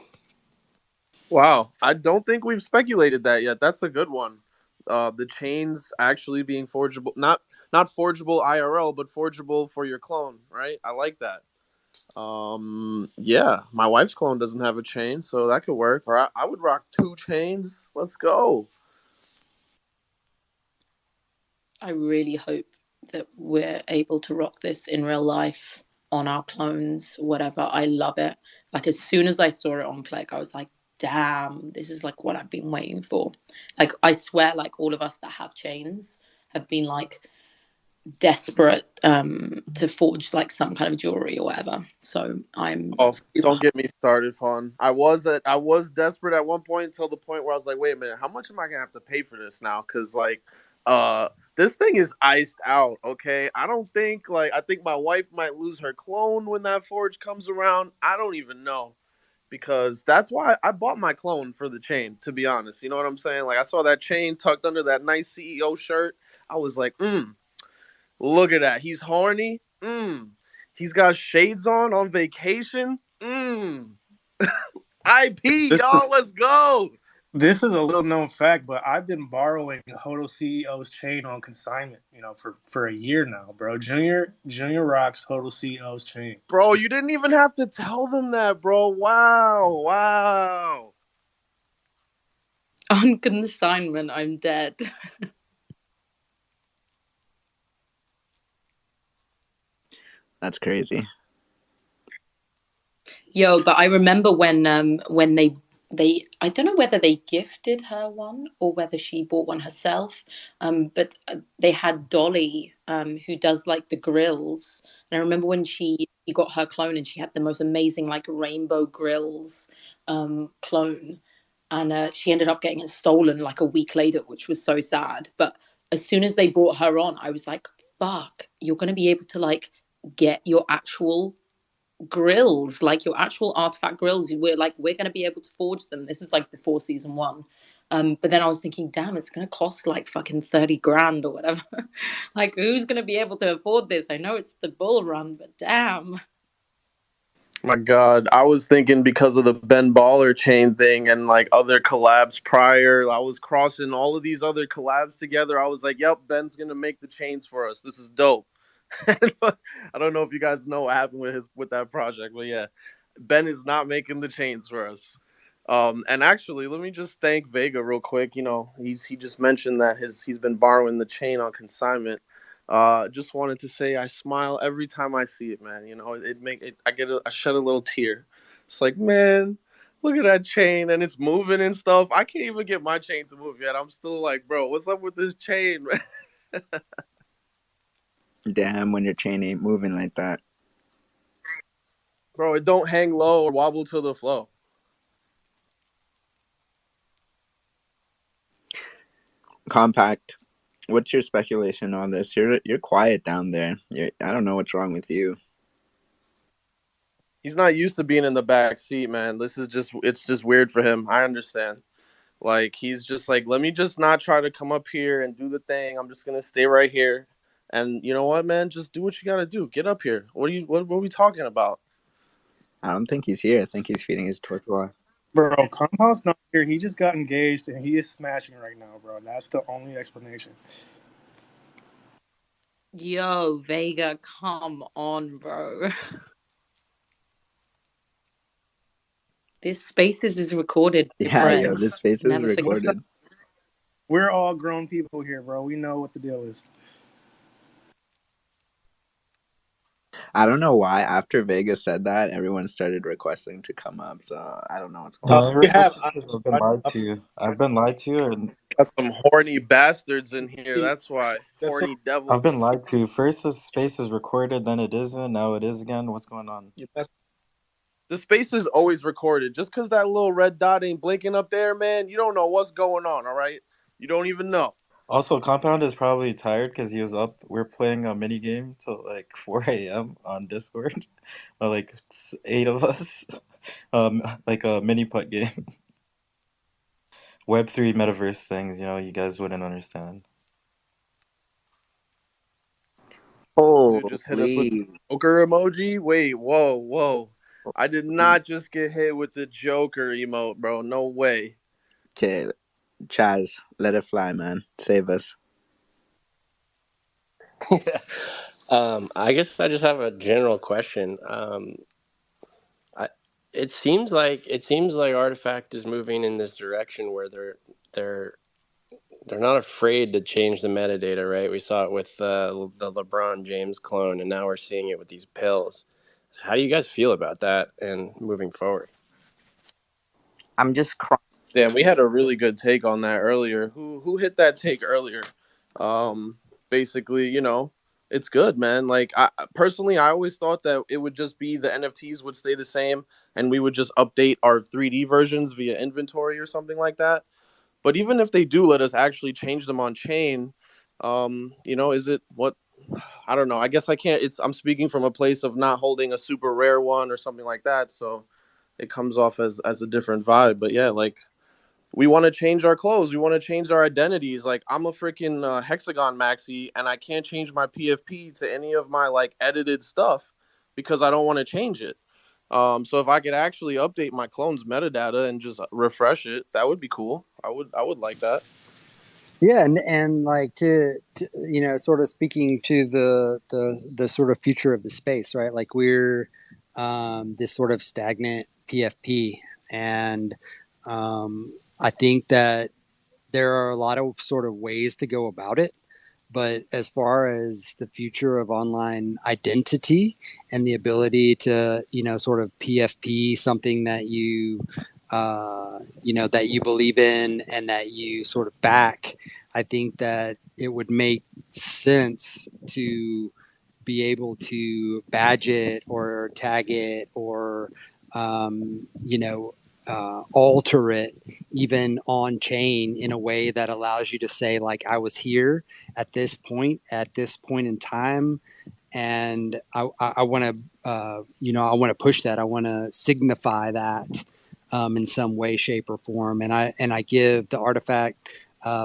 Wow, I don't think we've speculated that yet. That's a good one. The chains actually being forgeable, not not forgeable IRL, but forgeable for your clone, right? I like that. Yeah, my wife's clone doesn't have a chain, so that could work. Or I would rock 2 chains. Let's go. I really hope that we're able to rock this in real life on our clones, whatever. I love it. Like, as soon as I saw it on Click, I was like, damn, this is like what I've been waiting for. Like, I swear, like, all of us that have chains have been like desperate to forge like some kind of jewelry or whatever. So I'm Oh, super don't get me started, Fun. I was desperate at one point until the point where I was like, wait a minute, how much am I gonna have to pay for this now? Because like, this thing is iced out. Okay, I think my wife might lose her clone when that forge comes around. I don't even know because that's why I bought my clone for the chain. To be honest, you know what I'm saying? Like I saw that chain tucked under that nice CEO shirt. I was like, look at that. He's horny. He's got shades on vacation. IP, This is y'all, let's go. this is a little known fact, but I've been borrowing Hodl CEO's chain on consignment, for a year now, bro. Junior rocks Hodl CEO's chain. Bro, you didn't even have to tell them that, bro. Wow. Wow. on consignment. I'm dead. That's crazy. Yo, but I remember when they I don't know whether they gifted her one or whether she bought one herself. But they had Dolly, who does like the grills. And I remember when she got her clone and she had the most amazing like rainbow grills clone, and she ended up getting it stolen like a week later, which was so sad. But as soon as they brought her on, I was like, "Fuck, you're gonna be able to like get your actual grills, like your actual artifact grills. We're going to be able to forge them." This is like before season one. But then I was thinking, damn, it's going to cost like fucking 30 grand or whatever. Like, who's going to be able to afford this? I know it's the bull run, but damn. My God, I was thinking because of the Ben Baller chain thing and like other collabs prior, I was crossing all of these other collabs together. I was like, yep, Ben's gonna make the chains for us. This is dope. I don't know if you guys know what happened with that project, but yeah, Ben is not making the chains for us. And actually, let me just thank Vega real quick. You know, he just mentioned that he's been borrowing the chain on consignment. Just wanted to say I smile every time I see it, man. You know, I shed a little tear. It's like, man, look at that chain and it's moving and stuff. I can't even get my chain to move yet. I'm still like, bro, what's up with this chain, man? Damn, when your chain ain't moving like that. Bro, it don't hang low or wobble to the flow. Compact. What's your speculation on this? You're quiet down there. I don't know what's wrong with you. He's not used to being in the back seat, man. It's just weird for him. I understand. Like he's just like, let me just not try to come up here and do the thing. I'm just gonna stay right here. And you know what, man? Just do what you gotta do. Get up here. What are we talking about? I don't think he's here. I think he's feeding his tortoise. Bro, Compound's not here. He just got engaged and he is smashing right now, bro. That's the only explanation. Yo, Vega, come on, bro. This Spaces is recorded, Yeah, yo, Prez. this space is Never forget. What's up? recorded. We're all grown people here, bro. We know what the deal is. I don't know why. After Vegas said that, everyone started requesting to come up. So I don't know what's going No, on. We everyone have. else because I've been lied to. I've been lied to, and Got some horny bastards in here. That's why. That's Horny I've been devils. lied to. First, the space is recorded, then it isn't. Now it is again. What's going on? that's The space is always recorded. Just because that little red dot ain't blinking up there, man, you don't know what's going on, all right? You don't even know. Also, Compound is probably tired because he was up. We're playing a mini game till like 4 a.m. on Discord, or like 8 of us. Like a mini putt game. Web3 metaverse things, you guys wouldn't understand. Dude just hit us with the Holy Joker emoji. Wait, whoa, whoa. I did not just get hit with the Joker emote, bro. No way. okay, Chaz, let it fly, man. Save us. I guess I just have a general question. It seems like Artifact is moving in this direction where they're not afraid to change the metadata, right? We saw it with the LeBron James clone, and now we're seeing it with these pills. How do you guys feel about that and moving forward? I'm just crying. Damn, we had a really good take on that earlier. Who hit that take earlier? Um, Basically, it's good, man. Like I personally, I always thought that it would just be the NFTs would stay the same, and we would just update our 3D versions via inventory or something like that. But even if they do let us actually change them on chain, is it what? I don't know. I guess I can't. I'm speaking from a place of not holding a super rare one or something like that, so it comes off as a different vibe. But yeah, like we want to change our clothes. We want to change our identities. Like I'm a freaking hexagon maxi, and I can't change my PFP to any of my like edited stuff because I don't want to change it. So if I could actually update my clone's metadata and just refresh it, that would be cool. I would like that. Yeah, and like to sort of speaking to the sort of future of the space, right? Like we're this sort of stagnant PFP, and I think that there are a lot of sort of ways to go about it. But as far as the future of online identity and the ability to, sort of PFP something that that you believe in and that you sort of back, I think that it would make sense to be able to badge it or tag it or, alter it even on chain in a way that allows you to say, like, I was here at this point in time, and I want to I want to push that. I want to signify that in some way, shape, or form, and I give the Artifact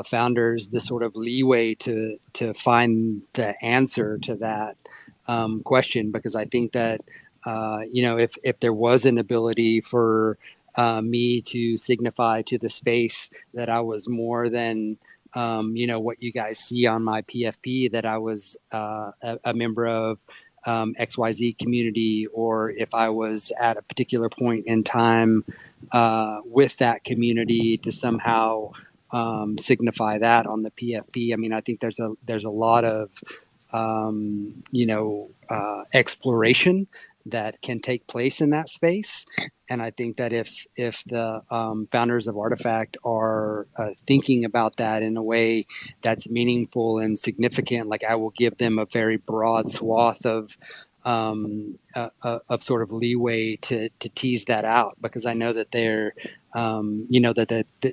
founders the sort of leeway to find the answer to that question, because I think that if there was an ability for me to signify to the space that I was more than what you guys see on my PFP, that I was a member of XYZ community, or if I was at a particular point in time with that community, to somehow signify that on the PFP. I mean, I think there's a lot of exploration that can take place in that space, and I think that if the founders of Artifact are thinking about that in a way that's meaningful and significant, like, I will give them a very broad swath of sort of leeway to tease that out, because I know that they're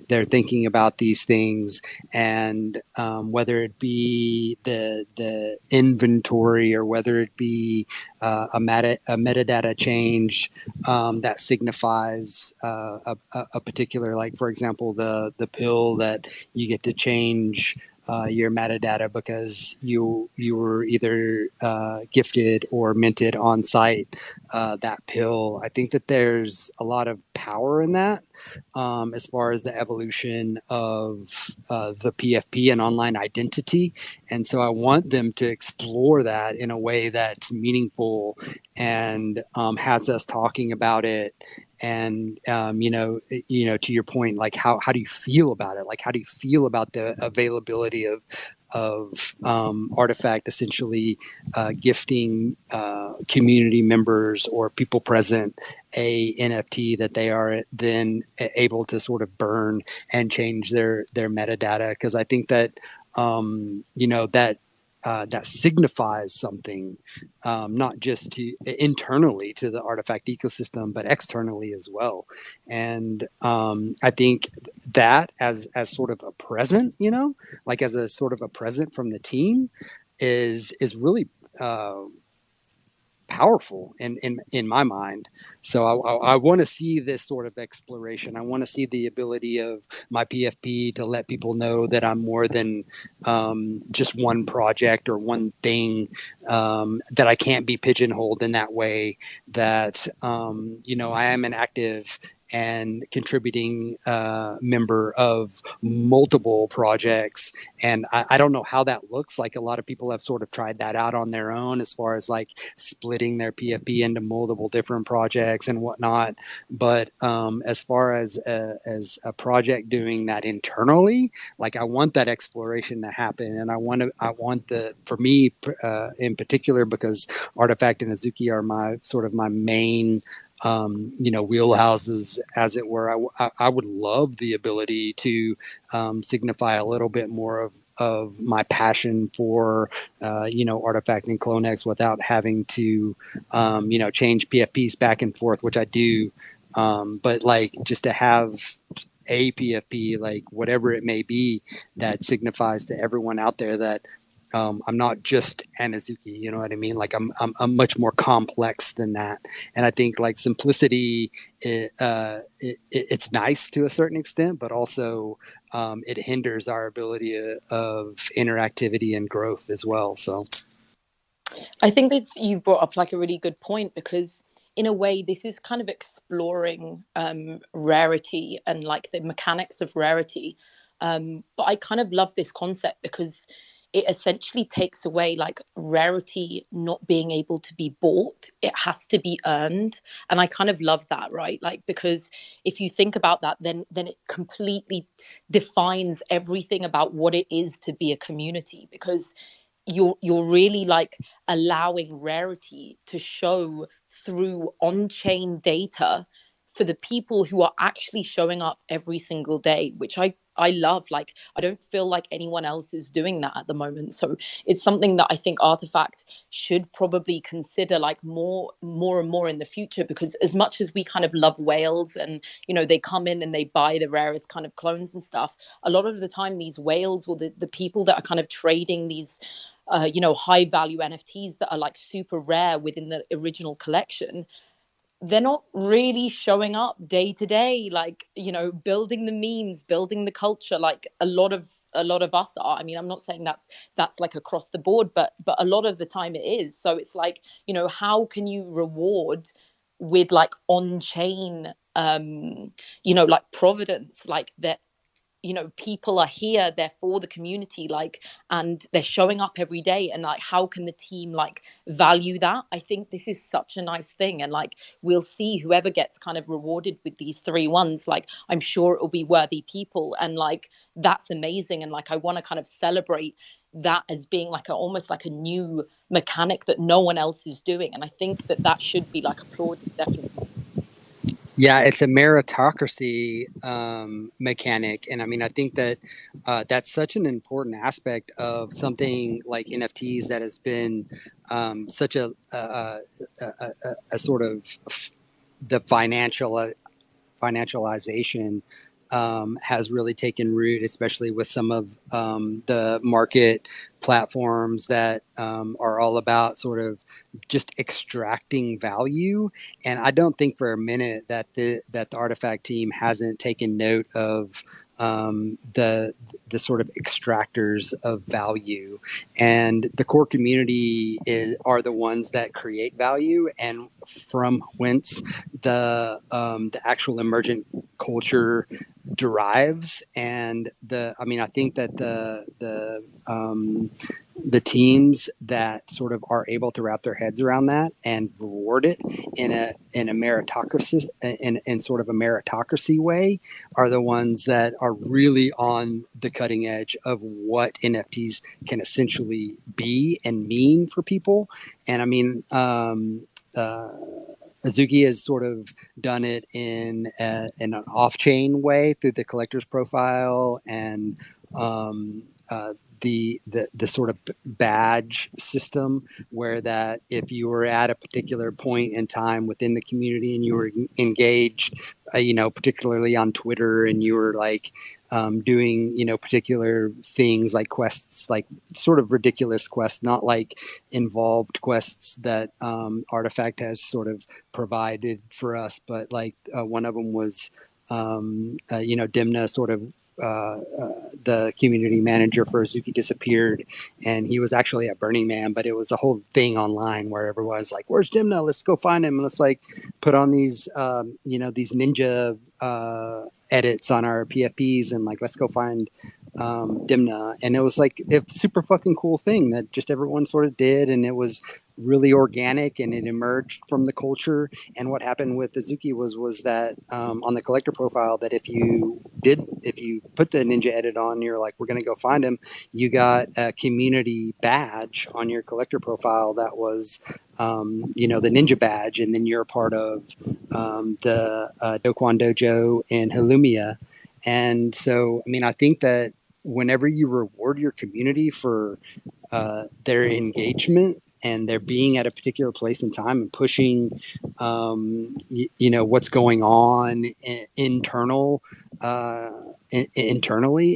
they're thinking about these things, and whether it be the inventory or whether it be a metadata change that signifies a particular, like, for example, the pill that you get to change your metadata because you were either gifted or minted on site that pill. I think that there's a lot of power in that as far as the evolution of the PFP and online identity. And so I want them to explore that in a way that's meaningful and has us talking about it. And to your point, like, how do you feel about it? Like, how do you feel about the availability of Artifact essentially gifting community members or people present a NFT that they are then able to sort of burn and change their metadata? Because I think that that signifies something, not just to internally to the Artifact ecosystem, but externally as well. And I think that as sort of a present, like as a sort of a present from the team, is really powerful in my mind. So I want to see this sort of exploration. I want to see the ability of my PFP to let people know that I'm more than just one project or one thing, that I can't be pigeonholed in that way, that I am an active and contributing member of multiple projects. And I don't know how that looks. Like a lot of people have sort of tried that out on their own as far as like splitting their PFP into multiple different projects and whatnot. But as far as a project doing that internally, like I want that exploration to happen, and I want for me in particular, because Artifact and Azuki are my main wheelhouses, as it were. I would love the ability to signify a little bit more of my passion for Artifact and CloneX without having to change PFPs back and forth, which I do. But like just to have a PFP, like whatever it may be, that signifies to everyone out there that I'm not just Anazuki, you know what I mean? Like I'm much more complex than that. And I think like simplicity, it's nice to a certain extent, but also it hinders our ability of interactivity and growth as well. So I think this, you brought up like a really good point, because in a way this is kind of exploring rarity and like the mechanics of rarity. But I kind of love this concept because it essentially takes away like rarity not being able to be bought. It has to be earned. And I kind of love that, right? Like, because if you think about that, then it completely defines everything about what it is to be a community, because you're really like allowing rarity to show through on-chain data for the people who are actually showing up every single day, which I love. Like, I don't feel like anyone else is doing that at the moment. So it's something that I think Artifact should probably consider like more and more in the future, because as much as we kind of love whales and, they come in and they buy the rarest kind of clones and stuff, a lot of the time these whales or the people that are kind of trading these high value NFTs that are like super rare within the original collection, they're not really showing up day to day, like, building the memes, building the culture, like a lot of us are. I mean, I'm not saying that's like across the board, but a lot of the time it is. So it's like, how can you reward with like on chain like providence, like that, people are here, they're for the community, like, and they're showing up every day, and like how can the team like value that? I think this is such a nice thing, and like we'll see whoever gets kind of rewarded with these 3-1s, like I'm sure it will be worthy people, and like that's amazing. And like I want to kind of celebrate that as being like almost like a new mechanic that no one else is doing, and I think that should be like applauded, definitely. Yeah, it's a meritocracy mechanic. And I mean, I think that that's such an important aspect of something like NFTs that has been such a sort of the financialization has really taken root, especially with some of the market platforms that are all about sort of just extracting value. And I don't think for a minute that the Artifact team hasn't taken note of the sort of extractors of value, and the core community are the ones that create value, and from whence the actual emergent culture derives. And I think that the teams that sort of are able to wrap their heads around that and reward it in a meritocracy, in sort of a meritocracy way, are the ones that are really on the cutting edge of what NFTs can essentially be and mean for people. And I mean, Azuki has sort of done it in an off-chain way through the collector's profile and the sort of badge system, where that if you were at a particular point in time within the community and you were engaged, particularly on Twitter, and you were like doing particular things like quests, like sort of ridiculous quests, not like involved quests that Artifact has sort of provided for us, but like one of them was Dimna sort of the community manager for Azuki disappeared, and he was actually at Burning Man, but it was a whole thing online where everyone was like, "Where's Dimna? Let's go find him. Let's like put on these these ninja edits on our PFPs and like let's go find Dimna." And it was like a super fucking cool thing that just everyone sort of did, and it was really organic and it emerged from the culture. And what happened with Azuki was that on the collector profile, that if you put the ninja edit on, you're like, we're going to go find him, you got a community badge on your collector profile that was the ninja badge, and then you're a part of the Dokkan Dojo in Halumia. And so I mean, I think that whenever you reward your community for their engagement and they're being at a particular place in time and pushing, what's going on internally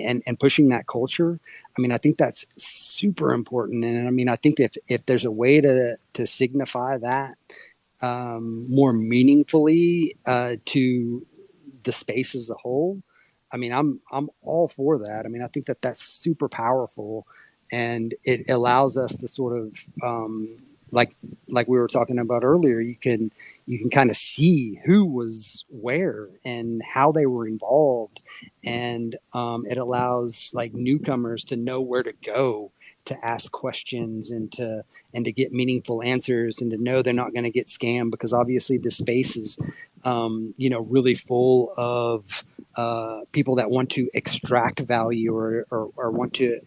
and pushing that culture. I mean, I think that's super important. And I mean, I think if there's a way to signify that more meaningfully to the space as a whole, I mean, I'm all for that. I mean, I think that that's super powerful. And it allows us to sort of like we were talking about earlier, you can kind of see who was where and how they were involved, and it allows like newcomers to know where to go to ask questions and to get meaningful answers, and to know they're not going to get scammed, because obviously the space is really full of people that want to extract value or want to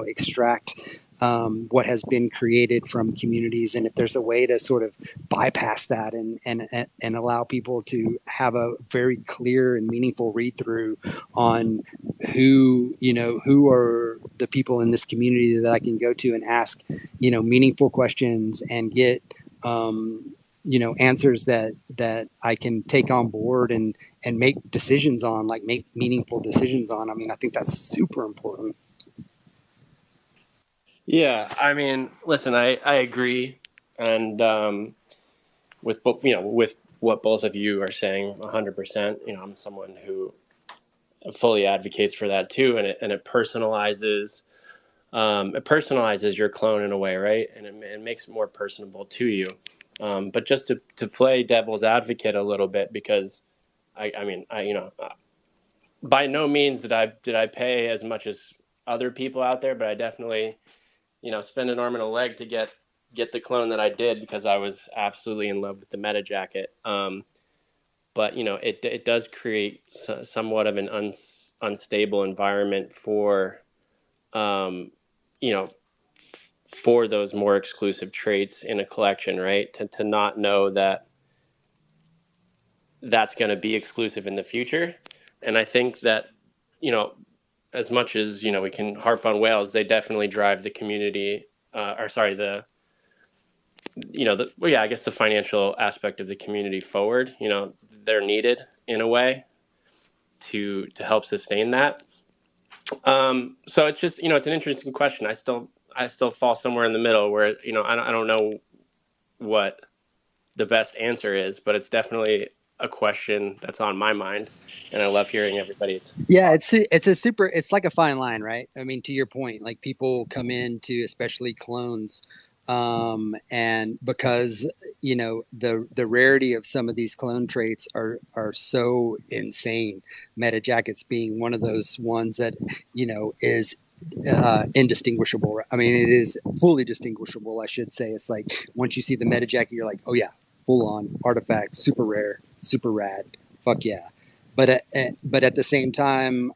extract what has been created from communities. And if there's a way to sort of bypass that and allow people to have a very clear and meaningful read through on who are the people in this community that I can go to and ask meaningful questions and get answers that I can take on board and make decisions on, like make meaningful decisions on. I mean, I think that's super important. Yeah, I mean, listen, I agree, and with with what both of you are saying, 100%. I'm someone who fully advocates for that too, and it personalizes your clone in a way, right? And it makes it more personable to you. But just to play devil's advocate a little bit, because by no means did I pay as much as other people out there, but I definitely spend an arm and a leg to get the clone that I did, because I was absolutely in love with the meta jacket. But it does create somewhat of an unstable environment for for those more exclusive traits in a collection, right? To not know that that's going to be exclusive in the future. And I think that as much as we can harp on whales, they definitely drive the community I guess the financial aspect of the community forward. They're needed in a way to help sustain that. So it's just it's an interesting question. I still fall somewhere in the middle where I don't know what the best answer is, but it's definitely a question that's on my mind, and I love hearing everybody's. Yeah, it's like a fine line, right? I mean, to your point, like people come into especially clones, and because the rarity of some of these clone traits are so insane, meta jackets being one of those ones that is indistinguishable. I mean, it is fully distinguishable, I should say. It's like once you see the meta jacket, you're like, oh yeah, full on artifact, super rare, super rad, fuck yeah. But at the same time,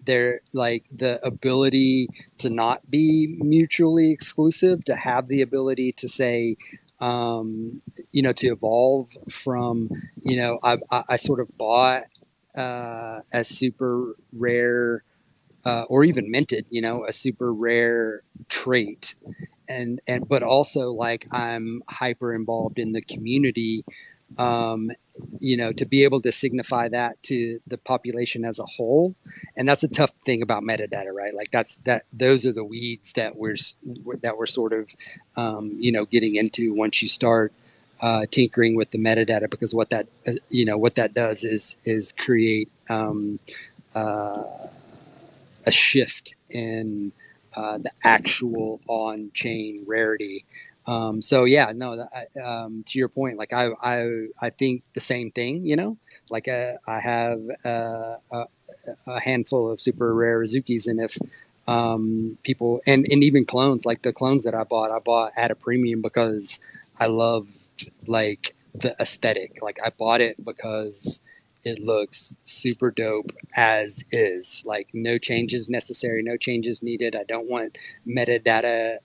they're like the ability to not be mutually exclusive, to have the ability to say, to evolve from, I sort of bought a super rare or even minted, a super rare trait, and but also like I'm hyper involved in the community. To be able to signify that to the population as a whole. And that's a tough thing about metadata, right? Like those are the weeds that we're sort of, getting into once you start tinkering with the metadata, because what that does is create a shift in the actual on-chain rarity. So yeah, no, to your point, like I think the same thing, you know, like I have a handful of super rare Razukis, and if people and even clones, like the clones that I bought at a premium because I love like the aesthetic. Like I bought it because it looks super dope as is. Like no changes necessary, no changes needed. I don't want metadata,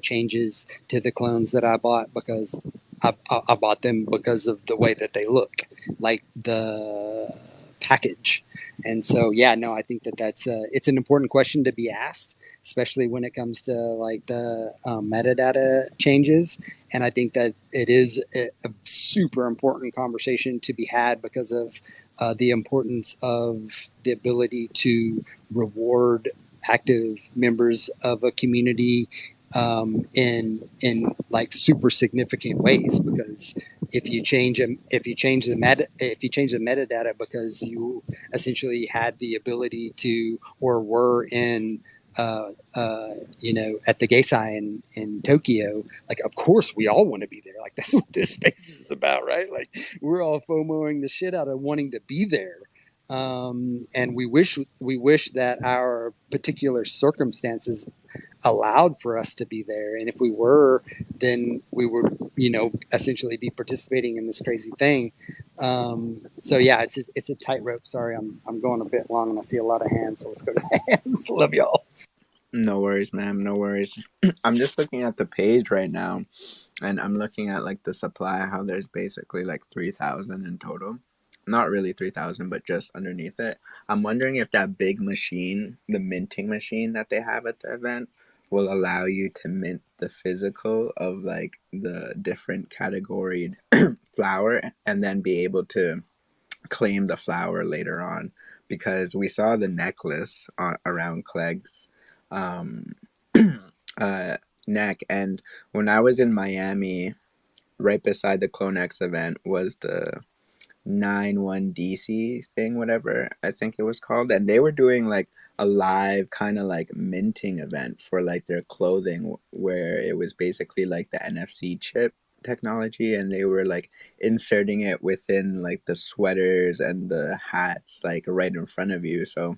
changes to the clones that I bought because I bought them because of the way that they look, like the package. And so, yeah, no, I think that's it's an important question to be asked, especially when it comes to like the metadata changes. And I think that it is a super important conversation to be had because of the importance of the ability to reward active members of a community in like super significant ways. Because if you change the metadata because you essentially had the ability to or were in at the GEISAI in Tokyo, like of course we all want to be there. Like that's what this space is about, right? Like we're all FOMOing the shit out of wanting to be there. And we wish that our particular circumstances allowed for us to be there. And if we were, then we would, essentially be participating in this crazy thing. So yeah, it's a tightrope. Sorry, I'm going a bit long and I see a lot of hands. So let's go to the hands. Love y'all. No worries, ma'am. No worries. I'm just looking at the page right now, and I'm looking at like the supply, how there's basically like 3,000 in total. Not really 3,000, but just underneath it. I'm wondering if that big machine, the minting machine that they have at the event, will allow you to mint the physical of like the different categoried flower and then be able to claim the flower later on, because we saw the necklace around Clegg's um, neck, and when I was in Miami, right beside the CloneX event was the 91DC thing, whatever I think it was called, and they were doing like a live kind of like minting event for like their clothing, where it was basically like the NFC chip technology, and they were like inserting it within like the sweaters and the hats like right in front of you. So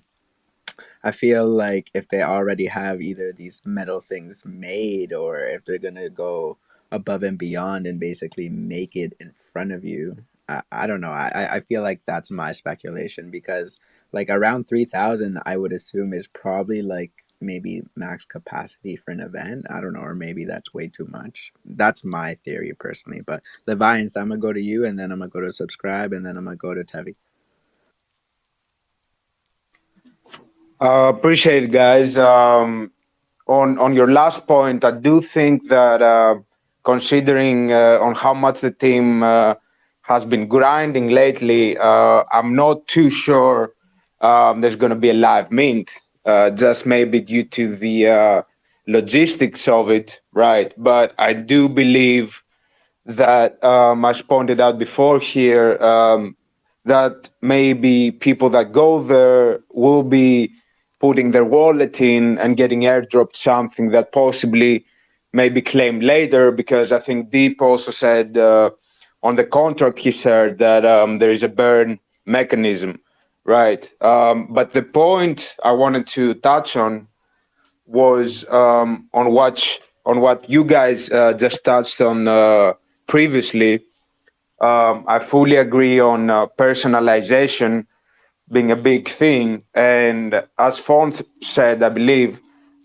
I feel like if they already have either these metal things made, or if they're gonna go above and beyond and basically make it in front of you, I don't know. I feel like that's my speculation, because like around 3,000, I would assume is probably like maybe max capacity for an event. I don't know, or maybe that's way too much. That's my theory personally. But Leviathan, I'm gonna go to you, and then I'm gonna go to subscribe, and then I'm gonna go to Tevi. Appreciate it, guys. On your last point, I do think that considering on how much the team has been grinding lately, I'm not too sure there's going to be a live mint. Just maybe due to the logistics of it, right? But I do believe that, as pointed out before here, that maybe people that go there will be putting their wallet in and getting airdropped something that possibly may be claimed later, because I think Deep also said on the contract he said that there is a burn mechanism, right? But the point I wanted to touch on was on what you guys just touched on previously. I fully agree on personalization being a big thing, and as Font said, I believe,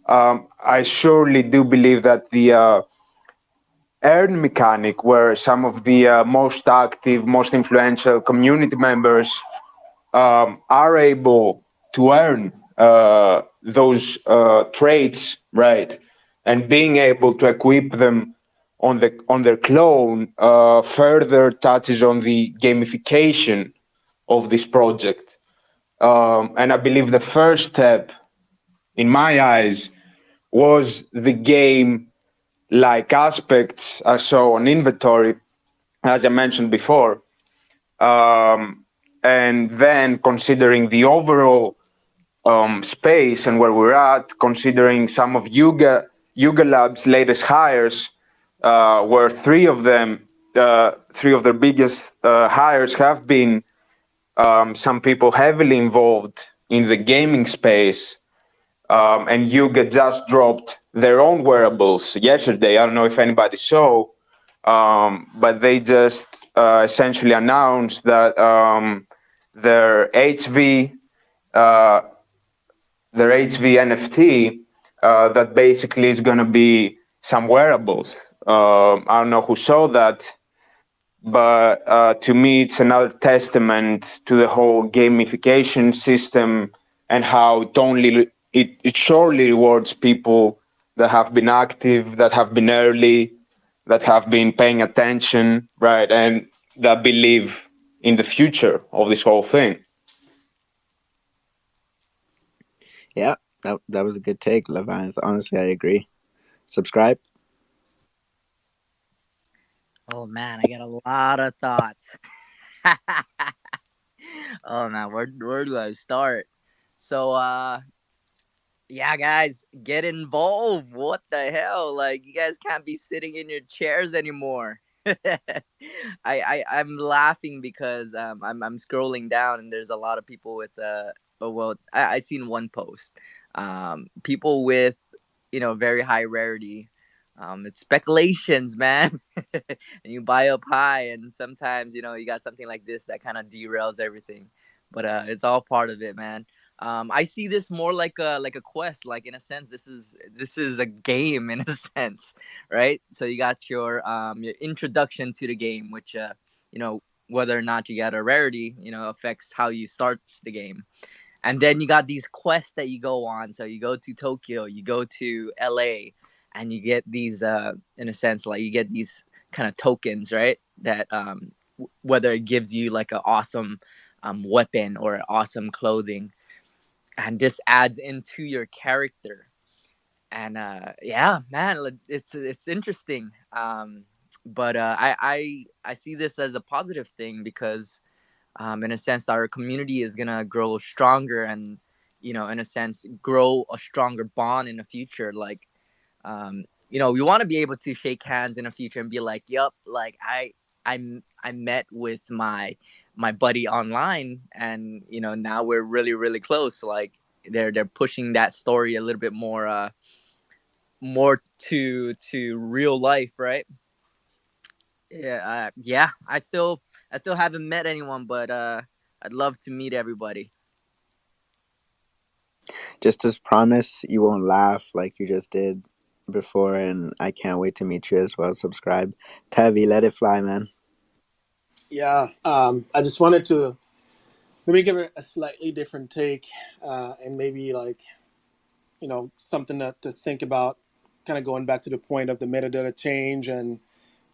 I surely do believe that the earn mechanic, where some of the most active, most influential community members are able to earn those traits, right, and being able to equip them on their clone further touches on the gamification of this project. And I believe the first step, in my eyes, was the game-like aspects I saw on inventory, as I mentioned before. And then considering the overall space and where we're at, considering some of Yuga Lab's latest hires, where three of their biggest hires have been some people heavily involved in the gaming space. And Yuga just dropped their own wearables yesterday. I don't know if anybody saw, but they just essentially announced that their HV uh, NFT that basically is going to be some wearables. I don't know who saw that, but to me, it's another testament to the whole gamification system and how it surely rewards people that have been active, that have been early, that have been paying attention, right, and that believe in the future of this whole thing. Yeah, that was a good take, Leviathan. Honestly, I agree. Subscribe. Oh man, I got a lot of thoughts. Oh man, where do I start? So yeah, guys, get involved. What the hell? Like, you guys can't be sitting in your chairs anymore. I'm laughing because I'm scrolling down and there's a lot of people with oh well, I seen one post. People with very high rarity. It's speculations, man. And you buy up high, and sometimes you got something like this that kind of derails everything. But it's all part of it, man. I see this more like a quest. Like, in a sense, this is a game in a sense, right? So you got your introduction to the game, which whether or not you get a rarity, affects how you start the game. And then you got these quests that you go on. So you go to Tokyo, you go to LA, and you get these in a sense, like, you get these kind of tokens, right? That whether it gives you like an awesome weapon or awesome clothing, and this adds into your character. And yeah, man, it's interesting. But I see this as a positive thing because in a sense our community is gonna grow stronger, and in a sense grow a stronger bond in the future. Like, we want to be able to shake hands in the future and be like, "Yup, like I met with my buddy online, and now we're really really close." Like, they're pushing that story a little bit more to real life, right? Yeah, yeah. I still haven't met anyone, but I'd love to meet everybody. Just as promise, you won't laugh like you just did before, and I can't wait to meet you as well. Subscribe. Tavi, let it fly, man. Yeah, I just wanted to maybe give it a slightly different take, and maybe like something to think about, kind of going back to the point of the metadata change and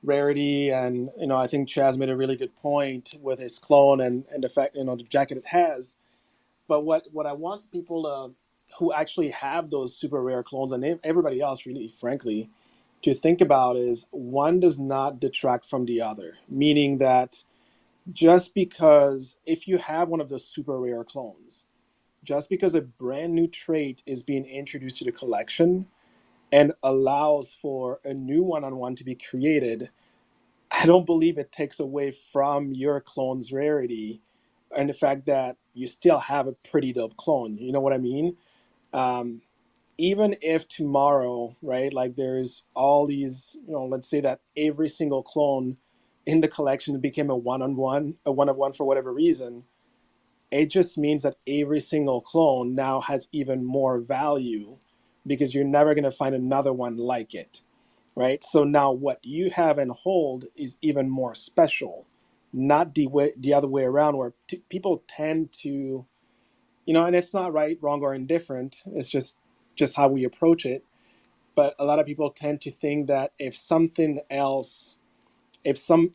rarity. And I think Chaz made a really good point with his clone and the fact the jacket it has. But what I want people who actually have those super rare clones, and everybody else really frankly, to think about is one does not detract from the other, meaning that just because if you have one of those super rare clones, just because a brand new trait is being introduced to the collection and allows for a new one-on-one to be created, I don't believe it takes away from your clone's rarity and the fact that you still have a pretty dope clone. You know what I mean? Um, Even if tomorrow, right, like there's all these, let's say that every single clone in the collection became a one-on-one, a one-of-one for whatever reason, it just means that every single clone now has even more value because you're never going to find another one like it, right? So now what you have and hold is even more special, not the other way around, where people tend to, and it's not right, wrong, or indifferent. It's just how we approach it. But a lot of people tend to think that if something else, if some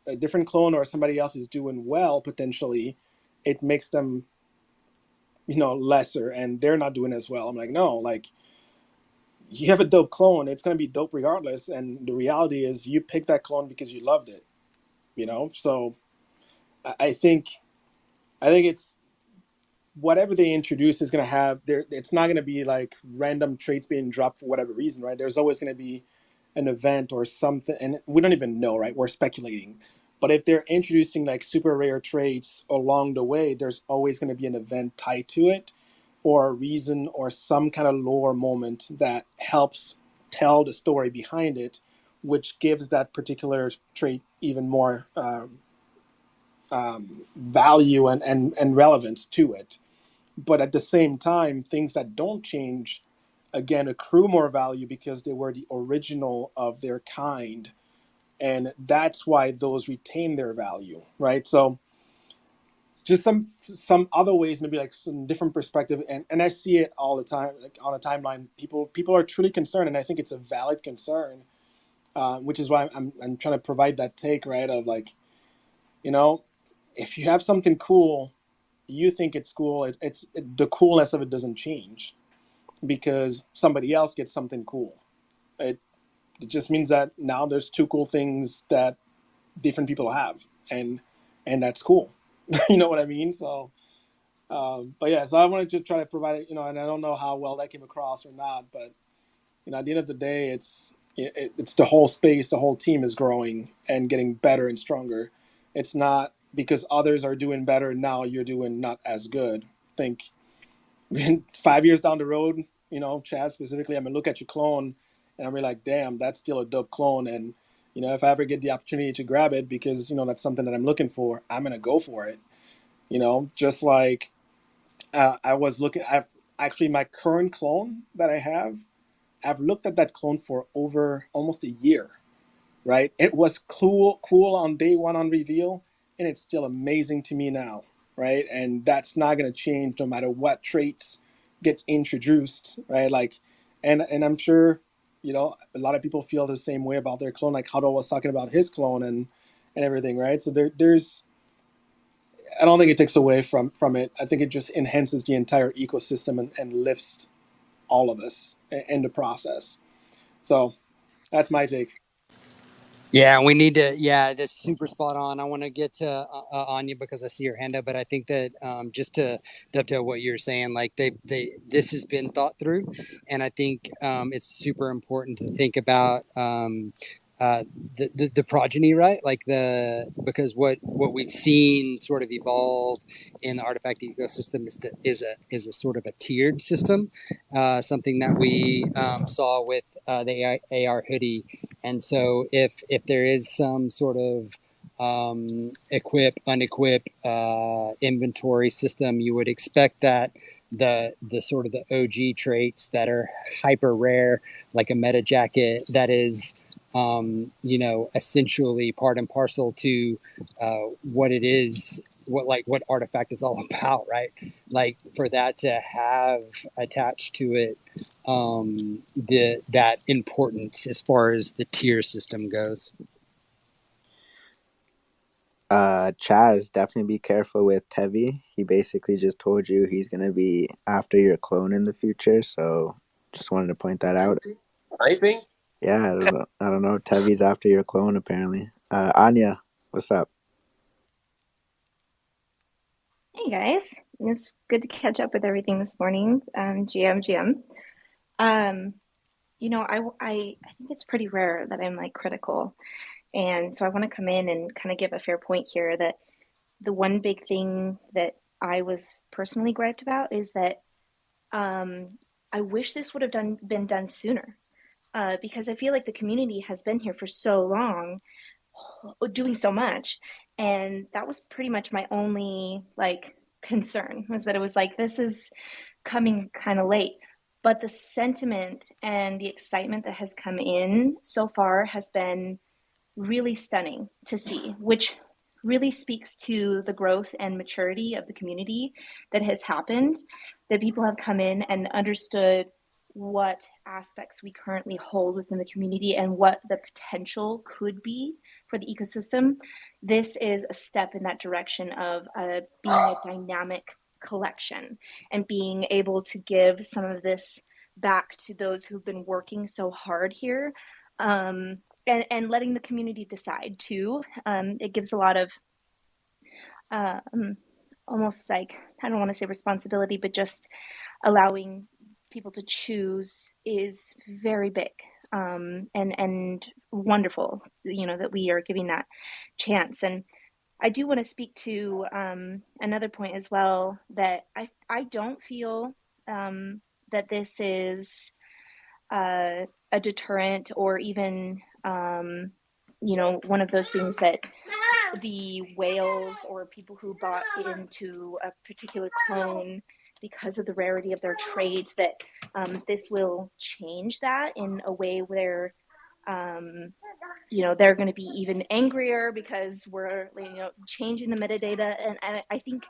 a different clone or somebody else is doing well potentially, it makes them lesser and they're not doing as well. I'm like, no, like, you have a dope clone, it's going to be dope regardless, and the reality is you picked that clone because you loved it. So I think it's whatever they introduce is going to have there. It's not going to be like random traits being dropped for whatever reason, right? There's always going to be an event or something, and we don't even know, right? We're speculating. But if they're introducing like super rare traits along the way, there's always going to be an event tied to it, or a reason, or some kind of lore moment that helps tell the story behind it, which gives that particular trait even more value and relevance to it. But at the same time, things that don't change, again, accrue more value because they were the original of their kind. And that's why those retain their value, right? So just some other ways, maybe like some different perspective. And I see it all the time, like on a timeline. People are truly concerned, and I think it's a valid concern, which is why I'm trying to provide that take, right? Of like, you know, if you have something cool, you think it's cool. It's the coolness of it doesn't change because somebody else gets something cool. It just means that now there's two cool things that different people have, and that's cool. You know what I mean? So, but yeah, so I wanted to try to provide it, and I don't know how well that came across or not, but at the end of the day, it's the whole space, the whole team is growing and getting better and stronger. It's not because others are doing better now you're doing not as good. Think 5 years down the road, Chaz specifically, I'm gonna look at your clone and I'm like, damn, that's still a dope clone. And if I ever get the opportunity to grab it because that's something that I'm looking for, I'm gonna go for it. Just like I was looking. I've actually my current clone that I have. I've looked at that clone for over almost a year. Right? It was cool on day one on reveal, and it's still amazing to me now. Right? And that's not gonna change no matter what traits gets introduced. Right? Like, and I'm sure a lot of people feel the same way about their clone. Like Huddle was talking about his clone and everything. Right? So there's I don't think it takes away from it. I think it just enhances the entire ecosystem and lifts all of us in the process. So that's my take. Yeah, we need to. Yeah, that's super spot on. I want to get to Anya because I see her hand up, but I think that just to dovetail what you're saying, like this has been thought through, and I think it's super important to think about the progeny, right? Like because what we've seen sort of evolve in the artifact ecosystem is a sort of a tiered system, something that we saw with the AR hoodie. And so if there is some sort of equip, unequip inventory system, you would expect that the sort of the OG traits that are hyper rare, like a meta jacket that is essentially part and parcel to what it is, what artifact is all about, right? Like for that to have attached to it that importance as far as the tier system goes. Chaz, definitely be careful with Tevi. He basically just told you he's gonna be after your clone in the future, so just wanted to point that out. Sniping? Yeah, I don't know. Tevi's after your clone apparently. Anya, what's up? Hey guys, it's good to catch up with everything this morning. GM. I think it's pretty rare that I'm like critical, and so I want to come in and kind of give a fair point here that the one big thing that I was personally griped about is that I wish this would have been done sooner, because I feel like the community has been here for so long, doing so much, and that was pretty much my only like concern, was that it was like this is coming kind of late. But the sentiment and the excitement that has come in so far has been really stunning to see, which really speaks to the growth and maturity of the community that has happened, that people have come in and understood what aspects we currently hold within the community and what the potential could be for the ecosystem. This is a step in that direction of being a dynamic collection and being able to give some of this back to those who've been working so hard here, and letting the community decide too. It gives a lot of almost like I don't want to say responsibility, but just allowing people to choose is very big, and wonderful, that we are giving that chance. And I do want to speak to another point as well, that I don't feel that this is a deterrent, or even one of those things that the whales or people who bought into a particular clone because of the rarity of their trades, that this will change that in a way where they're going to be even angrier because we're changing the metadata. And I think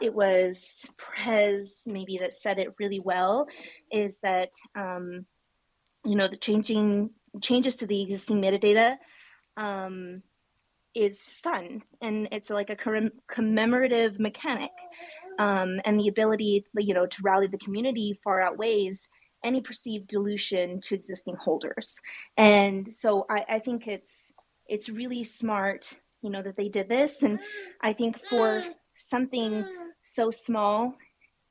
it was Prez maybe that said it really well, is that the changes to the existing metadata is fun, and it's like a commemorative mechanic, and the ability to rally the community far outweighs any perceived dilution to existing holders. And so I think it's really smart that they did this. And I think for something so small,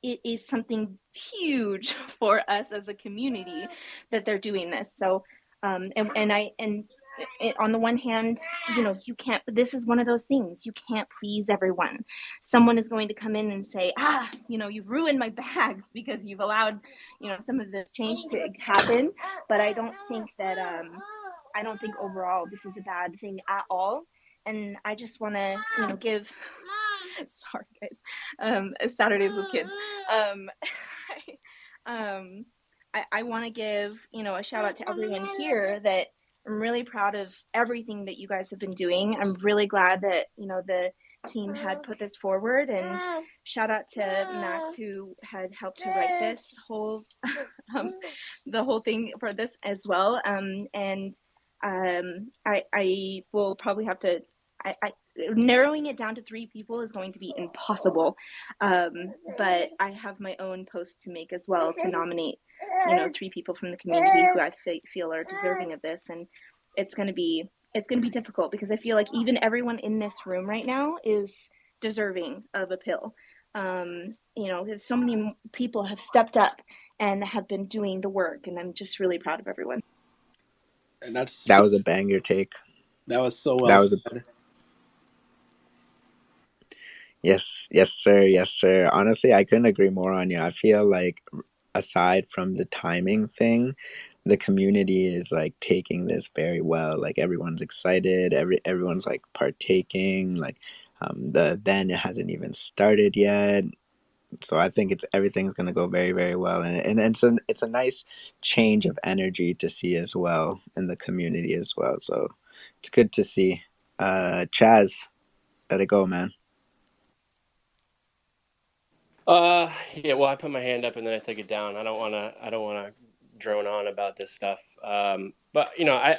it is something huge for us as a community that they're doing this. So on the one hand, you can't, this is one of those things, you can't please everyone. Someone is going to come in and say, you've ruined my bags because you've allowed, some of this change to happen. But I don't think that, I don't think overall this is a bad thing at all. And I just want to, give, sorry guys, Saturdays with kids. I want to give, a shout out to everyone here, that I'm really proud of everything that you guys have been doing. I'm really glad that, the team had put this forward, and shout out to Max, who had helped to write this whole, the whole thing for this as well. I will probably have to, narrowing it down to 3 people is going to be impossible. But I have my own post to make as well, to nominate, 3 people from the community who I feel are deserving of this. And it's going to be difficult, because I feel like even everyone in this room right now is deserving of a pill. So many people have stepped up and have been doing the work, and I'm just really proud of everyone. And That was a banger take. that was so That well was said. Yes, yes, sir. Honestly, I couldn't agree more on you. I feel like, aside from the timing thing, the community is like taking this very well. Like, everyone's excited. Everyone's like partaking. Like, the event hasn't even started yet. So I think everything's gonna go very, very well, and it's a nice change of energy to see as well in the community as well. So it's good to see. Chaz, let it go, man. Yeah, well, I put my hand up and then I took it down. I don't want to drone on about this stuff. But I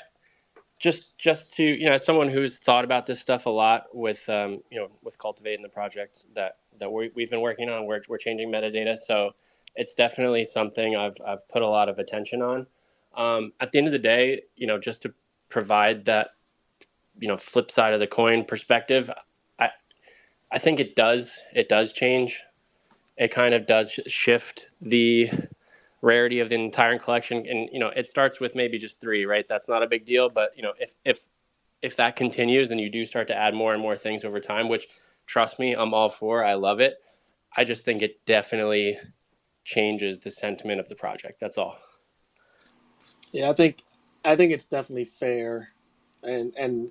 just to as someone who's thought about this stuff a lot with with cultivating the project that we've been working on, we're changing metadata, so it's definitely something I've put a lot of attention on. At the end of the day, just to provide that flip side of the coin perspective, I think it does change. It kind of does shift the rarity of the entire collection, and it starts with maybe just 3, right? That's not a big deal, but if that continues and you do start to add more and more things over time, which, trust me, I'm all for, I love it, I just think it definitely changes the sentiment of the project. That's all. Yeah, I think it's definitely fair, and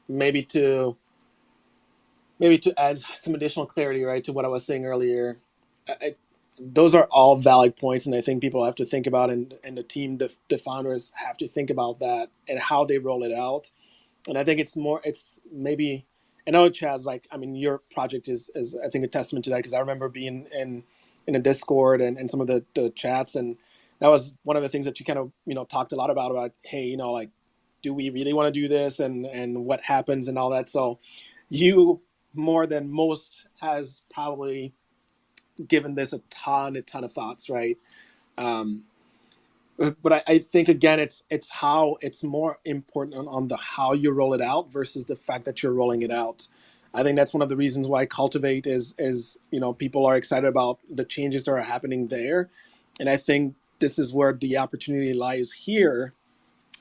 maybe to add some additional clarity, right, to what I was saying earlier. Those are all valid points, and I think people have to think about, and the team, the founders have to think about that and how they roll it out. And I think it's maybe, I know, Chaz, like, I mean, your project is I think a testament to that, because I remember being in a Discord and some of the chats, and that was one of the things that you kind of talked a lot about, hey, like, do we really want to do this, and what happens and all that. So you, more than most, has probably given this a ton of thoughts, right? But I think, again, it's how it's more important on the how you roll it out versus the fact that you're rolling it out. I think that's one of the reasons why Cultivate is people are excited about the changes that are happening there, and I think this is where the opportunity lies here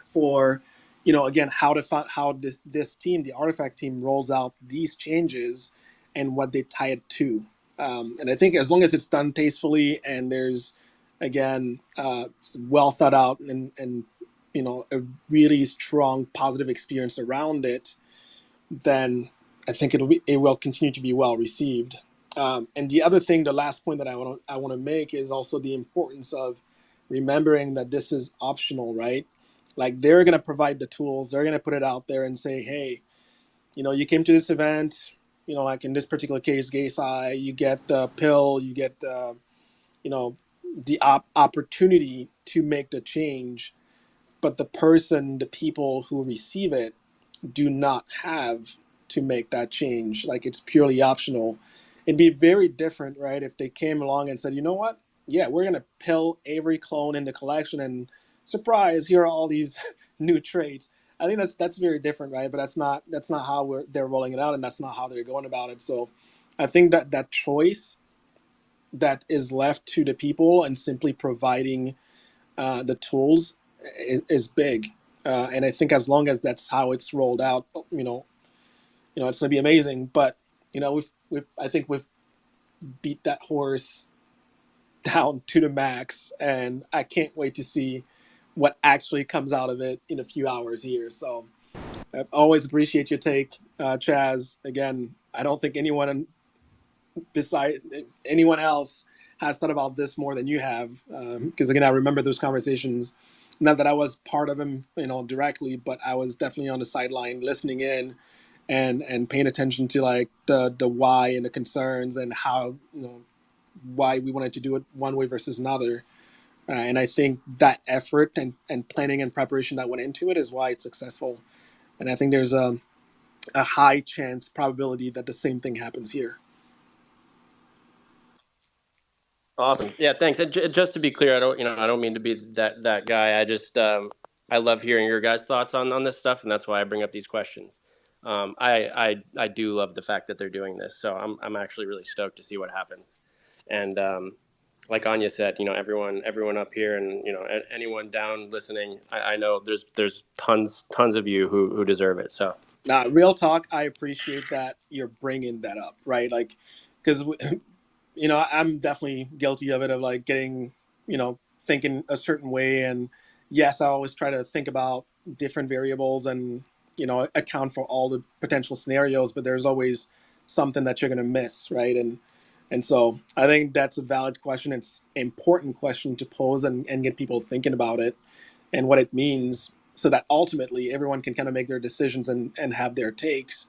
for again how this team, the Artifact team, rolls out these changes and what they tie it to. And I think as long as it's done tastefully and there's again well thought out and a really strong positive experience around it, then I think it will continue to be well received. And the other thing, the last point that I want to make is also the importance of remembering that this is optional, right? Like they're going to provide the tools, they're going to put it out there and say, hey, you came to this event, like in this particular case, GEISAI, you get the pill, you get the, the opportunity to make the change, but the people who receive it do not have to make that change. Like it's purely optional. It'd be very different, right, if they came along and said, you know what? Yeah, we're gonna pill every clone in the collection and surprise, here are all these new traits. I think that's very different, right? But that's not how they're rolling it out, and that's not how they're going about it. So I think that choice that is left to the people and simply providing the tools is big. And I think as long as that's how it's rolled out, it's going to be amazing. But I think we've beat that horse down to the max, and I can't wait to see what actually comes out of it in a few hours here. So I always appreciate your take, Chaz. Again, I don't think anyone else has thought about this more than you have, because again, I remember those conversations, not that I was part of them directly, but I was definitely on the sideline listening in and paying attention to like the why and the concerns and how why we wanted to do it one way versus another. And I think that effort and planning and preparation that went into it is why it's successful. And I think there's a high chance probability that the same thing happens here. Awesome. Yeah, thanks. And just to be clear, I don't mean to be that guy. I just I love hearing your guys' thoughts on this stuff, and that's why I bring up these questions. I do love the fact that they're doing this, so I'm actually really stoked to see what happens. And like Anya said, everyone up here, and anyone down listening, I know there's tons of you who deserve it. So. Now, real talk, I appreciate that you're bringing that up, right? Like, because I'm definitely guilty of it, of like getting, thinking a certain way. And yes, I always try to think about different variables and, account for all the potential scenarios, but there's always something that you're going to miss, right? And so I think that's a valid question. It's an important question to pose and get people thinking about it and what it means, so that ultimately everyone can kind of make their decisions and have their takes,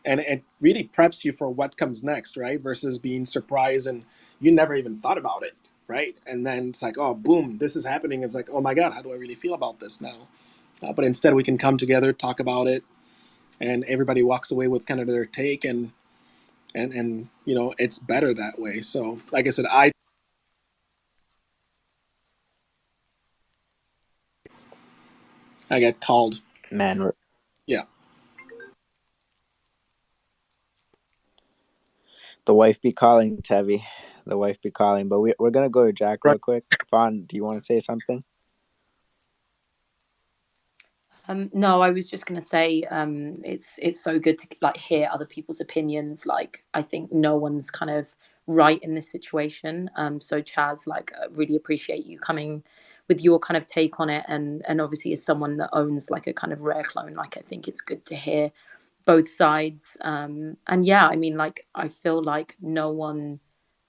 and it really preps you for what comes next, right? Versus being surprised and you never even thought about it, right? And then it's like, oh, boom, this is happening. It's like, oh my God, how do I really feel about this now? But instead, we can come together, talk about it, and everybody walks away with kind of their take, and it's better that way. So, like I said, I get called. Man, Yeah. the wife be calling, Tevi. The wife be calling. But we're going to go to Jack real quick. Fawn, do you want to say something? No, I was just going to say it's so good to like hear other people's opinions. Like I think no one's kind of right in this situation. So Chaz, like really appreciate you coming with your kind of take on it, and obviously as someone that owns like a kind of rare clone, like I think it's good to hear both sides. And yeah, I mean, like I feel like no one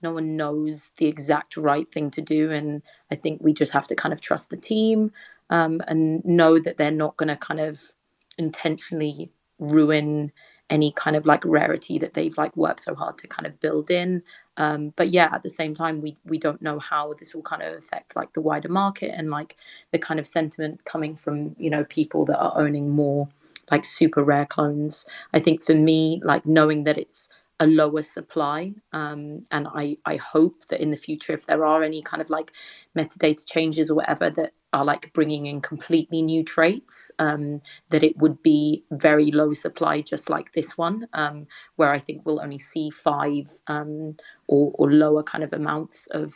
knows the exact right thing to do, and I think we just have to kind of trust the team, and know that they're not going to kind of intentionally ruin any kind of like rarity that they've like worked so hard to kind of build in. But yeah, at the same time, we don't know how this will kind of affect like the wider market and like the kind of sentiment coming from people that are owning more like super rare clones. I think for me, like knowing that it's a lower supply, and I hope that in the future, if there are any kind of like metadata changes or whatever, that are like bringing in completely new traits, that it would be very low supply, just like this one, where I think we'll only see 5 or lower kind of amounts of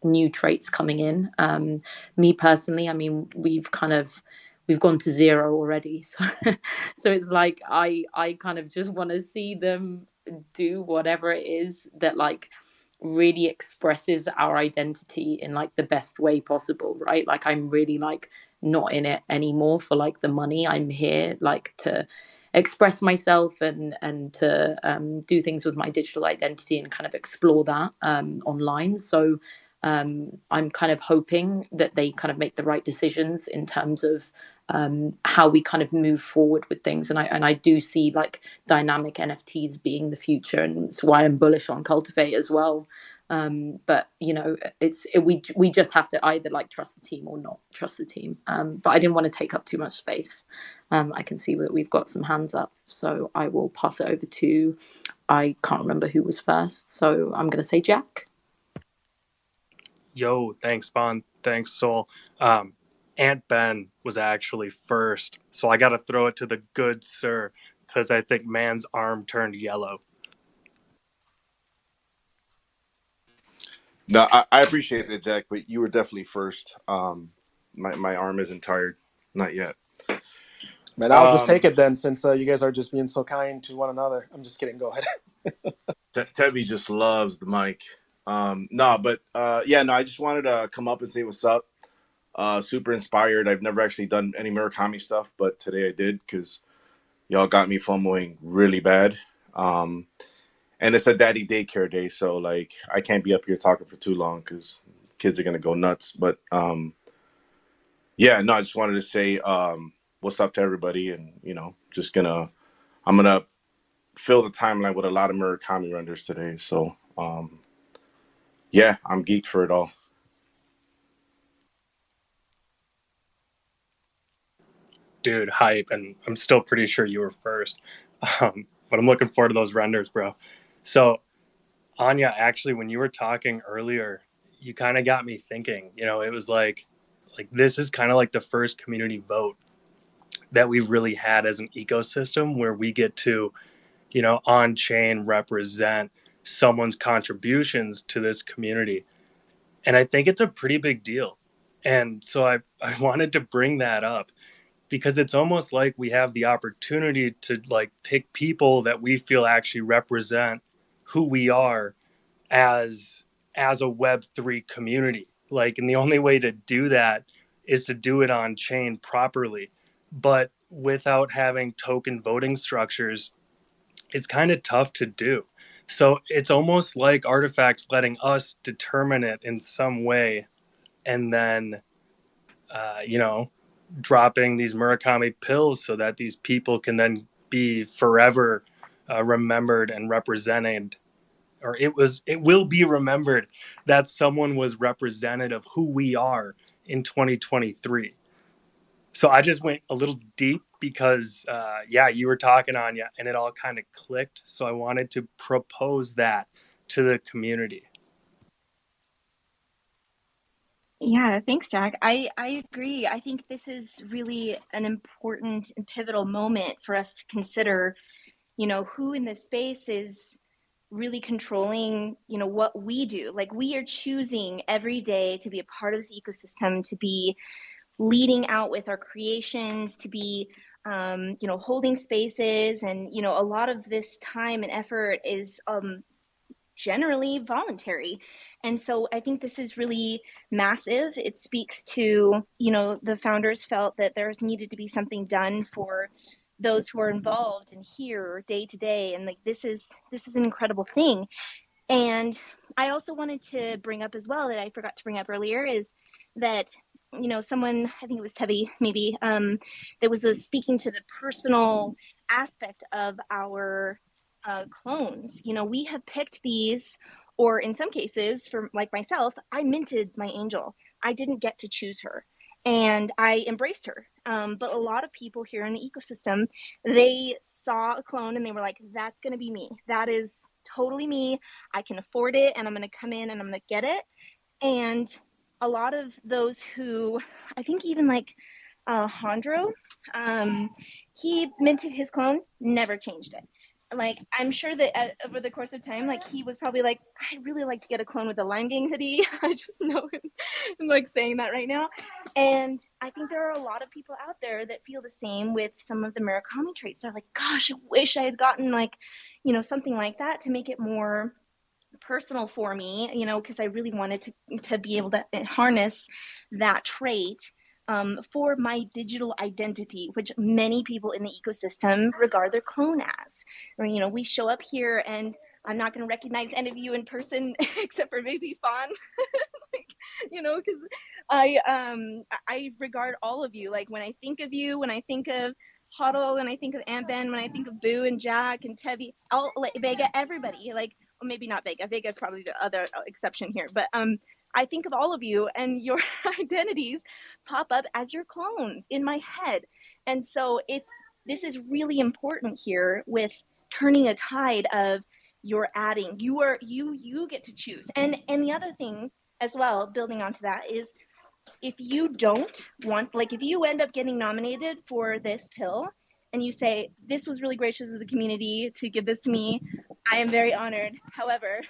new traits coming in. Me personally, I mean, we've gone to 0 already, so it's like I kind of just want to see them do whatever it is that like really expresses our identity in like the best way possible, right? Like I'm really like not in it anymore for like the money. I'm here like to express myself and to do things with my digital identity and kind of explore that online. So I'm kind of hoping that they kind of make the right decisions in terms of how we kind of move forward with things. And I do see like dynamic NFTs being the future, and it's why I'm bullish on Cultivate as well. But you know, we just have to either like trust the team or not trust the team. But I didn't want to take up too much space. I can see that we've got some hands up, so I will pass it over to, I can't remember who was first, so I'm going to say Jack. Yo, thanks, Bon. Thanks, Soul. Aunt Ben was actually first, so I got to throw it to the good sir, because I think man's arm turned yellow. No, I appreciate it, Jack, but you were definitely first. My arm isn't tired, not yet. Man, I'll just take it then, since you guys are just being so kind to one another. I'm just kidding. Go ahead. Tebby just loves the mic. I just wanted to come up and say what's up. Super inspired. I've never actually done any Murakami stuff, but today I did because y'all got me FOMOing really bad. And it's a daddy daycare day, so like I can't be up here talking for too long because kids are gonna go nuts. But I just wanted to say what's up to everybody, and I'm gonna fill the timeline with a lot of Murakami renders today. So I'm geeked for it all. Dude, hype, and I'm still pretty sure you were first. But I'm looking forward to those renders, bro. So, Anya, actually, when you were talking earlier, you kind of got me thinking. You know, it was like this is kind of like the first community vote that we've really had as an ecosystem where we get to, you know, on chain represent someone's contributions to this community. And I think it's a pretty big deal. And so I wanted to bring that up because it's almost like we have the opportunity to like pick people that we feel actually represent who we are as a Web3 community. Like, and the only way to do that is to do it on chain properly. But without having token voting structures, it's kind of tough to do. So it's almost like Artifact's letting us determine it in some way, and then dropping these Murakami pills so that these people can then be forever remembered and represented, or it will be remembered that someone was representative of who we are in 2023. So I just went a little deep because you were talking, Anya, and it all kind of clicked. So I wanted to propose that to the community. Yeah, thanks, Jack. I agree. I think this is really an important and pivotal moment for us to consider, you know, who in this space is really controlling, you know, what we do. Like, we are choosing every day to be a part of this ecosystem, to be leading out with our creations, to be holding spaces. And, you know, a lot of this time and effort is generally voluntary. And so I think this is really massive. It speaks to, you know, the founders felt that there's needed to be something done for those who are involved and here day to day. And like, this is an incredible thing. And I also wanted to bring up as well, that I forgot to bring up earlier, is that, you know, someone, I think it was Tevi maybe, that was speaking to the personal aspect of our clones. You know, we have picked these, or in some cases, for like myself, I minted my angel. I didn't get to choose her, and I embraced her. But a lot of people here in the ecosystem, they saw a clone and they were like, that's going to be me. That is totally me. I can afford it, and I'm going to come in and I'm going to get it. And a lot of those who, I think even like Hondro, he minted his clone, never changed it. Like, I'm sure that over the course of time, like, he was probably like, I'd really like to get a clone with a Lime Gang hoodie. I just know him. I'm like saying that right now. And I think there are a lot of people out there that feel the same with some of the Murakami traits. They're like, gosh, I wish I had gotten like, you know, something like that to make it more personal for me, you know, because I really wanted to be able to harness that trait for my digital identity, which many people in the ecosystem regard their clone as. Or, you know, we show up here and I'm not going to recognize any of you in person except for maybe Fawn, like, you know, because I regard all of you. Like, when I think of you, when I think of Huddle, when I think of Amben, when I think of Boo and Jack and Tevi, all like Vega, everybody, like, well, maybe not Vega. Vega is probably the other exception here, but I think of all of you and your identities pop up as your clones in my head. And so this is really important here with turning a tide of you're adding, you get to choose. And the other thing as well, building onto that, is if you don't want, like, if you end up getting nominated for this pill and you say, this was really gracious of the community to give this to me, I am very honored. However,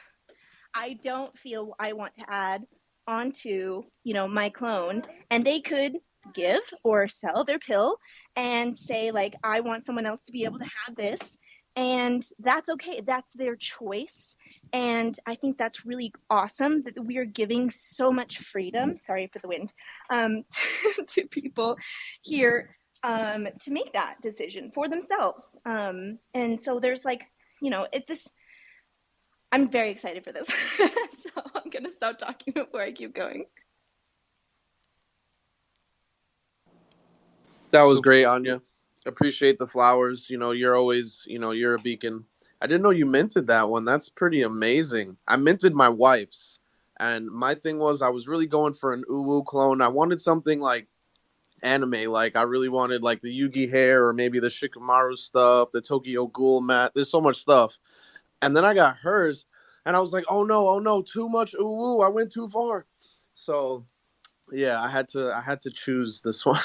I don't feel I want to add onto, you know, my clone, and they could give or sell their pill and say, like, I want someone else to be able to have this, and that's okay. That's their choice. And I think that's really awesome that we are giving so much freedom, sorry for the wind, to people here to make that decision for themselves. And so there's, like, you know, I'm very excited for this. So I'm going to stop talking before I keep going. That was great, Anya. Appreciate the flowers. You know, you're always, you know, you're a beacon. I didn't know you minted that one. That's pretty amazing. I minted my wife's, and my thing was I was really going for an Uwu clone. I wanted something like anime. Like, I really wanted like the Yugi hair or maybe the Shikamaru stuff, the Tokyo Ghoul mat. There's so much stuff. And then I got hers, and I was like, oh no, too much Uwu. I went too far. So yeah, I had to choose this one.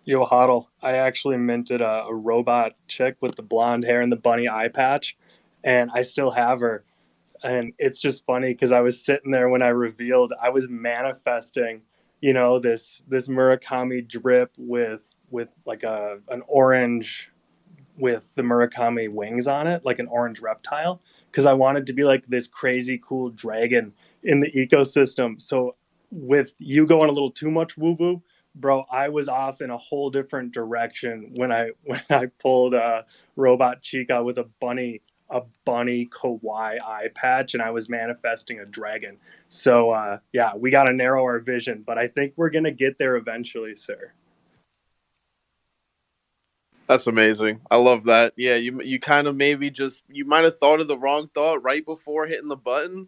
Yo, Huddle, I actually minted a robot chick with the blonde hair and the bunny eye patch, and I still have her. And it's just funny because I was sitting there when I revealed, I was manifesting, you know, this Murakami drip with like an orange with the Murakami wings on it, like an orange reptile, because I wanted to be like this crazy cool dragon in the ecosystem. So with you going a little too much woo woo, bro, I was off in a whole different direction when I pulled Robot Chica with a bunny kawaii eye patch, and I was manifesting a dragon. So yeah, we got to narrow our vision, but I think we're gonna get there eventually, sir. That's amazing. I love that. Yeah, you kind of maybe just you might have thought of the wrong thought right before hitting the button,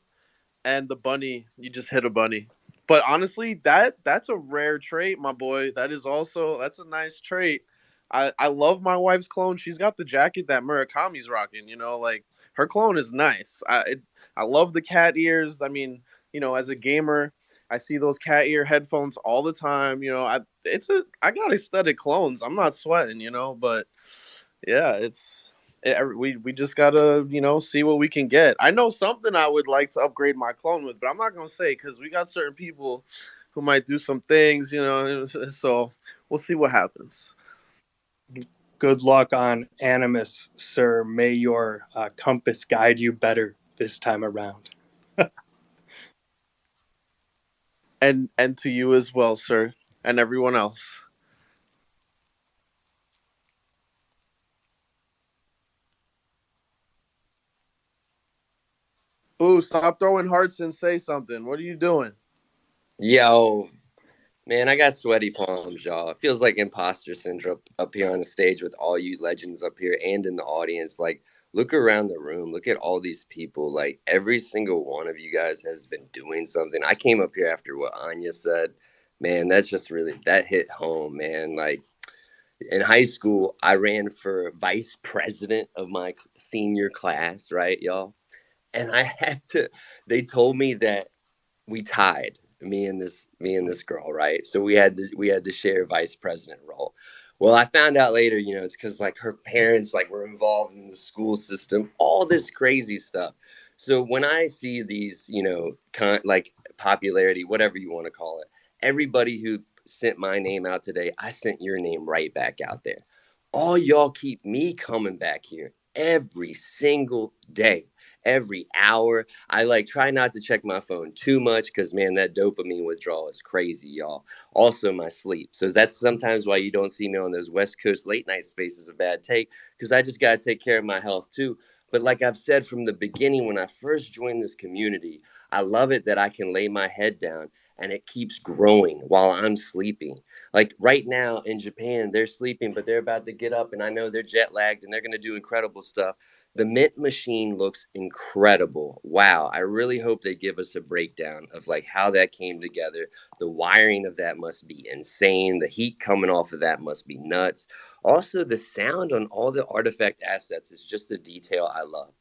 and the bunny, you just hit a bunny. But honestly, that's a rare trait, my boy. That's a nice trait. I love my wife's clone. She's got the jacket that Murakami's rocking. You know, like, her clone is nice. I love the cat ears. I mean, you know, as a gamer, I see those cat ear headphones all the time. You know, I got aesthetic clones. I'm not sweating. You know, but yeah, we just gotta, you know, see what we can get. I know something I would like to upgrade my clone with, but I'm not gonna say because we got certain people who might do some things, you know. So we'll see what happens. Good luck on Animus, sir. May your compass guide you better this time around. And to you as well, sir, and everyone else. Ooh, stop throwing hearts and say something. What are you doing? Yo, man, I got sweaty palms, y'all. It feels like imposter syndrome up here on the stage with all you legends up here and in the audience. Like, look around the room. Look at all these people. Like, every single one of you guys has been doing something. I came up here after what Anya said. Man, that's just really, that hit home, man. Like, in high school, I ran for vice president of my senior class, right, y'all? and I had to. They told me that we tied, me and this girl, right? So we had to share vice president role. Well, I found out later, it's because like her parents like were involved in the school system, all this crazy stuff. So when I see these, like popularity, whatever you want to call it, everybody who sent my name out today, I sent your name right back out there. All y'all keep me coming back here every single day, every hour. I like try not to check my phone too much because, man, that dopamine withdrawal is crazy, y'all. Also, my sleep. So that's sometimes why you don't see me on those West Coast late night spaces. A bad take, because I just got to take care of my health too. But like I've said from the beginning, when I first joined this community, I love it that I can lay my head down and it keeps growing while I'm sleeping. Like right now in Japan, they're sleeping, but they're about to get up, and I know they're jet lagged and they're going to do incredible stuff. The Mint machine looks incredible. Wow. I really hope they give us a breakdown of like how that came together. The wiring of that must be insane. The heat coming off of that must be nuts. Also, the sound on all the artifact assets is just a detail I love.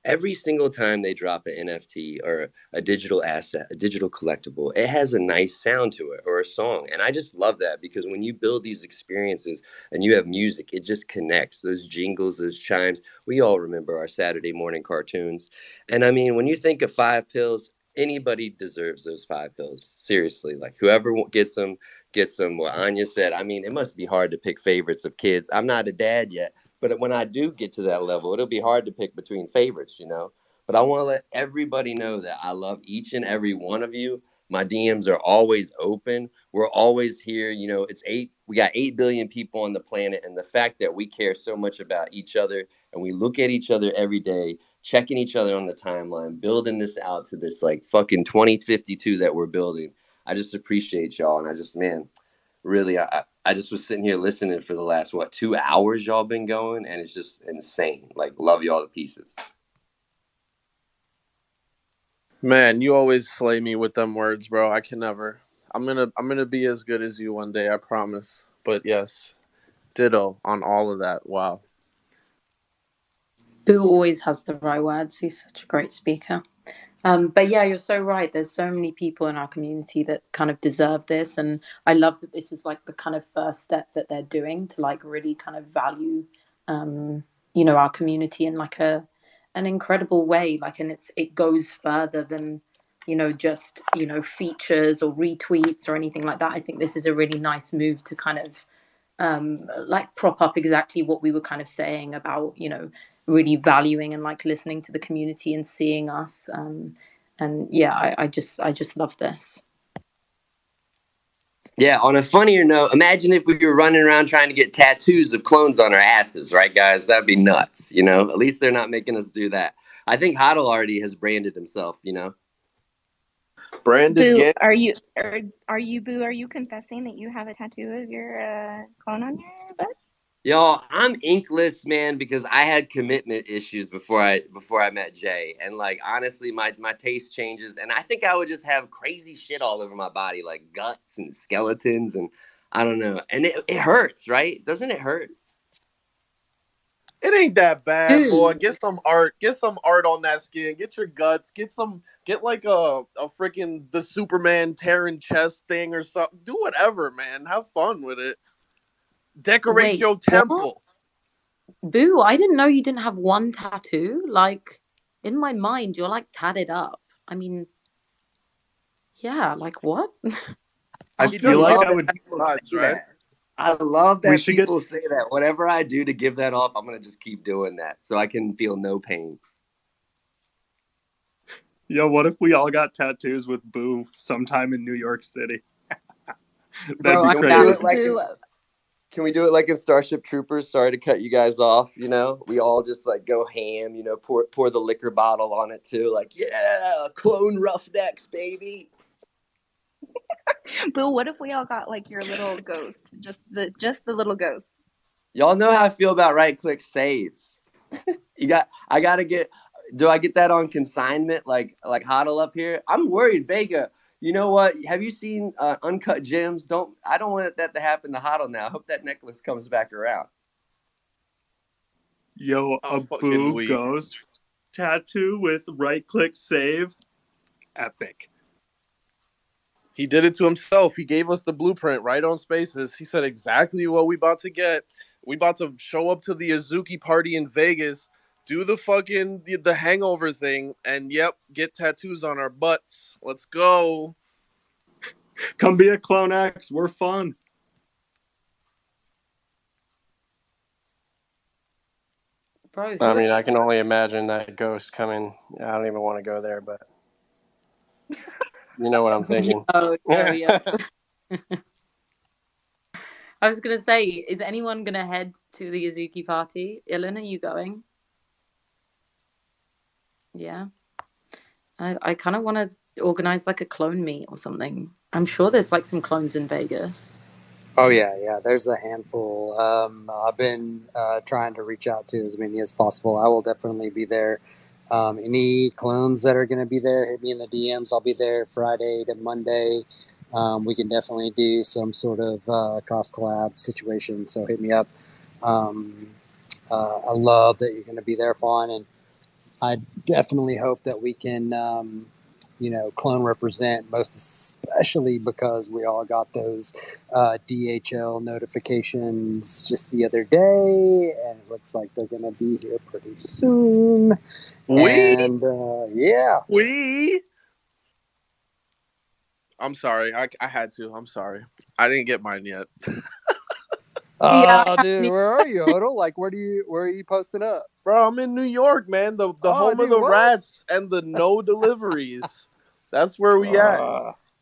Every single time they drop an NFT or a digital asset, a digital collectible, it has a nice sound to it or a song. And I just love that because when you build these experiences and you have music, it just connects. Those jingles, those chimes. We all remember our Saturday morning cartoons. And I mean, when you think of 5 pills, anybody deserves those 5 pills. Seriously, like whoever gets them, gets them. What Anya said, I mean, it must be hard to pick favorites of kids. I'm not a dad yet. But when I do get to that level, it'll be hard to pick between favorites, But I want to let everybody know that I love each and every one of you. My DMs are always open. We're always here. We got 8 billion people on the planet. And the fact that we care so much about each other and we look at each other every day, checking each other on the timeline, building this out to this like fucking 2052 that we're building. I just appreciate y'all. And I just, man, really, I just was sitting here listening for the last 2 hours y'all been going, and it's just insane. Like, love y'all to pieces. Man, you always slay me with them words, bro. I can never. I'm gonna be as good as you one day, I promise. But yes, ditto on all of that. Wow. Boo always has the right words. He's such a great speaker. But yeah, you're so right. There's so many people in our community that kind of deserve this. And I love that this is like the kind of first step that they're doing to like really kind of value, our community in like an incredible way. Like, and it goes further than, just, features or retweets or anything like that. I think this is a really nice move to kind of, like prop up exactly what we were kind of saying about really valuing and like listening to the community and seeing us, and yeah, I just love this. Yeah, on a funnier note, imagine if we were running around trying to get tattoos of clones on our asses, right, guys? That'd be nuts, At least they're not making us do that. I think Hodl already has branded himself, Branded Boo, game. are you Boo? Are you confessing that you have a tattoo of your clone on your butt? Yo, I'm inkless, man, because I had commitment issues before I met Jay, and like honestly, my taste changes, and I think I would just have crazy shit all over my body, like guts and skeletons, and I don't know, and it hurts, right? Doesn't it hurt? It ain't that bad, boy. Dude, Get some art. Get some art on that skin. Get your guts. Get like a freaking the Superman tearing chest thing or something. Do whatever, man. Have fun with it. Decorate wait, your what? temple. Boo, I didn't know you didn't have one tattoo. Like, in my mind, you're like tatted up. I mean, yeah, like what? I feel still like love I that would. people say Gods, right? that. I love We that should get. people say that. Whatever I do to give that off, I'm gonna just keep doing that so I can feel no pain. Yo, what if we all got tattoos with Boo sometime in New York City? That'd Bro, be I'm Can we do crazy. it like Boo, Can we do it like in Starship Troopers? Sorry to cut you guys off. We all just like go ham. Pour the liquor bottle on it too. Like, yeah, clone roughnecks, baby. Boo, what if we all got like your little ghost, just the little ghost? Y'all know how I feel about right-click saves. I gotta get. Do I get that on consignment? Like Hodl up here. I'm worried, Vega. You know what? Have you seen Uncut Gems? I don't want that to happen to Hodl now. I hope that necklace comes back around. Yo, a I'm fucking Boo weak. ghost. tattoo with right-click save. Epic. He did it to himself. He gave us the blueprint right on Spaces. He said exactly what we about to get. We about to show up to the Azuki party in Vegas, do the fucking the hangover thing, and yep, get tattoos on our butts. Let's go. Come be a CloneX. We're fun. Bro, I mean, I can only imagine that ghost coming. I don't even want to go there, but you know what I'm thinking. yeah. I was gonna say, is anyone gonna head to the Azuki party? Ilan, are you going? Yeah. I kind of want to organize like a clone meet or something. I'm sure there's like some clones in Vegas. Oh yeah. There's a handful. I've been trying to reach out to as many as possible. I will definitely be there. Any clones that are going to be there, hit me in the DMs. I'll be there Friday to Monday. We can definitely do some sort of cross collab situation. So hit me up. I love that you're going to be there, Fawn, and I definitely hope that we can, clone represent, most especially because we all got those DHL notifications just the other day, and it looks like they're going to be here pretty soon. And I'm sorry. I had to. I'm sorry. I didn't get mine yet. Dude, where are you, Odell? Like, where are you posting up? Bro, I'm in New York, man. The home of the rats and the no deliveries. That's where we at.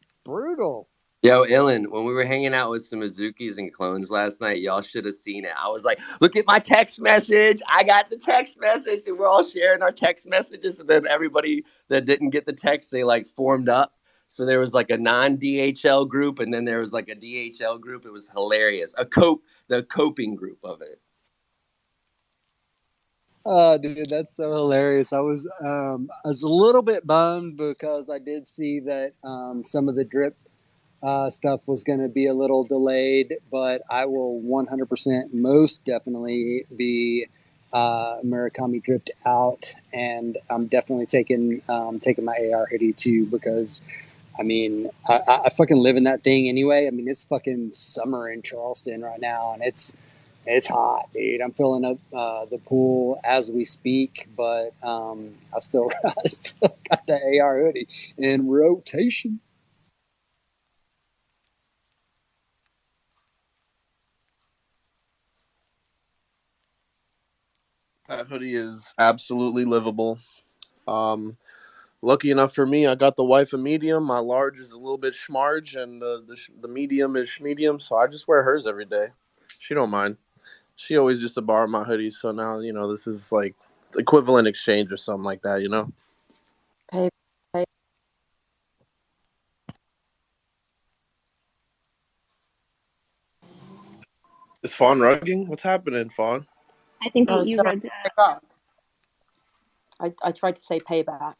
It's brutal. Yo, Ilan, when we were hanging out with some Azukis and clones last night, y'all should have seen it. I was like, look at my text message. I got the text message. And we're all sharing our text messages. And then everybody that didn't get the text, they like formed up. So there was like a non-DHL group, and then there was like a DHL group. It was hilarious. The coping group of it. Oh, dude, that's so hilarious. I was a little bit bummed because I did see that some of the drip stuff was going to be a little delayed, but I will 100% most definitely be Murakami dripped out, and I'm definitely taking my AR hoodie too, because I mean, I fucking live in that thing anyway. I mean, it's fucking summer in Charleston right now, and it's hot, dude. I'm filling up the pool as we speak, but I still got the AR hoodie in rotation. That hoodie is absolutely livable. Lucky enough for me, I got the wife a medium. My large is a little bit schmarge, and the medium is schmedium, so I just wear hers every day. She don't mind. She always used to borrow my hoodies, so now, this is like equivalent exchange or something like that, Pay. Is Fawn rugging? What's happening, Fawn? I think that you read I tried to say payback.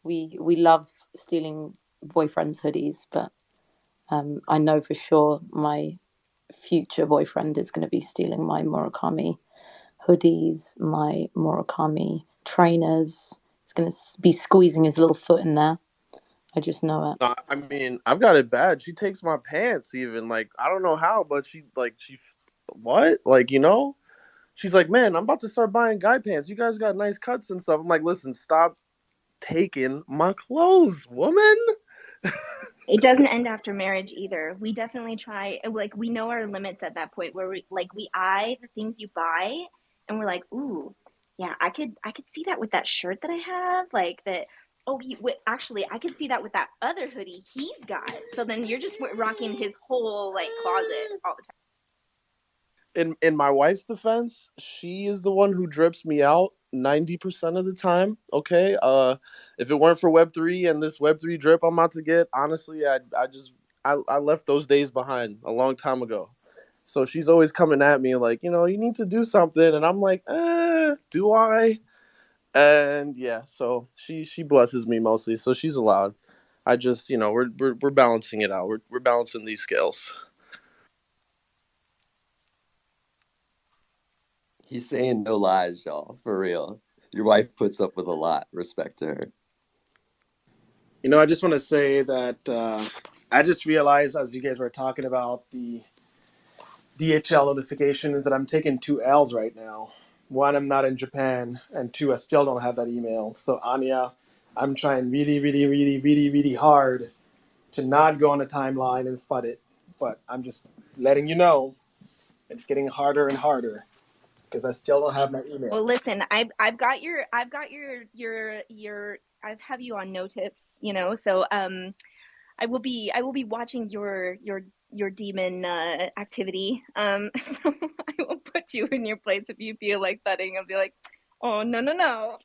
We love stealing boyfriends' hoodies, but I know for sure my future boyfriend is going to be stealing my Murakami hoodies, my Murakami trainers. He's going to be squeezing his little foot in there. I just know it. No, I mean, I've got it bad. She takes my pants even. Like, I don't know how, but what? Like, she's like, man, I'm about to start buying guy pants. You guys got nice cuts and stuff. I'm like, listen, stop taking my clothes, woman. It doesn't end after marriage either. We definitely try, like, we know our limits at that point where we eye the things you buy, and we're like, ooh, yeah, I could see that with that shirt that I have, like that. Oh, actually, I could see that with that other hoodie he's got. So then you're just rocking his whole like closet all the time. In my wife's defense, she is the one who drips me out 90% of the time. Okay. If it weren't for Web3 and this Web3 drip I'm about to get, honestly, I left those days behind a long time ago. So she's always coming at me like, you need to do something, and I'm like, do I? And yeah, so she blesses me mostly, so she's allowed. I just, we're balancing it out. We're balancing these scales. He's saying no lies, y'all. For real. Your wife puts up with a lot. Respect to her. You know, I just want to say that I just realized as you guys were talking about the DHL notifications that I'm taking 2 L's right now. One, I'm not in Japan, and 2, I still don't have that email. So Anya, I'm trying really, really, really, really, really hard to not go on the timeline and FUD it. But I'm just letting you know it's getting harder and harder because I still don't have my email. Well, listen, I've got your I have you on no tips, you know. So I will be watching your demon activity. So I will put you in your place if you feel like thudding. I'll be like, oh no,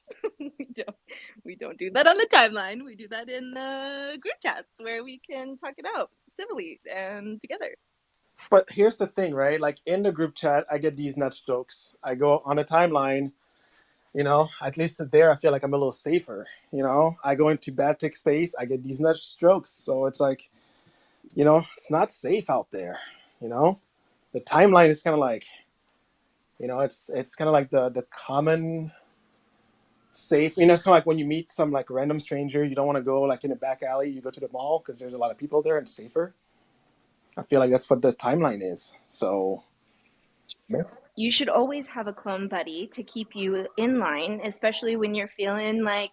we don't do that on the timeline. We do that in group chats where we can talk it out civilly and together. But here's the thing, right? Like in the group chat, I get these nut strokes. I go on a timeline, you know, at least there I feel like I'm a little safer. You know, I go into bad tick space, I get these nut strokes. So it's like, you know, it's not safe out there. You know, the timeline is kind of like, you know, it's kind of like the common safe. You know, it's kind of like when you meet some like random stranger, you don't want to go like in a back alley. You go to the mall because there's a lot of people there and it's safer. I feel like that's what the timeline is. So, yeah. You should always have a clone buddy to keep you in line, especially when you're feeling like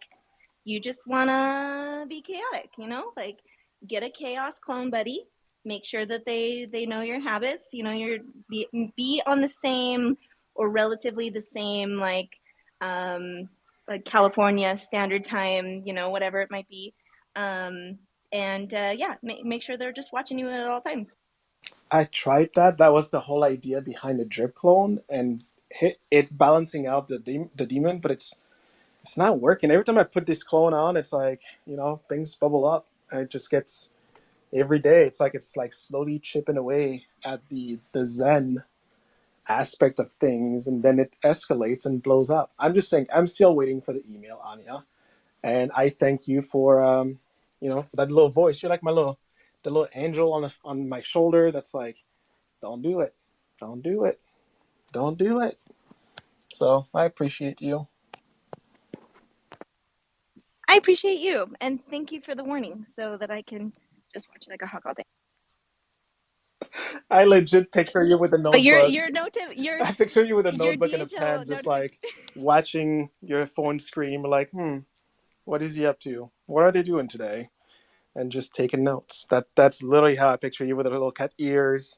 you just want to be chaotic, you know? Like get a chaos clone buddy, make sure that they know your habits, you know, you're be on the same or relatively the same like California standard time, you know, whatever it might be. And yeah, make sure they're just watching you at all times. I tried that. That was the whole idea behind the drip clone and it balancing out the demon, but it's not working. Every time I put this clone on, it's like, you know, things bubble up and it just gets every day. It's like slowly chipping away at the Zen aspect of things, and then it escalates and blows up. I'm just saying, I'm still waiting for the email, Anya, and I thank you for you know, for that little voice. You're like the little angel on my shoulder that's like, don't do it, don't do it, don't do it. So I appreciate you. I appreciate you, and thank you for the warning so that I can just watch like a hawk all day. I legit picture you with a But notebook. your I picture you with a your notebook and a pen, DHL just notification. like watching your phone screen, like, what is he up to? What are they doing today? And just taking notes. That's literally how I picture you with the little cat ears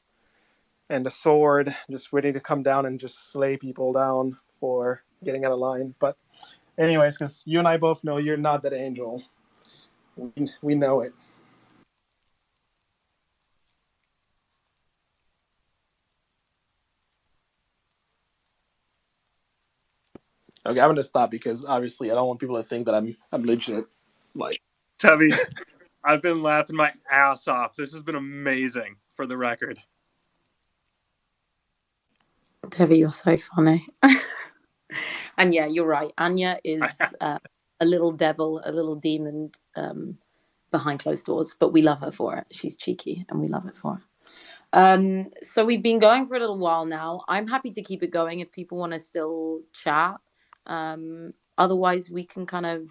and a sword, just ready to come down and just slay people down for getting out of line. But anyways, because you and I both know you're not that angel. We know it. Okay, I'm gonna stop because obviously I don't want people to think that I'm legit. Like, Tevi, I've been laughing my ass off. This has been amazing, for the record. Tevi, you're so funny. And yeah, you're right. Anya is a little devil, a little demon behind closed doors, but we love her for it. She's cheeky and we love it for her. So we've been going for a little while now. I'm happy to keep it going if people want to still chat. Otherwise, we can kind of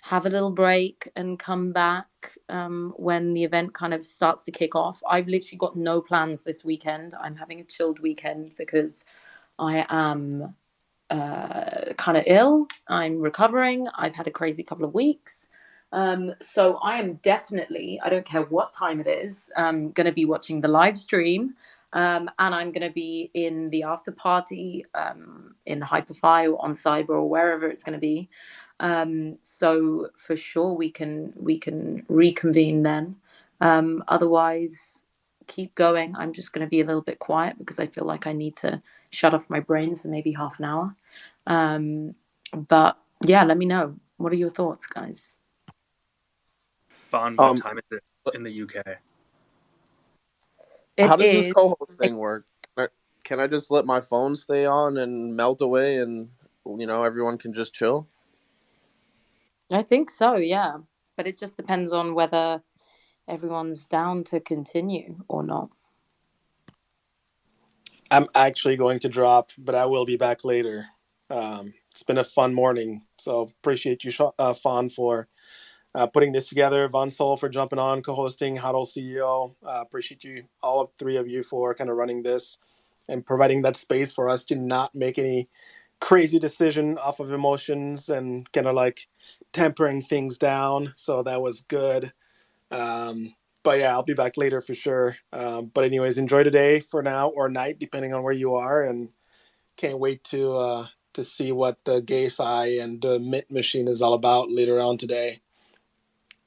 have a little break and come back when the event kind of starts to kick off. I've literally got no plans this weekend. I'm having a chilled weekend because I am kind of ill. I'm recovering. I've had a crazy couple of weeks. So I am definitely, I don't care what time it is, going to be watching the live stream. And I'm going to be in the after party in Hyperfi or on Cyber or wherever it's going to be. So for sure we can reconvene then. Otherwise, keep going. I'm just going to be a little bit quiet because I feel like I need to shut off my brain for maybe half an hour. But yeah, let me know. What are your thoughts, guys? Fun. What time is it in the UK? How does this co-host thing work? Can I just let my phone stay on and melt away and, you know, everyone can just chill? I think so, yeah. But it just depends on whether everyone's down to continue or not. I'm actually going to drop, but I will be back later. it's been a fun morning. So appreciate you, Fawn, for putting this together. Von Sol for jumping on, co-hosting, Huddle CEO. Appreciate you, all of three of you, for kind of running this and providing that space for us to not make any crazy decision off of emotions and kind of like tempering things down. So that was good. But yeah, I'll be back later for sure. But anyways, enjoy today for now, or night, depending on where you are, and can't wait to see what the GEISAI and the Mint machine is all about later on today.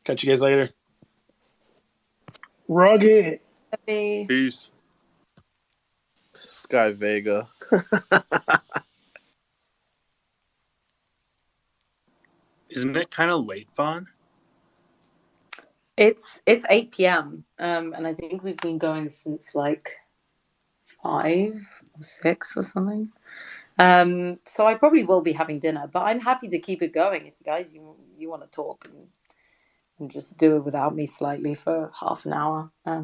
Catch you guys later. Rugged. Peace. Sky Vega. Isn't it kind of late, Vaughn? It's 8 p.m. And I think we've been going since like 5 or 6 or something. So I probably will be having dinner, but I'm happy to keep it going if you guys you want to talk and just do it without me slightly for half an hour. I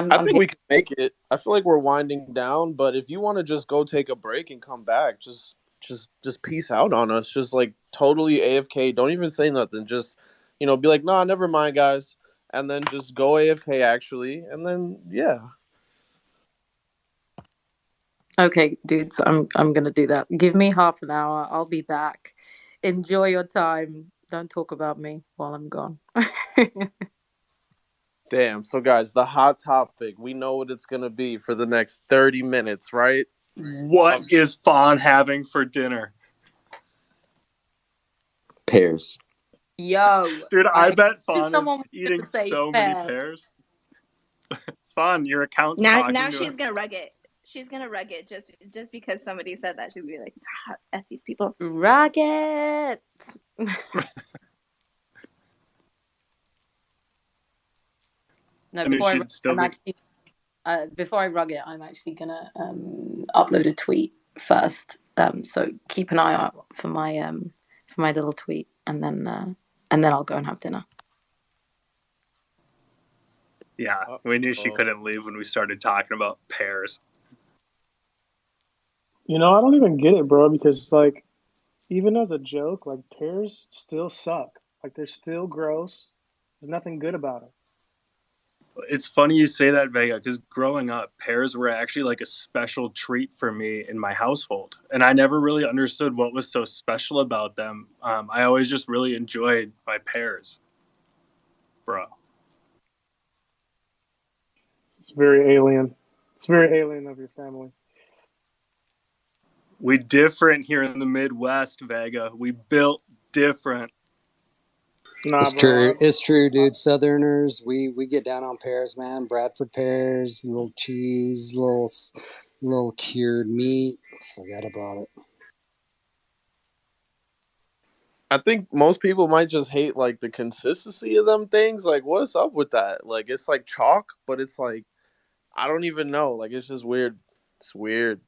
think here. we can make it. I feel like we're winding down, but if you want to just go take a break and come back, just peace out on us. Just like totally AFK. Don't even say nothing. Just be like, nah, never mind, guys, and then just go AFK actually, and then yeah. Okay, dudes, I'm gonna do that. Give me half an hour. I'll be back. Enjoy your time. Don't talk about me while I'm gone. Damn. So guys, the hot topic. We know what it's gonna be for the next 30 minutes, right? What is Fawn having for dinner? Pears. Yo, dude, I bet Fawn is someone eating say so many pears. Fawn, your account's Now talking to she's us. gonna rug it. She's gonna rug it just because somebody said that. She'll be like, "F these people." Rug it. No, before I rug it, I'm actually gonna upload a tweet first. So keep an eye out for my little tweet, and then I'll go and have dinner. Yeah, we knew she couldn't leave when we started talking about pears. I don't even get it, bro, because like, even as a joke, like pears still suck. Like they're still gross. There's nothing good about them. It's funny you say that, Vega, because growing up, pears were actually like a special treat for me in my household. And I never really understood what was so special about them. I always just really enjoyed my pears. Bro. It's very alien. It's very alien of your family. We different here in the Midwest, Vega. We built different. Nah, It's bro. true. It's true, dude. Southerners, we get down on pears, man. Bradford pears, little cheese, little cured meat. Forget about it. I think most people might just hate like the consistency of them things. Like, what's up with that? Like, it's like chalk, but it's like I don't even know. Like, it's just weird. It's weird.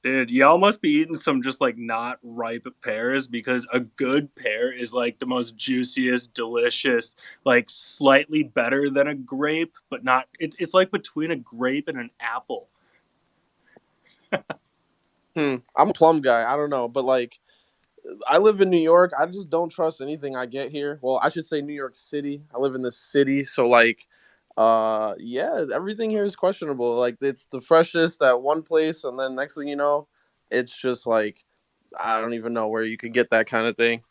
Dude, y'all must be eating some just like not ripe pears, because a good pear is like the most juiciest, delicious, like slightly better than a grape, but not. It's like between a grape and an apple. I'm a plum guy. I don't know, but like, I live in New York. I just don't trust anything I get here. Well, I should say New York City. I live in the city, so like, yeah, everything here is questionable. Like, it's the freshest at one place, and then next thing you know, it's just like I don't even know where you could get that kind of thing.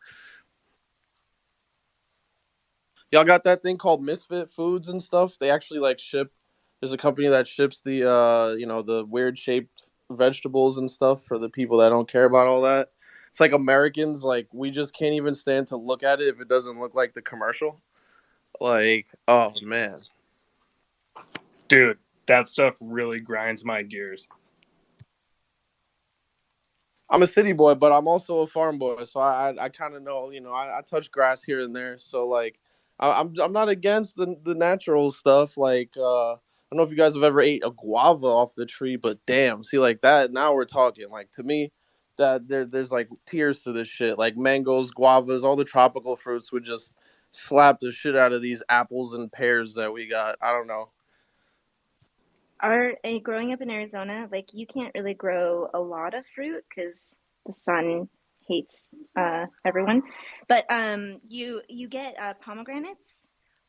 Y'all got that thing called Misfit Foods and stuff? They actually like ship. There's a company that ships the the weird shaped vegetables and stuff for the people that don't care about all that. It's like Americans, like we just can't even stand to look at it if it doesn't look like the commercial. Like, oh man. Dude, that stuff really grinds my gears. I'm a city boy, but I'm also a farm boy, so I kind of know, I touch grass here and there. So like, I'm not against the natural stuff. Like, I don't know if you guys have ever ate a guava off the tree, but damn, see like that. Now we're talking. Like to me, that there's like tiers to this shit. Like mangoes, guavas, all the tropical fruits would just slap the shit out of these apples and pears that we got. I don't know. growing up in Arizona, like you can't really grow a lot of fruit because the sun hates everyone. But you get pomegranates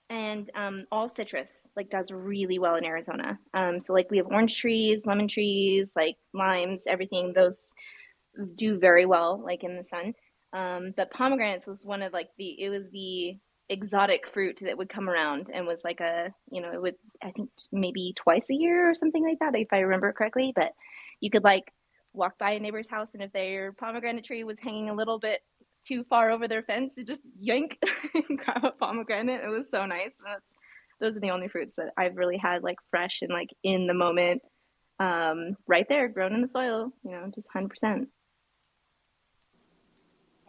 and all citrus like does really well in Arizona. So like we have orange trees, lemon trees, like limes, everything. Those do very well like in the sun. But pomegranates was one of like the exotic fruit that would come around and was like it would I think maybe twice a year or something like that if I remember correctly. But you could like walk by a neighbor's house and if their pomegranate tree was hanging a little bit too far over their fence, you just yank and grab a pomegranate. It was so nice. Those are the only fruits that I've really had like fresh and like in the moment, right there, grown in the soil. Just 100%.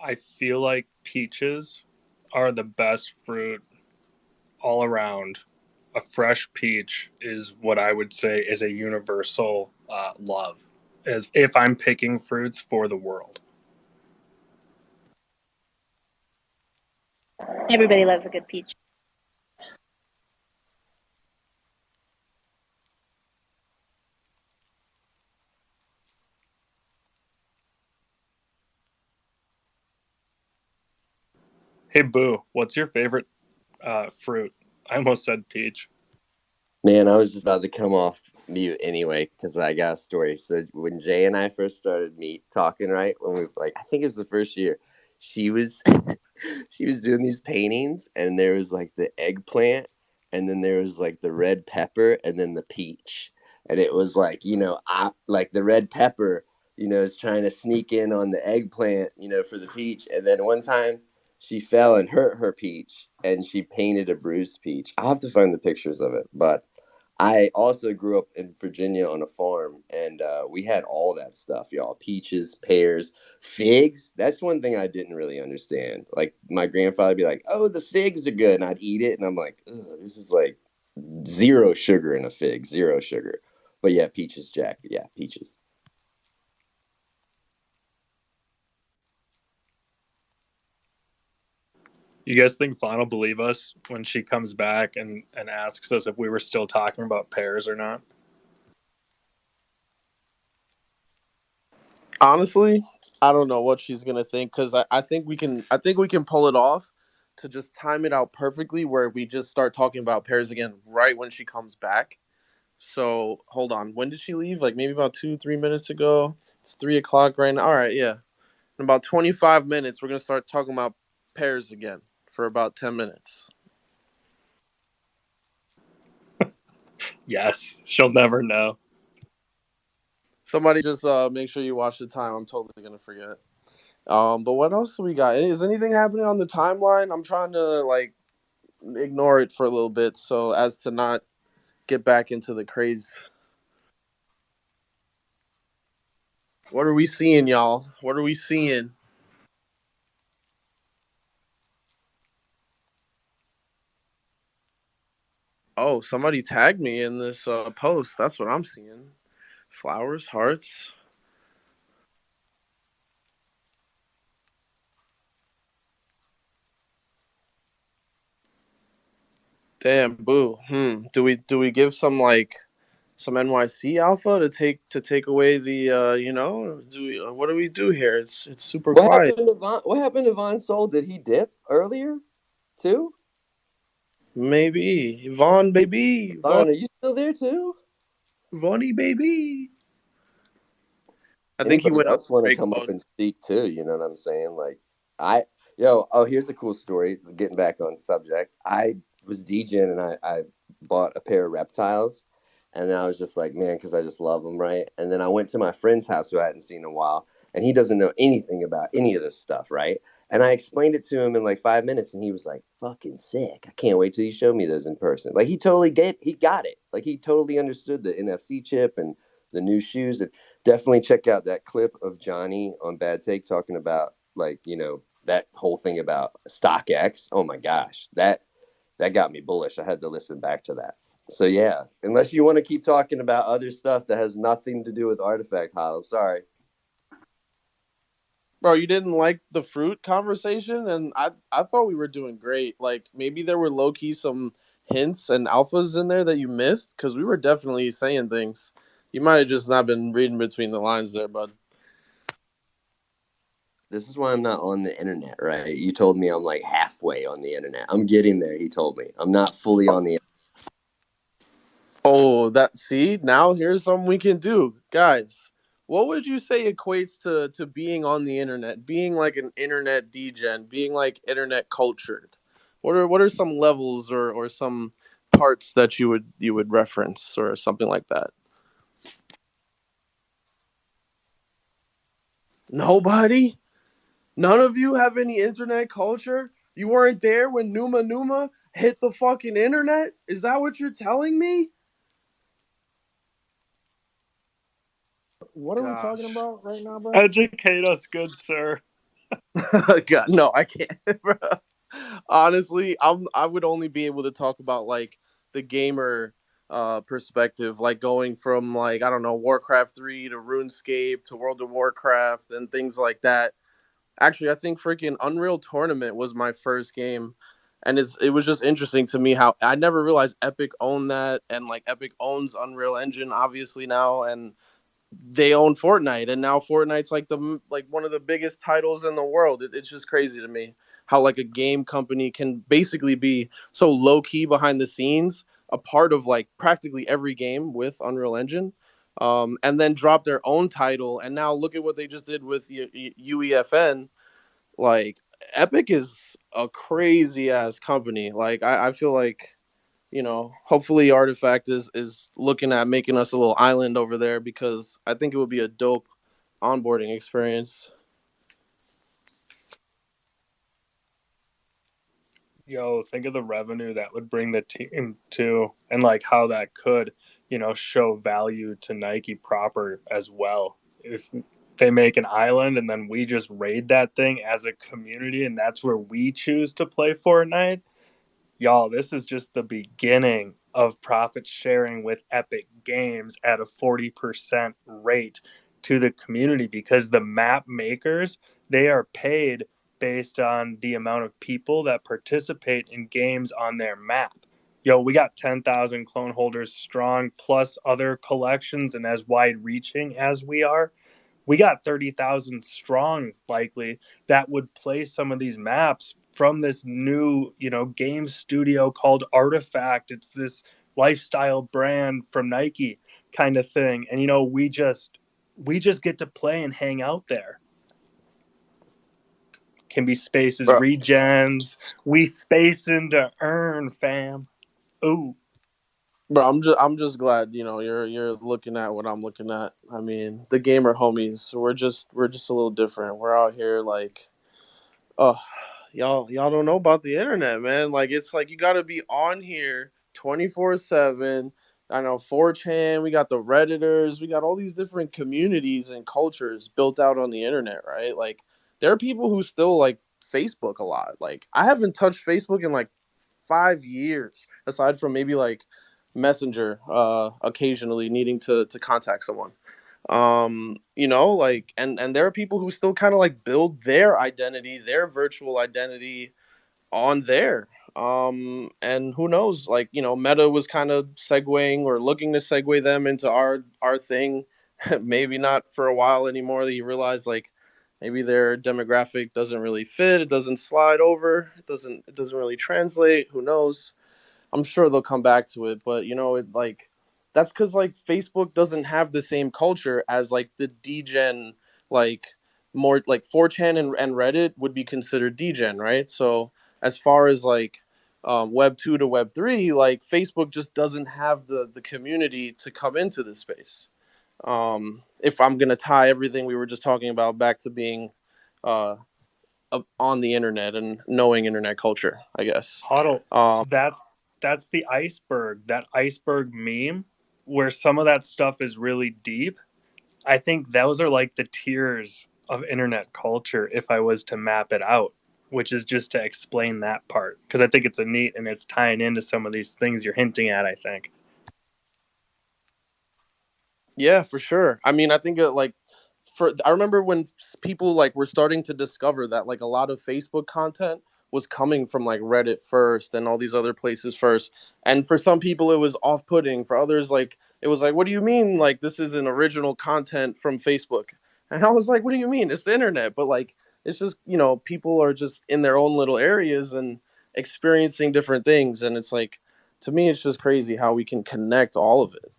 I feel like peaches are the best fruit all around. A fresh peach is what I would say is a universal love, as if I'm picking fruits for the world. Everybody loves a good peach. Hey, Boo, what's your favorite fruit? I almost said peach. Man, I was just about to come off mute anyway because I got a story. So when Jay and I first started talking, right, when we like, I think it was the first year, she was she was doing these paintings, and there was like the eggplant, and then there was like the red pepper, and then the peach, and it was like like the red pepper, is trying to sneak in on the eggplant, for the peach, and then one time she fell and hurt her peach, and she painted a bruised peach. I'll have to find the pictures of it, but I also grew up in Virginia on a farm, and we had all that stuff, y'all. Peaches, pears, figs. That's one thing I didn't really understand. Like, my grandfather would be like, oh, the figs are good, and I'd eat it, and I'm like, this is like zero sugar in a fig, zero sugar. But yeah, peaches, Jack. Yeah, peaches. You guys think Fawn will believe us when she comes back and asks us if we were still talking about pears or not? Honestly, I don't know what she's gonna think because I think we can pull it off to just time it out perfectly where we just start talking about pairs again right when she comes back. So hold on, when did she leave? Like maybe about 2-3 minutes ago. It's 3 o'clock right now. All right, yeah. In about 25 minutes, we're gonna start talking about pairs again for about 10 minutes. Yes, she'll never know. Somebody just make sure you watch the time. I'm totally gonna forget. But what else do we got? Is anything happening on the timeline? I'm trying to like ignore it for a little bit so as to not get back into the craze. What are we seeing, y'all? What are we seeing? Oh, somebody tagged me in this post. That's what I'm seeing. Flowers, hearts. Damn, boo. Do we give some NYC alpha to take away the do we what do we do here? It's super What quiet. happened to Von Soul? Did he dip earlier too? Maybe Vaughn baby, Vaughn Vaughn, are you still there too? Vaughny baby. I think he Anybody went on else want to break come up mode. and speak too? You know what I'm saying? Like, here's a cool story. Getting back on subject, I was DJing and I bought a pair of reptiles, and then I was just like, man, because I just love them, right? And then I went to my friend's house who I hadn't seen in a while, and he doesn't know anything about any of this stuff, right? And I explained it to him in like 5 minutes, and he was like, fucking sick. I can't wait till you show me those in person. Like, he got it. Like, he totally understood the NFC chip and the new shoes. And definitely check out that clip of Johnny on Bad Take talking about like, that whole thing about StockX. Oh my gosh, that got me bullish. I had to listen back to that. So yeah, unless you want to keep talking about other stuff that has nothing to do with Artifact Hollow, sorry. Bro, you didn't like the fruit conversation, and I thought we were doing great. Like maybe there were low key some hints and alphas in there that you missed? Because we were definitely saying things. You might have just not been reading between the lines there, bud. This is why I'm not on the internet, right? You told me I'm like halfway on the internet. I'm getting there, he told me. I'm not fully on the Oh, now here's something we can do. Guys, what would you say equates to being on the internet? Being like an internet degen, being like internet cultured. What are some levels or some parts that you would reference or something like that? Nobody? None of you have any internet culture? You weren't there when Numa Numa hit the fucking internet? Is that what you're telling me? What are we talking Gosh. about right now, bro? Educate us, good sir. God, no, I can't, bro. Honestly, I would only be able to talk about like the gamer perspective, like going from like I don't know Warcraft 3 to RuneScape to World of Warcraft and things like that. Actually, I think freaking Unreal Tournament was my first game, and it was just interesting to me how I never realized Epic owned that, and like Epic owns Unreal Engine obviously now, and they own Fortnite, and now Fortnite's like one of the biggest titles in the world. It's just crazy to me how like a game company can basically be so low key behind the scenes, a part of like practically every game with Unreal Engine, and then drop their own title. And now look at what they just did with UEFN. Like Epic is a crazy ass company. Like I feel like hopefully Artifact is looking at making us a little island over there because I think it would be a dope onboarding experience. Yo, think of the revenue that would bring the team to, and like how that could, show value to Nike proper as well. If they make an island and then we just raid that thing as a community, and that's where we choose to play Fortnite, y'all, this is just the beginning of profit sharing with Epic Games at a 40% rate to the community, because the map makers, they are paid based on the amount of people that participate in games on their map. Yo, we got 10,000 clone holders strong, plus other collections, and as wide reaching as we are, we got 30,000 strong likely that would play some of these maps from this new, game studio called Artifact. It's this lifestyle brand from Nike kind of thing. And we just get to play and hang out there. Can be spaces, Bro, regens. We spacing to earn, fam. Ooh. bro, I'm just glad you're looking at what I'm looking at. I mean, the gamer homies, we're just a little different. We're out here like, oh, y'all don't know about the internet, man. Like it's like you got to be on here 24/7. I know 4chan, we got the redditors, we got all these different communities and cultures built out on the internet, right? Like there are people who still like Facebook a lot. Like I haven't touched Facebook in like 5 years aside from maybe like Messenger occasionally needing to contact someone. Like and there are people who still kind of like build their identity, their virtual identity on there. And who knows, like Meta was kind of segueing or looking to segue them into our thing. Maybe not for a while anymore. That you realize like maybe their demographic doesn't really fit, it doesn't slide over, it doesn't really translate. Who knows? I'm sure they'll come back to it, but it like that's because like Facebook doesn't have the same culture as like the degen, like more like 4chan and Reddit would be considered degen, right? So as far as like Web 2 to Web 3, like Facebook just doesn't have the community to come into this space. If I'm gonna tie everything we were just talking about back to being uh, on the internet and knowing internet culture, I guess. Huddle. Um, That's the iceberg. That iceberg meme where some of that stuff is really deep. I think those are like the tiers of internet culture if I was to map it out, which is just to explain that part, because I think it's a neat and it's tying into some of these things you're hinting at, I think. Yeah, for sure. I mean, I think I remember when people like were starting to discover that like a lot of Facebook content was coming from like Reddit first and all these other places first. And for some people it was off-putting. For others, like it was like, what do you mean like this is an original content from Facebook? And I was like, what do you mean? It's the internet. But like it's just, people are just in their own little areas and experiencing different things. And it's like, to me, it's just crazy how we can connect all of it.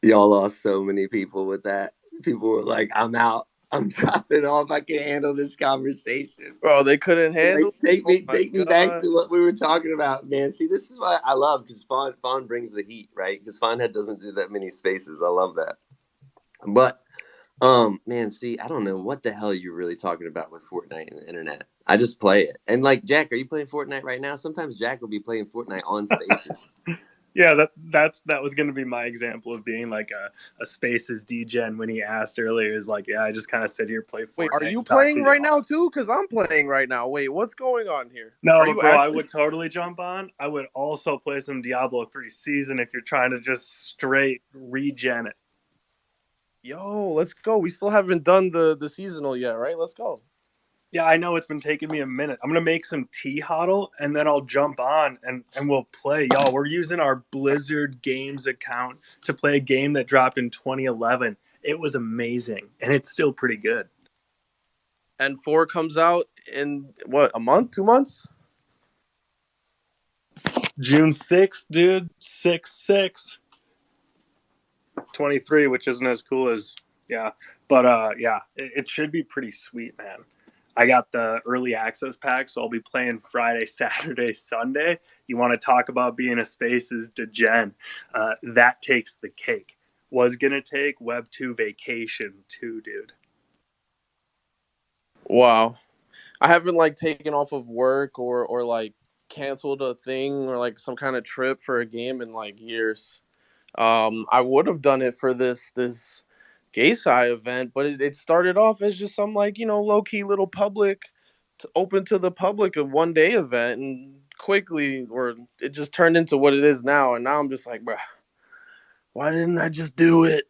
Y'all lost so many people with that. People were like, I'm out. I'm dropping off. I can't handle this conversation. Bro, they couldn't handle like, it. take me back to what we were talking about, man. See, this is what I love, because Fawn brings the heat, right? Because Fawnhead doesn't do that many spaces. I love that. But man, see, I don't know what the hell you're really talking about with Fortnite and the internet. I just play it. And like, Jack, are you playing Fortnite right now? Sometimes Jack will be playing Fortnite on stage. Yeah, that was going to be my example of being like a Spaces degen when he asked earlier. Is like, yeah, I just kind of sit here, play Fortnite. Wait, are you playing right now too? Because I'm playing right now. Wait, what's going on here? No, are you bro, I would totally jump on. I would also play some Diablo 3 Season if you're trying to just straight regen it. Yo, let's go. We still haven't done the seasonal yet, right? Let's go. Yeah, I know it's been taking me a minute. I'm going to make some tea huddle, and then I'll jump on, and we'll play. Y'all, we're using our Blizzard Games account to play a game that dropped in 2011. It was amazing, and it's still pretty good. And 4 comes out in, what, a month? 2 months? June 6th, dude. 6/6. 23, which isn't as cool as, yeah. But, yeah, it should be pretty sweet, man. I got the early access pack, so I'll be playing Friday, Saturday, Sunday. You want to talk about being a Spaces degen. That takes the cake. Was going to take Web 2 vacation too, dude. Wow. I haven't like taken off of work or like canceled a thing or like some kind of trip for a game in like years. I would have done it for this GEISAI event, but it started off as just some like, low key little public, open to the public, a 1-day event, and quickly, or it just turned into what it is now. And now I'm just like, bruh, why didn't I just do it?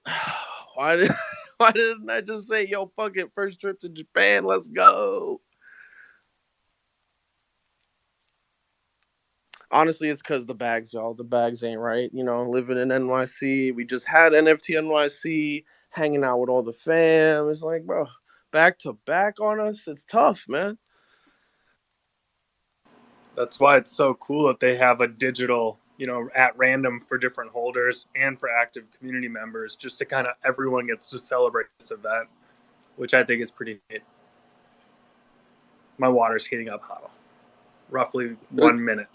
Why didn't I just say, yo, fuck it, first trip to Japan, let's go? Honestly, it's because the bags, y'all. The bags ain't right. Living in NYC. We just had NFT NYC, hanging out with all the fam. It's like, bro, back to back on us. It's tough, man. That's why it's so cool that they have a digital, at random for different holders and for active community members, just to kind of everyone gets to celebrate this event, which I think is pretty neat. My water's heating up, Huddle. Roughly 1 minute.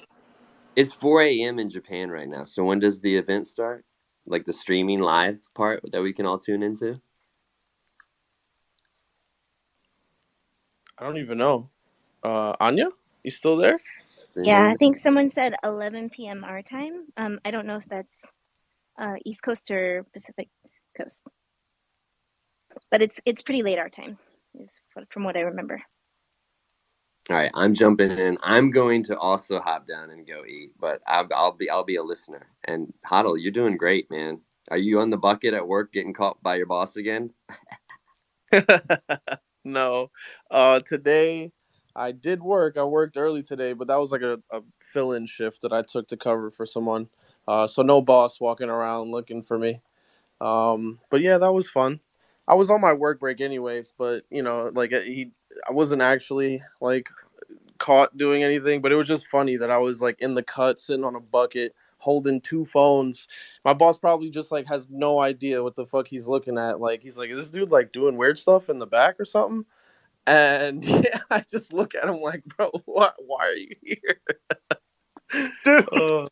It's 4 a.m. in Japan right now. So when does the event start? Like the streaming live part that we can all tune into? I don't even know. Anya, you still there? Yeah, I think someone said 11 p.m. our time. I don't know if that's East Coast or Pacific Coast, but it's pretty late our time, is from what I remember. All right, I'm jumping in. I'm going to also hop down and go eat, but I'll be a listener. And Huddle, you're doing great, man. Are you on the bucket at work getting caught by your boss again? No. Today I did work. I worked early today, but that was like a fill-in shift that I took to cover for someone. So no boss walking around looking for me. But yeah, that was fun. I was on my work break anyways, but like I wasn't actually like caught doing anything, but it was just funny that I was like in the cut sitting on a bucket holding 2 phones. My boss probably just like has no idea what the fuck he's looking at. Like he's like, is this dude like doing weird stuff in the back or something? And yeah, I just look at him like, bro, why are you here? Dude.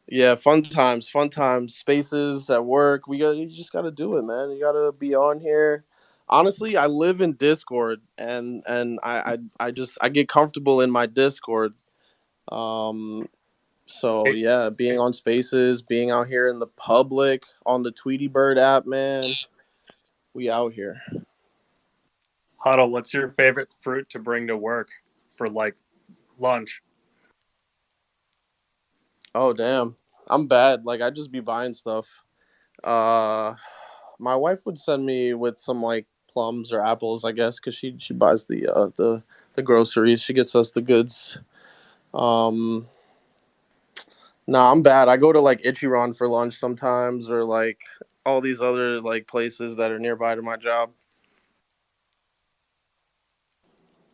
Yeah, fun times. Spaces at work. You just gotta do it, man. You gotta be on here. Honestly, I live in Discord, and I get comfortable in my Discord. So yeah, being on Spaces, being out here in the public on the Tweety Bird app, man, we out here. Huddle, what's your favorite fruit to bring to work for like lunch? Oh damn. I'm bad. Like I just be buying stuff. My wife would send me with some like plums or apples, I guess, because she buys the groceries. She gets us the goods. Um, nah, I'm bad. I go to like Ichiran for lunch sometimes, or like all these other like places that are nearby to my job.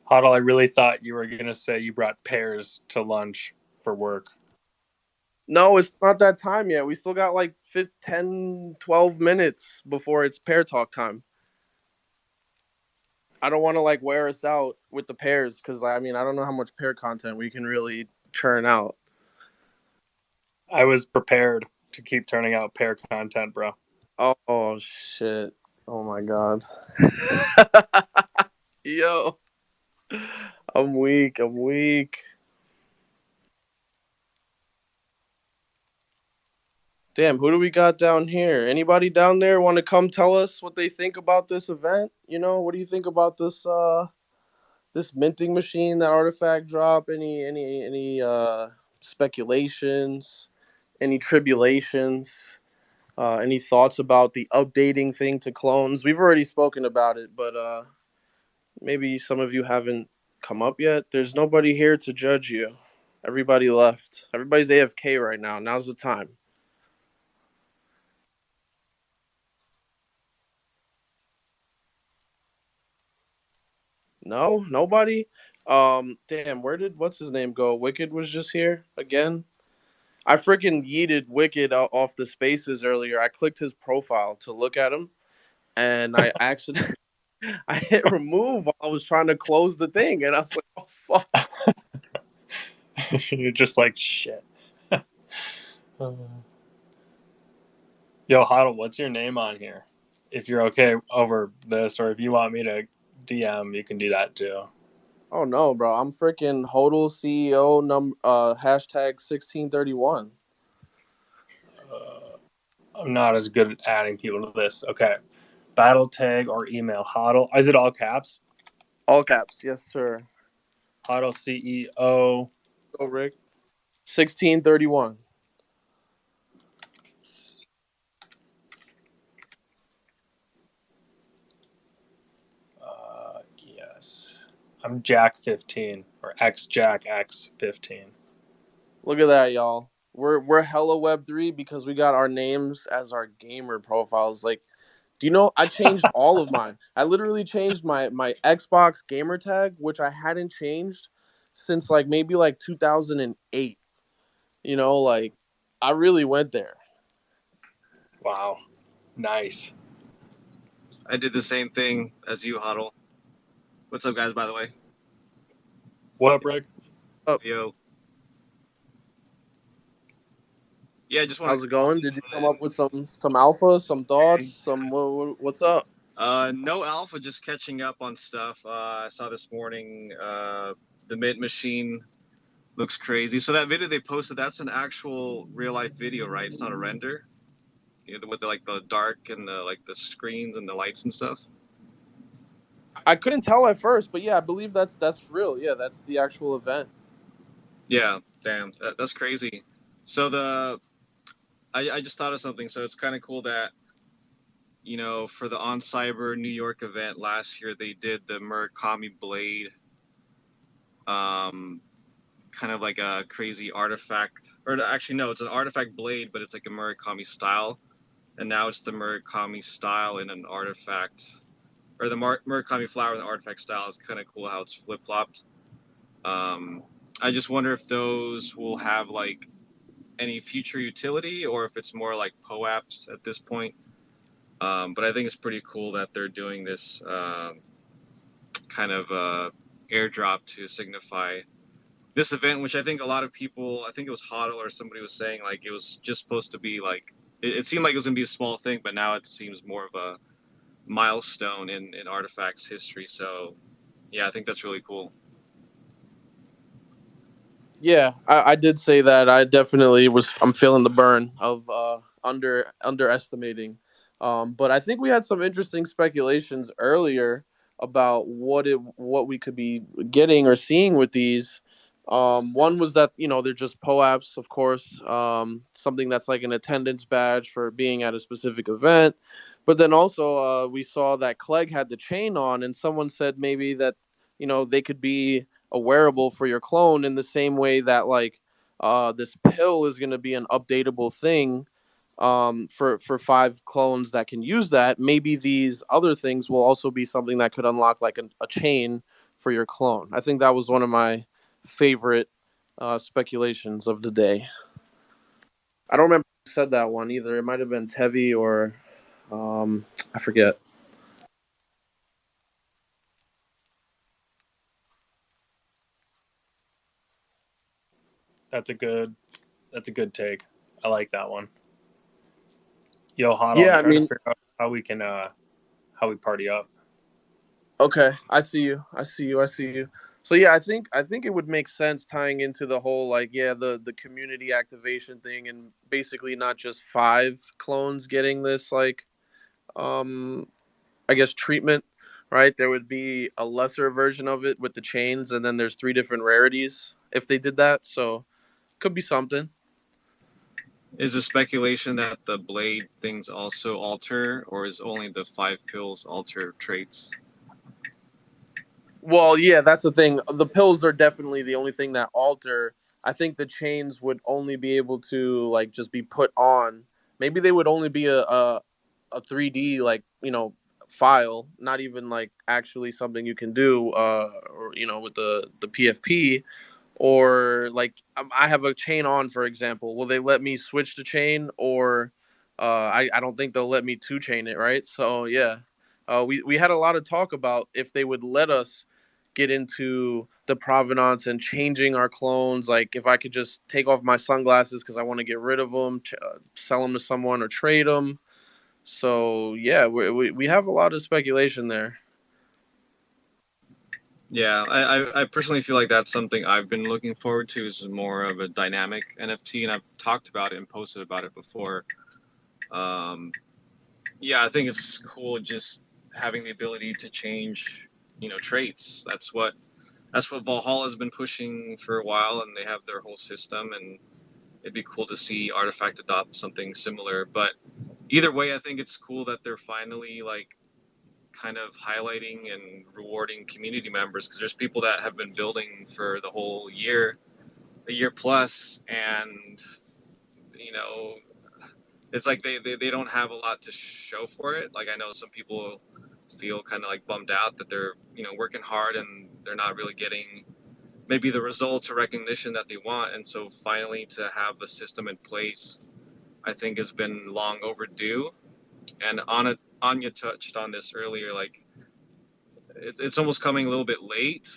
Huddle, I really thought you were going to say you brought pears to lunch for work. No, it's not that time yet. We still got like 10, 12 minutes before it's pear talk time. I don't want to like wear us out with the pairs because I mean I don't know how much pair content we can really churn out. I was prepared to keep turning out pear content, bro. Oh shit! Oh my god! Yo, I'm weak. I'm weak. Damn, who do we got down here? Anybody down there want to come tell us what they think about this event? You know, what do you think about this minting machine that Artifact drop? Any speculations? Any tribulations? Any thoughts about the updating thing to clones? We've already spoken about it, but maybe some of you haven't come up yet. There's nobody here to judge you. Everybody left. Everybody's AFK right now. Now's the time. No, nobody. Damn, what's his name go? Wicked was just here again. I freaking yeeted Wicked off the spaces earlier. I clicked his profile to look at him, and I accidentally I hit remove while I was trying to close the thing, and I was like, "Oh fuck!" You're just like shit. Yo, Huddle, what's your name on here? If you're okay over this, or if you want me to DM, you can do that too. Oh no, bro! I'm freaking Hodl CEO hashtag 1631. I'm not as good at adding people to this. Okay, battle tag or email Huddle. Is it all caps? All caps, yes sir. Huddle CEO. Go Rick. 1631. Yes. I'm Jack 15 or X Jack X 15. Look at that, y'all. We're hella Web3 because we got our names as our gamer profiles. Like, do you know I changed all of mine? I literally changed my Xbox gamer tag, which I hadn't changed since like maybe like 2008. You know, like I really went there. Wow. Nice. I did the same thing as you, Huddle. What's up, guys, by the way? What up, Rick? Up. Yo. Yeah, I just want How's to it going? Did you come up with some alpha, some thoughts, what's up? no alpha, just catching up on stuff. I saw this morning the Mint machine looks crazy. So that video they posted, that's an actual real life video, right? It's not a render. You know, with the dark and the screens and the lights and stuff. I couldn't tell at first, but yeah, I believe that's real. Yeah, that's the actual event. Yeah, damn, that's crazy. So I just thought of something. So it's kind of cool that, you know, for the On Cyber New York event last year, they did the Murakami blade, kind of like a crazy artifact, or actually no, it's an artifact blade, but it's like a Murakami style, and now it's the Murakami style in an artifact, or the Murakami flower in the artifact style. Is kind of cool how it's flip flopped. I just wonder if those will have like any future utility, or if it's more like POAPs at this point. But I think it's pretty cool that they're doing this kind of airdrop to signify this event, which I think a lot of people, I think it was Hodl or somebody was saying, like, it was just supposed to be like, it seemed like it was going to be a small thing, but now it seems more of a milestone in Artifact's history. So, yeah, I think that's really cool. Yeah, I did say that. I definitely I'm feeling the burn of underestimating. But I think we had some interesting speculations earlier about what we could be getting or seeing with these. One was that they're just POAPs, of course, something that's like an attendance badge for being at a specific event. But then also we saw that Clegg had the chain on, and someone said maybe that they could be a wearable for your clone in the same way that like this pill is going to be an updatable thing for 5 clones that can use that. Maybe these other things will also be something that could unlock like a chain for your clone. I think that was one of my favorite speculations of the day. I don't remember who said that one either. It might have been Tevi or I forget. That's a good take. I like that one. Yo, Huddle, Yeah, I'm I trying to mean, figure out how we can how we party up. okay, I see you. So yeah, I think it would make sense tying into the whole like the community activation thing, and basically not just 5 clones getting this like um I guess treatment, right? There would be a lesser version of it with the chains, and then there's 3 different rarities if they did that. So could be something. Is the speculation that the blade things also alter, or is only the 5 pills alter traits? Well, yeah, that's the thing. The pills are definitely the only thing that alter. I think the chains would only be able to like just be put on. Maybe they would only be a 3D like file, not even like actually something you can do or with the PFP. Or like I have a chain on, for example. Will they let me switch the chain, or I don't think they'll let me 2 chain it, right? So yeah, we had a lot of talk about if they would let us get into the provenance and changing our clones. Like if I could just take off my sunglasses because I want to get rid of them, sell them to someone or trade them. So yeah, we have a lot of speculation there. Yeah, I personally feel like that's something I've been looking forward to, is more of a dynamic NFT, and I've talked about it and posted about it before. Yeah, I think it's cool just having the ability to change, traits. That's what Valhalla has been pushing for a while, and they have their whole system, and it'd be cool to see Artifact adopt something similar. But either way, I think it's cool that they're finally like kind of highlighting and rewarding community members, because there's people that have been building for the whole year, a year plus, and you know it's like they don't have a lot to show for it. Like I know some people feel kind of like bummed out that they're working hard and they're not really getting maybe the results or recognition that they want, and so finally to have a system in place I think has been long overdue. And Anya touched on this earlier, like it's almost coming a little bit late,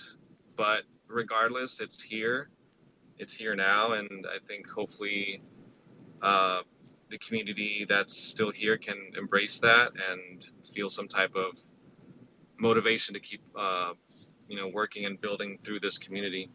but regardless, it's here now, and I think hopefully uh, the community that's still here can embrace that and feel some type of motivation to keep working and building through this community.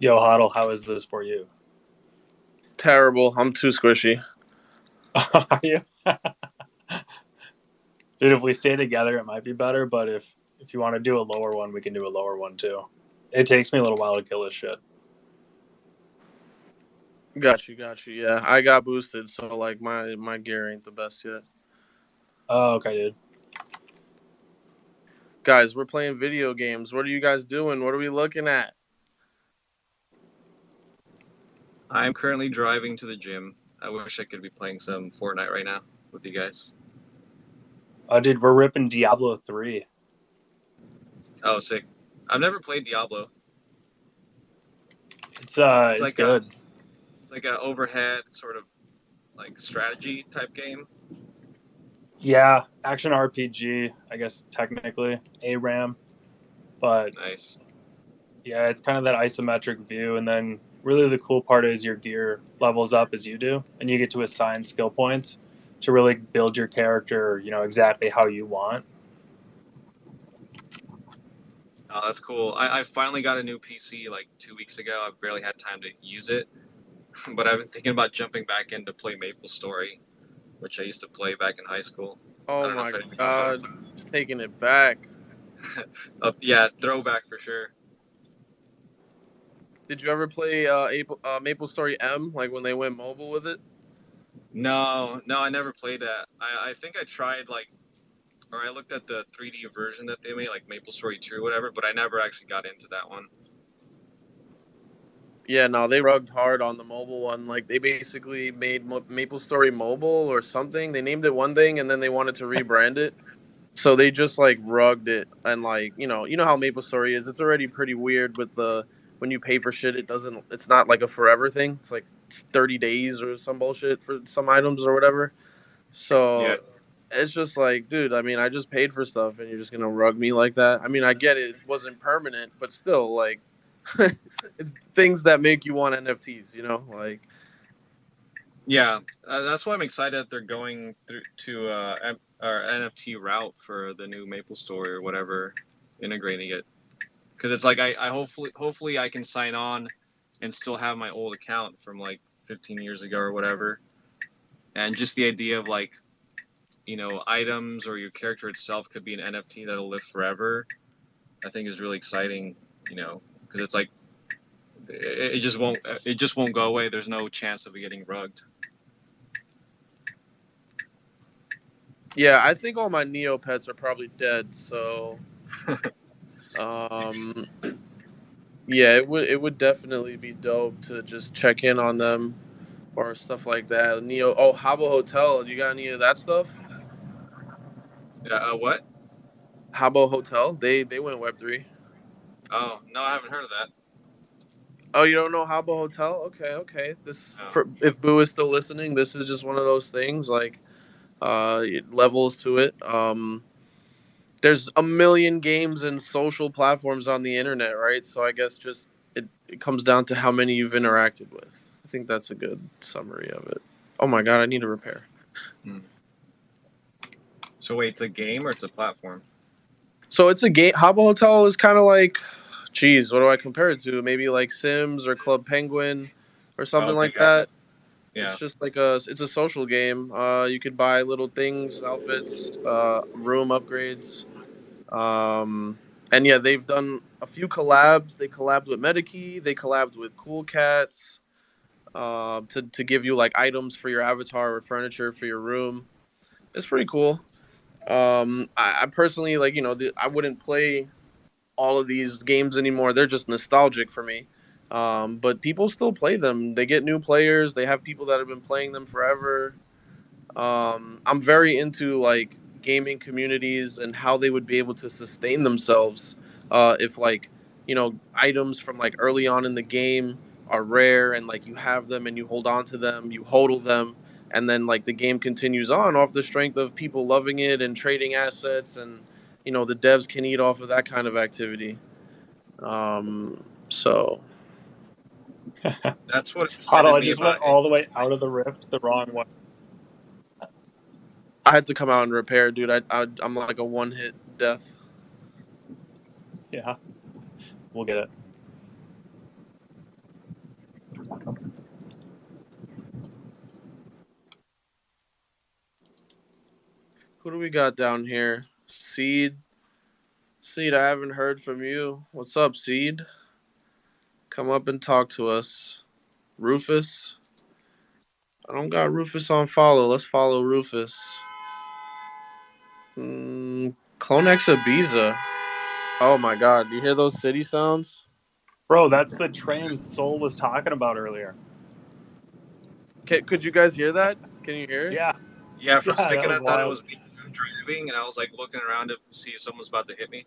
Yo, Huddle, how is this for you? Terrible. I'm too squishy. Are you? Dude, if we stay together, it might be better. But if you want to do a lower one, we can do a lower one too. It takes me a little while to kill this shit. Got you. Yeah, I got boosted, so like my gear ain't the best yet. Oh, okay, dude. Guys, we're playing video games. What are you guys doing? What are we looking at? I'm currently driving to the gym. I wish I could be playing some Fortnite right now with you guys. Dude, we're ripping Diablo 3. Oh, sick. I've never played Diablo. It's Like good. like a overhead sort of like strategy type game. Yeah, action RPG, I guess technically ARAM, but Nice. yeah, it's kind of that isometric view, and then really the cool part is your gear levels up as you do, and you get to assign skill points to really build your character, exactly how you want. Oh, that's cool. I finally got a new PC like 2 weeks ago. I barely had time to use it, but I've been thinking about jumping back in to play MapleStory, which I used to play back in high school. I Oh don't know my if anything. God, it's taking it back. Yeah, throwback for sure. Did you ever play MapleStory M, like when they went mobile with it? No, no, I never played that. I think I tried like, or I looked at the 3D version that they made, like MapleStory 2 or whatever, but I never actually got into that one. Yeah, no, they rugged hard on the mobile one. Like they basically made MapleStory Mobile or something. They named it one thing and then they wanted to rebrand it. So they just like rugged it and like, you know how MapleStory is. It's already pretty weird with the when you pay for shit, it's not like a forever thing. It's like 30 days or some bullshit for some items or whatever. Yeah, So it's just like, dude, I mean, I just paid for stuff and you're just gonna rug me like that. I mean, I get it wasn't permanent, but still, like, it's things that make you want NFTs, like. yeah. That's why I'm excited that they're going through to our NFT route for the new MapleStory or whatever, integrating it. Because it's like I hopefully I can sign on and still have my old account from like 15 years ago or whatever, and just the idea of like, items or your character itself could be an NFT that'll live forever, I think is really exciting, because it's like it just won't go away. There's no chance of it getting rugged. Yeah, I think all my Neopets are probably dead. So, um, yeah, it would definitely be dope to just check in on them or stuff like that. Habbo Hotel. You got any of that stuff? Yeah. What? Habbo Hotel. They went Web3. Oh no, I haven't heard of that. Oh, you don't know Habbo Hotel? Okay, okay. This No. for if Boo is still listening, this is just one of those things like levels to it. There's a million games and social platforms on the internet, right? So I guess just it comes down to how many you've interacted with. I think that's a good summary of it. Oh my god, I need a repair. Hmm. So wait, it's a game or it's a platform? So it's a game. Habbo Hotel is kind of like, geez, what do I compare it to? Maybe like Sims or Club Penguin or Oh, something okay, like gotcha. that. It's Yeah. just like it's a social game. You could buy little things, outfits, room upgrades. Um, and yeah, they've done a few collabs. They collabed with Medikey. They collabed with Cool Cats. To give you like items for your avatar or furniture for your room. It's pretty cool. I personally like I wouldn't play all of these games anymore. They're just nostalgic for me. But people still play them. They get new players. They have people that have been playing them forever. I'm very into like gaming communities and how they would be able to sustain themselves if like items from like early on in the game are rare and like you have them and you hold on to them, you hodl them, and then like the game continues on off the strength of people loving it and trading assets and the devs can eat off of that kind of activity. So That's what Huddle, excited I me just went about all the way out of the rift the wrong way. I had to come out and repair, dude. I'm like a one hit death. Yeah, we'll get it. Who do we got down here? Seed. Seed, I haven't heard from you. What's up, Seed? Come up and talk to us. Rufus. I don't got Rufus on follow. Let's follow Rufus. CloneX Ibiza. Oh my god. Do you hear those city sounds? Bro, that's the train Soul was talking about earlier. Could you guys hear that? Can you hear it? Yeah, Yeah, for a yeah, that second was I thought it wild. was me driving, and I was like looking around to see if someone was about to hit me.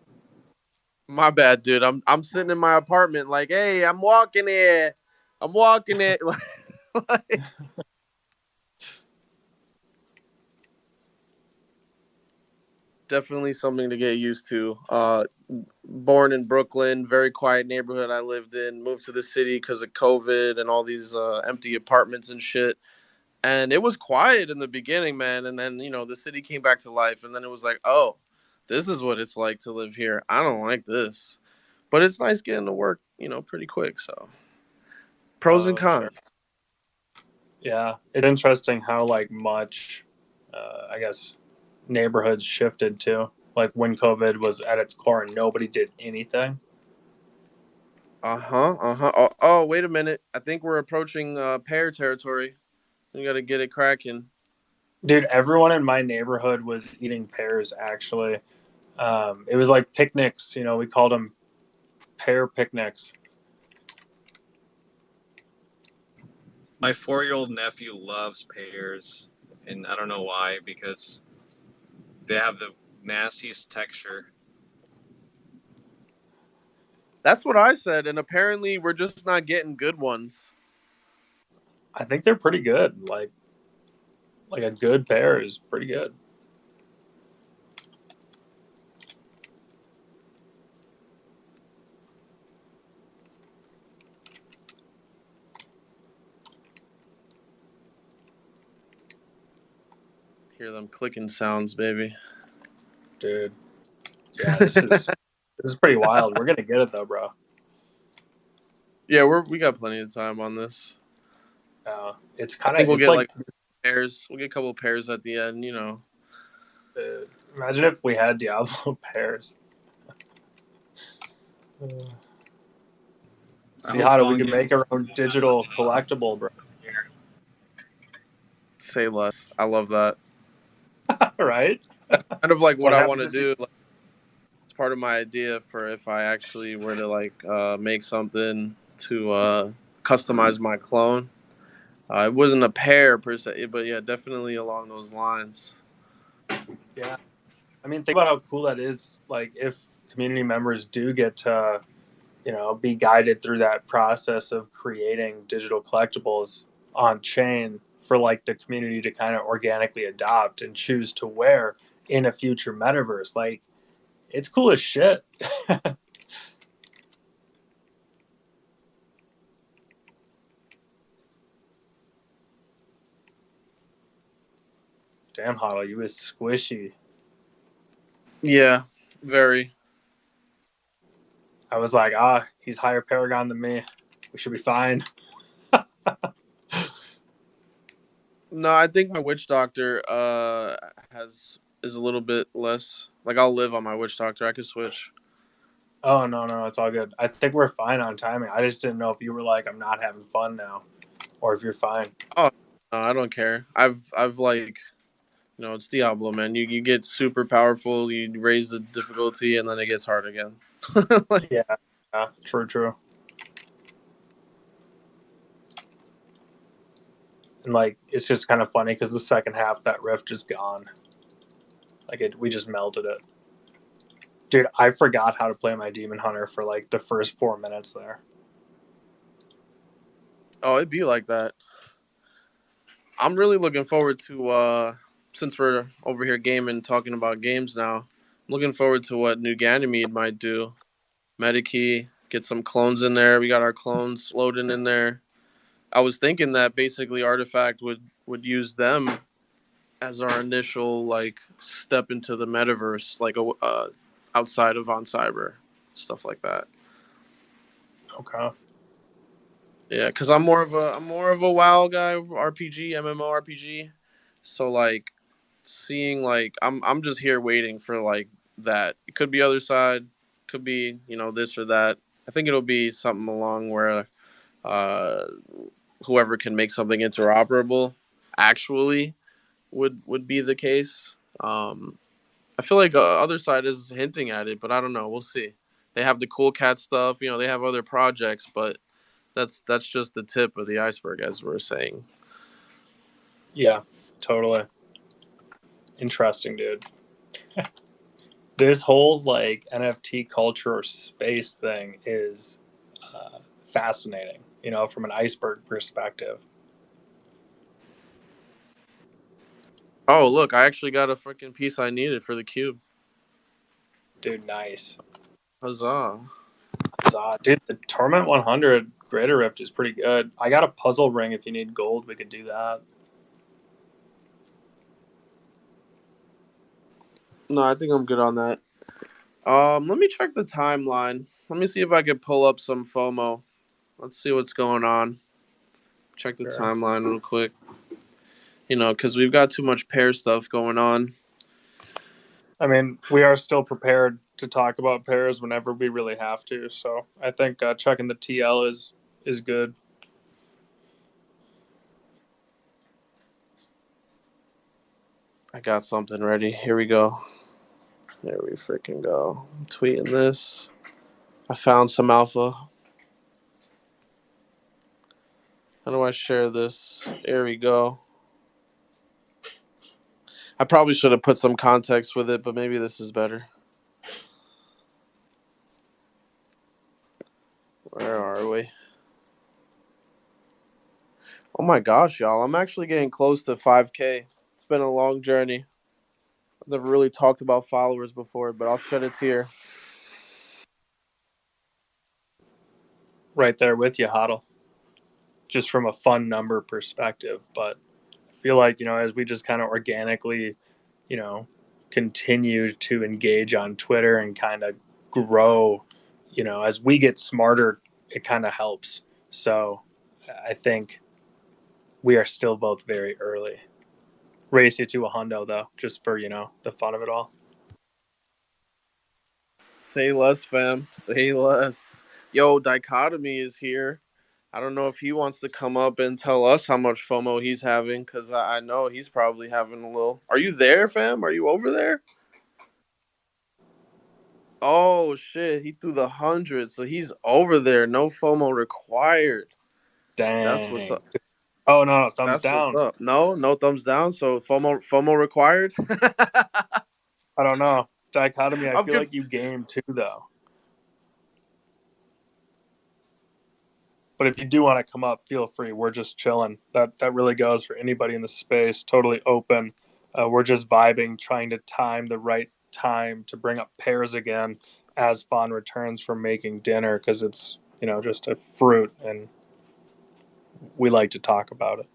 My bad, dude. I'm sitting in my apartment like, hey, I'm walking it. I'm walking it. Like, definitely something to get used to. Born in Brooklyn, very quiet neighborhood I lived in. Moved to the city because of COVID and all these empty apartments and shit. And it was quiet in the beginning, man. And then the city came back to life, and then it was like, oh, this is what it's like to live here. I don't like this. but it's nice getting to work, pretty quick. So pros and cons. Sure. Yeah, it's interesting how much, I guess, neighborhoods shifted too. Like when COVID was at its core and nobody did anything. Oh, wait a minute. I think we're approaching pear territory. We got to get it cracking. Dude, everyone in my neighborhood was eating pears, actually. It was like picnics, we called them pear picnics. My 4-year-old nephew loves pears, and I don't know why, because they have the nastiest texture. That's what I said, and apparently we're just not getting good ones. I think they're pretty good. Like a good pear is pretty good. Hear them clicking sounds, baby. Dude. Yeah, this is pretty wild. We're gonna get it though, bro. Yeah, we got plenty of time on this. It's I kind think of we'll get pairs. We'll get a couple of pairs at the end, Imagine if we had Diablo pairs. See how we can make our own digital collectible, bro. Say less. I love that. Right? That's kind of like what I want to do. It's part of my idea for if I actually were to make something to customize my clone. It wasn't a pair per se, but yeah, definitely along those lines. Yeah. I mean, think about how cool that is. Like, if community members do get to, be guided through that process of creating digital collectibles on chain for the community to kind of organically adopt and choose to wear in a future metaverse. Like, it's cool as shit. Damn, Huddle, you was squishy. Yeah, very. I was like, he's higher Paragon than me. We should be fine. No, I think my witch doctor is a little bit less. I'll live on my witch doctor. I could switch. Oh no, it's all good. I think we're fine on timing. I just didn't know if you were like, I'm not having fun now, or if you're fine. Oh no, I don't care. I've it's Diablo, man. You get super powerful. You raise the difficulty, and then it gets hard again. Yeah, true. And it's just kind of funny because the second half that rift is gone. We just melted it. Dude, I forgot how to play my Demon Hunter for the first 4 minutes there. Oh, it'd be like that. I'm really looking forward to since we're over here gaming, talking about games now. I'm looking forward to what New Ganymede might do. Medikey, get some clones in there. We got our clones loading in there. I was thinking that basically Artifact would use them as our initial step into the metaverse, outside of On Cyber, stuff like that. Okay. Yeah, because I'm more of a WoW guy, RPG, MMORPG. So seeing I'm just here waiting for that. It could be other side, could be this or that. I think it'll be something along where whoever can make something interoperable actually would be the case. I feel like other side is hinting at it, but I don't know. We'll see. They have the cool cat stuff. They have other projects, but that's just the tip of the iceberg, as we're saying. Yeah, totally. Interesting, dude. This whole NFT culture or space thing is fascinating, from an iceberg perspective. Oh, look, I actually got a freaking piece I needed for the cube. Dude, nice. Huzzah. Dude, the Torment 100 Greater Rift is pretty good. I got a puzzle ring. If you need gold, we could do that. No, I think I'm good on that. Let me check the timeline. Let me see if I can pull up some FOMO. Let's see what's going on. Check the Sure. timeline real quick. Because we've got too much pair stuff going on. I mean, we are still prepared to talk about pairs whenever we really have to. So I think checking the TL is good. I got something ready. Here we go. There we freaking go. I'm tweeting this. I found some alpha. How do I share this? There we go. I probably should have put some context with it, but maybe this is better. Where are we? Oh my gosh, y'all. I'm actually getting close to 5K. It's been a long journey. I've never really talked about followers before, but I'll shed a tear. Right there with you, Huddle. Just from a fun number perspective. But I feel like, as we just kind of organically, continue to engage on Twitter and kind of grow, as we get smarter, it kind of helps. So I think we are still both very early. Race you to a hundo, though, just for, the fun of it all. Say less, fam. Say less. Yo, Dichotomy is here. I don't know if he wants to come up and tell us how much FOMO he's having, because I know he's probably having a little. Are you there, fam? Are you over there? Oh, shit. He threw the 100, so he's over there. No FOMO required. Dang. That's what's up. Oh, no, thumbs That's down. what's up. No thumbs down. So FOMO required. I don't know. Dichotomy, I I'm feel good. like you game too, though. But if you do want to come up, feel free. We're just chilling. That really goes for anybody in the space. Totally open. We're just vibing, trying to time the right time to bring up pairs again as Fawn returns from making dinner, because it's just a fruit, and we like to talk about it.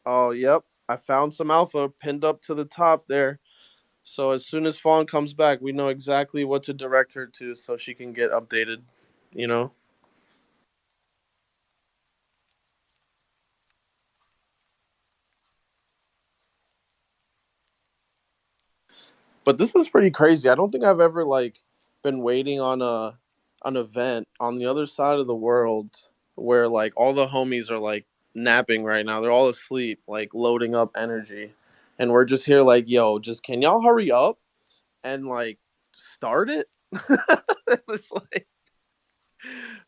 Oh, yep. I found some alpha pinned up to the top there. So as soon as Fawn comes back, we know exactly what to direct her to so she can get updated, you know? But this is pretty crazy. I don't think I've ever been waiting on an event on the other side of the world where all the homies are napping right now. They're all asleep, loading up energy. And we're just here yo, just can y'all hurry up and start it? It's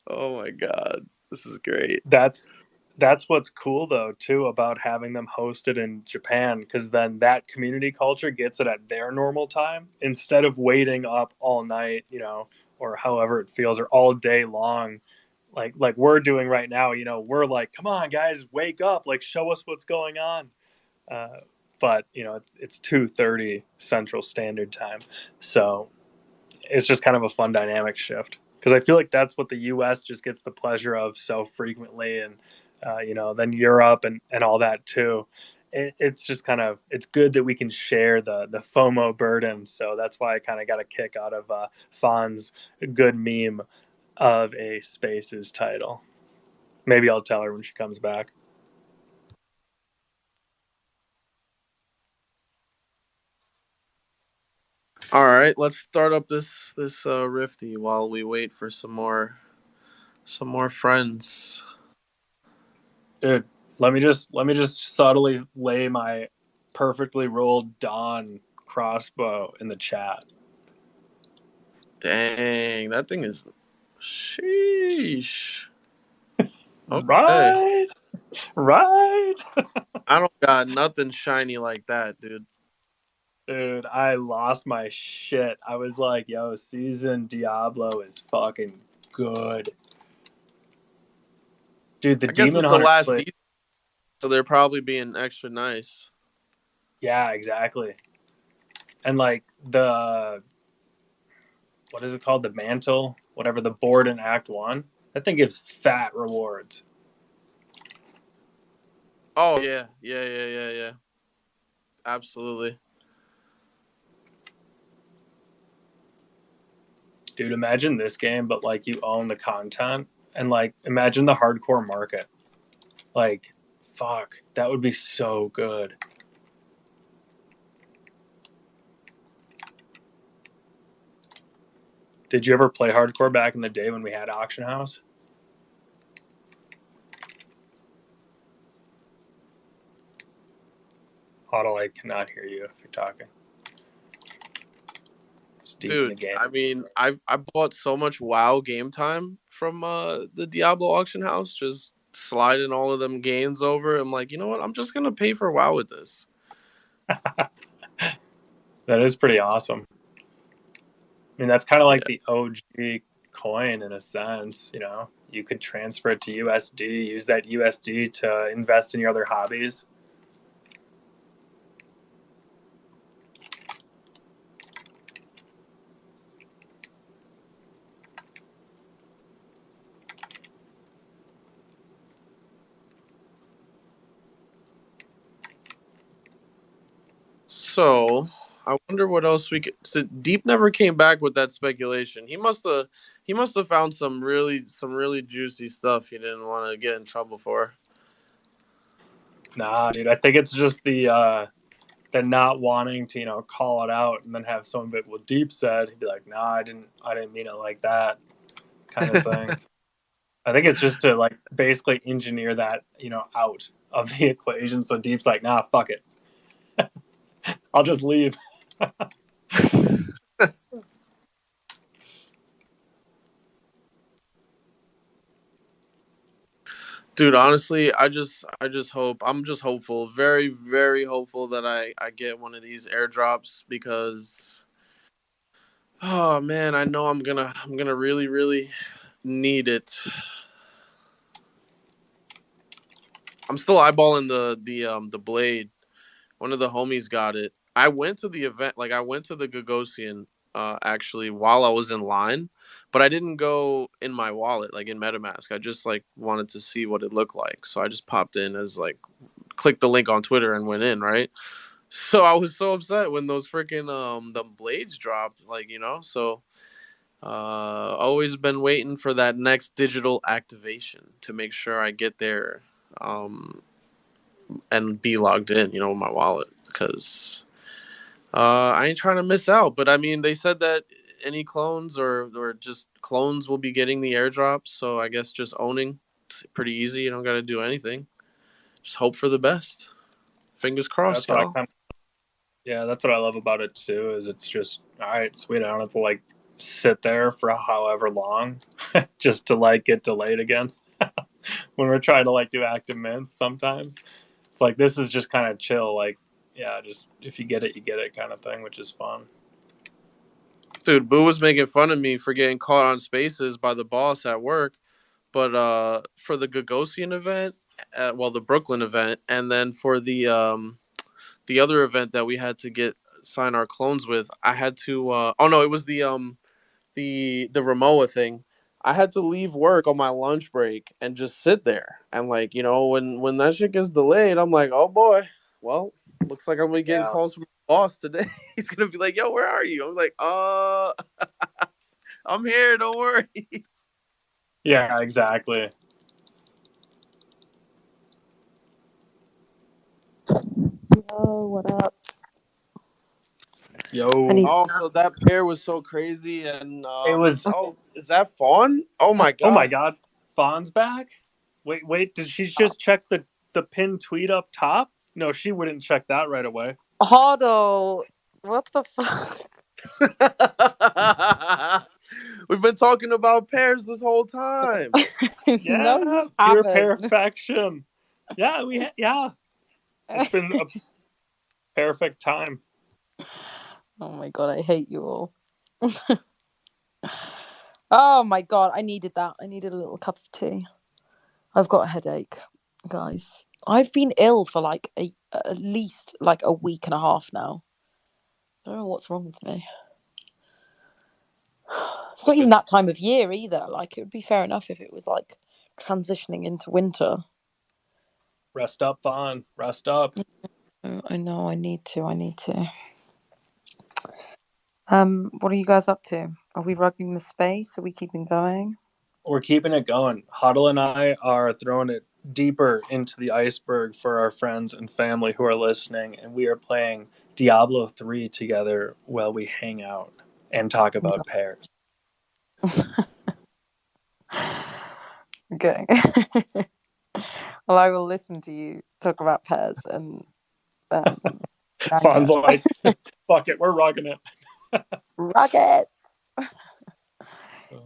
oh my god, this is great. That's what's cool, though, too, about having them hosted in Japan, because then that community culture gets it at their normal time instead of waiting up all night, or however it feels, or all day long, like we're doing right now. We're like, come on, guys, wake up, show us what's going on. But it's 2:30 Central Standard Time, so it's just kind of a fun dynamic shift, because I feel like that's what the U.S. just gets the pleasure of so frequently, and then Europe and all that too. It's just it's good that we can share the FOMO burden. So that's why I kind of got a kick out of Fawn's good meme of a Spaces title. Maybe I'll tell her when she comes back. All right, let's start up this Rifty while we wait for some more friends. Dude, let me just subtly lay my perfectly rolled Dawn crossbow in the chat. Dang, that thing is sheesh. Okay. Right. I don't got nothing shiny like that, dude. Dude, I lost my shit. I was like, yo, Season Diablo is fucking good. Dude, the I guess Demon it's the Hunter last play. season, so they're probably being extra nice. Yeah, exactly. And the what is it called? The mantle, whatever, the board in Act 1. That thing gives fat rewards. Oh yeah. Absolutely. Dude, imagine this game, but like you own the content, and like imagine the hardcore market. Like, fuck, that would be so good. Did you ever play hardcore back in the day when we had Auction House? Huddle, I cannot hear you if you're talking. It's deep in the Dude, game. I mean, I bought so much WoW game time from the Diablo auction house, just sliding all of them gains over. I'm like, you know what? I'm just gonna pay for WoW with this. That is pretty awesome. I mean, that's kind of like the OG coin in a sense. You know, you could transfer it to USD, use that USD to invest in your other hobbies. So I wonder what else we could. So Deep never came back with that speculation. He must have found some really juicy stuff he didn't want to get in trouble for. Nah, dude, I think it's just the not wanting to, you know, call it out and then have someone be, well, Deep said, he'd be like, nah, I didn't mean it like that, kind of thing. I think it's just to like basically engineer that, you know, out of the equation. So Deep's like, nah, fuck it. I'll just leave. Dude, honestly, I just hope, I'm just hopeful, very, very hopeful that I get one of these airdrops, because oh man, I know I'm gonna really, really need it. I'm still eyeballing the blade. One of the homies got it. I went to the event, like I went to the Gagosian actually while I was in line, but I didn't go in my wallet, like in MetaMask. I just like wanted to see what it looked like. So I just popped in as like clicked the link on Twitter and went in, right? So I was so upset when those freaking the blades dropped, like, you know. So always been waiting for that next digital activation to make sure I get there and be logged in, you know, with my wallet, because I ain't trying to miss out. But I mean, they said that any clones or just clones will be getting the airdrops, so I guess just owning, it's pretty easy. You don't got to do anything. Just hope for the best. Fingers crossed, That's what I y'all. kind of, yeah, that's what I love about it too, is it's just, all right, sweet. I don't have to like sit there for however long just to like get delayed again. When we're trying to like do active mints sometimes. It's like, this is just kind of chill. Like, yeah, just if you get it, you get it kind of thing, which is fun. Dude, Boo was making fun of me for getting caught on spaces by the boss at work. But for the Gagosian event, well, the Brooklyn event, and then for the other event that we had to get sign our clones with, I had to oh no, it was the Ramoa thing. I had to leave work on my lunch break and just sit there. And like, you know, when that shit gets delayed, I'm like, oh boy, well, looks like I'm gonna be getting Yeah. calls from my boss today. He's gonna be like, yo, where are you? I'm like, I'm here, don't worry. Yeah, exactly. Yo, what up? Yo. Also, that pair was so crazy, and It was. oh, is that Fawn? Oh my Oh my god. God. Fawn's back? Wait, did she just check the pinned tweet up top? No, she wouldn't check that right away. Hardo, what the fuck? We've been talking about pairs this whole time. Yeah, No, you pure haven't. perfection. Yeah, yeah. It's been a perfect time. Oh my god, I hate you all. Oh my god, I needed that. I needed a little cup of tea. I've got a headache, guys. I've been ill for like at least like a week and a half now. I don't know what's wrong with me. It's not even that time of year either. Like, it would be fair enough if it was like transitioning into winter. Rest up, Vaughn. Rest up. I know. I need to. What are you guys up to? Are we rugging the space? Are we keeping going? We're keeping it going. Huddle and I are throwing it deeper into the iceberg for our friends and family who are listening, and we are playing Diablo 3 together while we hang out and talk about pairs. Okay. Well, I will listen to you talk about pairs and Fawn's like, fuck it, we're rugging it. Rug it.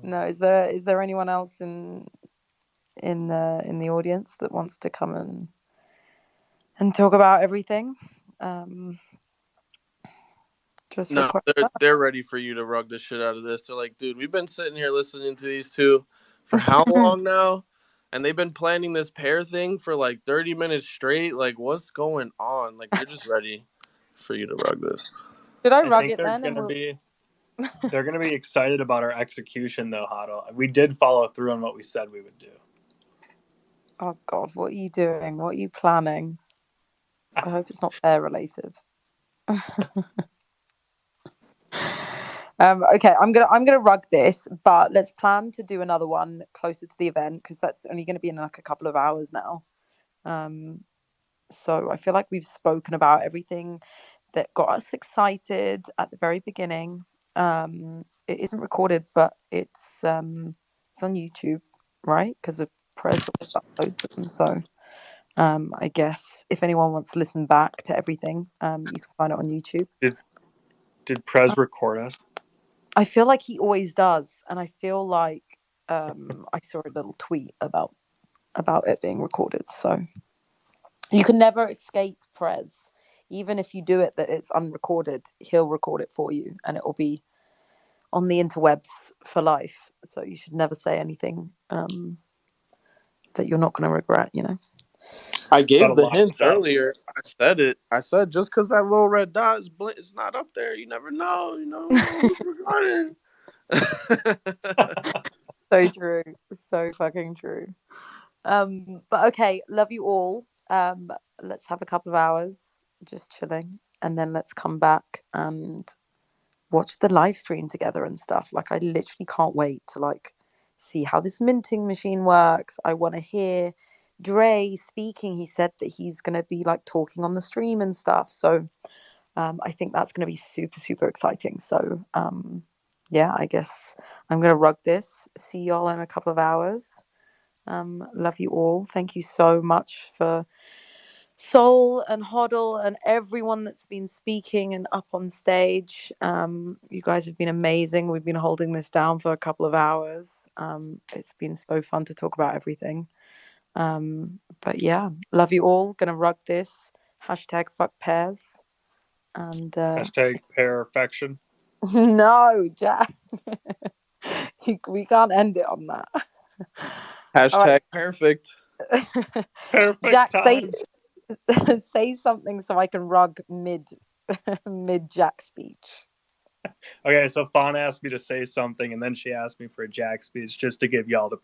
No, is there anyone else in the audience that wants to come and talk about everything? Just No, they're ready for you to rug the shit out of this. They're like, dude, we've been sitting here listening to these two for how long now? And they've been planning this pair thing for like 30 minutes straight. Like, what's going on? Like, they're just ready for you to rug this. Should I I rug think it they're then? gonna be they're gonna be excited about our execution though, Huddle. We did follow through on what we said we would do. Oh God, what are you doing? What are you planning? I hope it's not pair related. Okay, I'm gonna rug this, but let's plan to do another one closer to the event because that's only going to be in like a couple of hours now. So I feel like we've spoken about everything that got us excited at the very beginning. It isn't recorded, but it's on YouTube, right? Because of Prez upload them. So I guess if anyone wants to listen back to everything, you can find it on YouTube. Did Prez record us? I feel like he always does, and I feel like I saw a little tweet about it being recorded. So you can never escape Prez. Even if you do it that it's unrecorded, he'll record it for you, and it will be on the interwebs for life. So you should never say anything that you're not going to regret. You know. I gave the hints earlier. I said it. I said just because that little red dot is it's not up there, you never know. You know who's regarding. So true. So fucking true. But okay, love you all. Let's have a couple of hours just chilling, and then let's come back and watch the live stream together and stuff. Like, I literally can't wait to like see how this minting machine works. I want to hear Dre speaking. He said that he's going to be like talking on the stream and stuff. So I think that's going to be super, super exciting. So yeah, I guess I'm going to rug this. See y'all in a couple of hours. Love you all. Thank you so much for Soul and Hoddle and everyone that's been speaking and up on stage. You guys have been amazing. We've been holding this down for a couple of hours. It's been so fun to talk about everything. But yeah, love you all. Gonna rug this. Hashtag fuck pairs. And hashtag perfection. No, Jack. We can't end it on that. Hashtag right. Perfect. Perfect Jack, times. say something so I can rug mid Jack speech. Okay, so Fawn asked me to say something, and then she asked me for a Jack speech just to give y'all the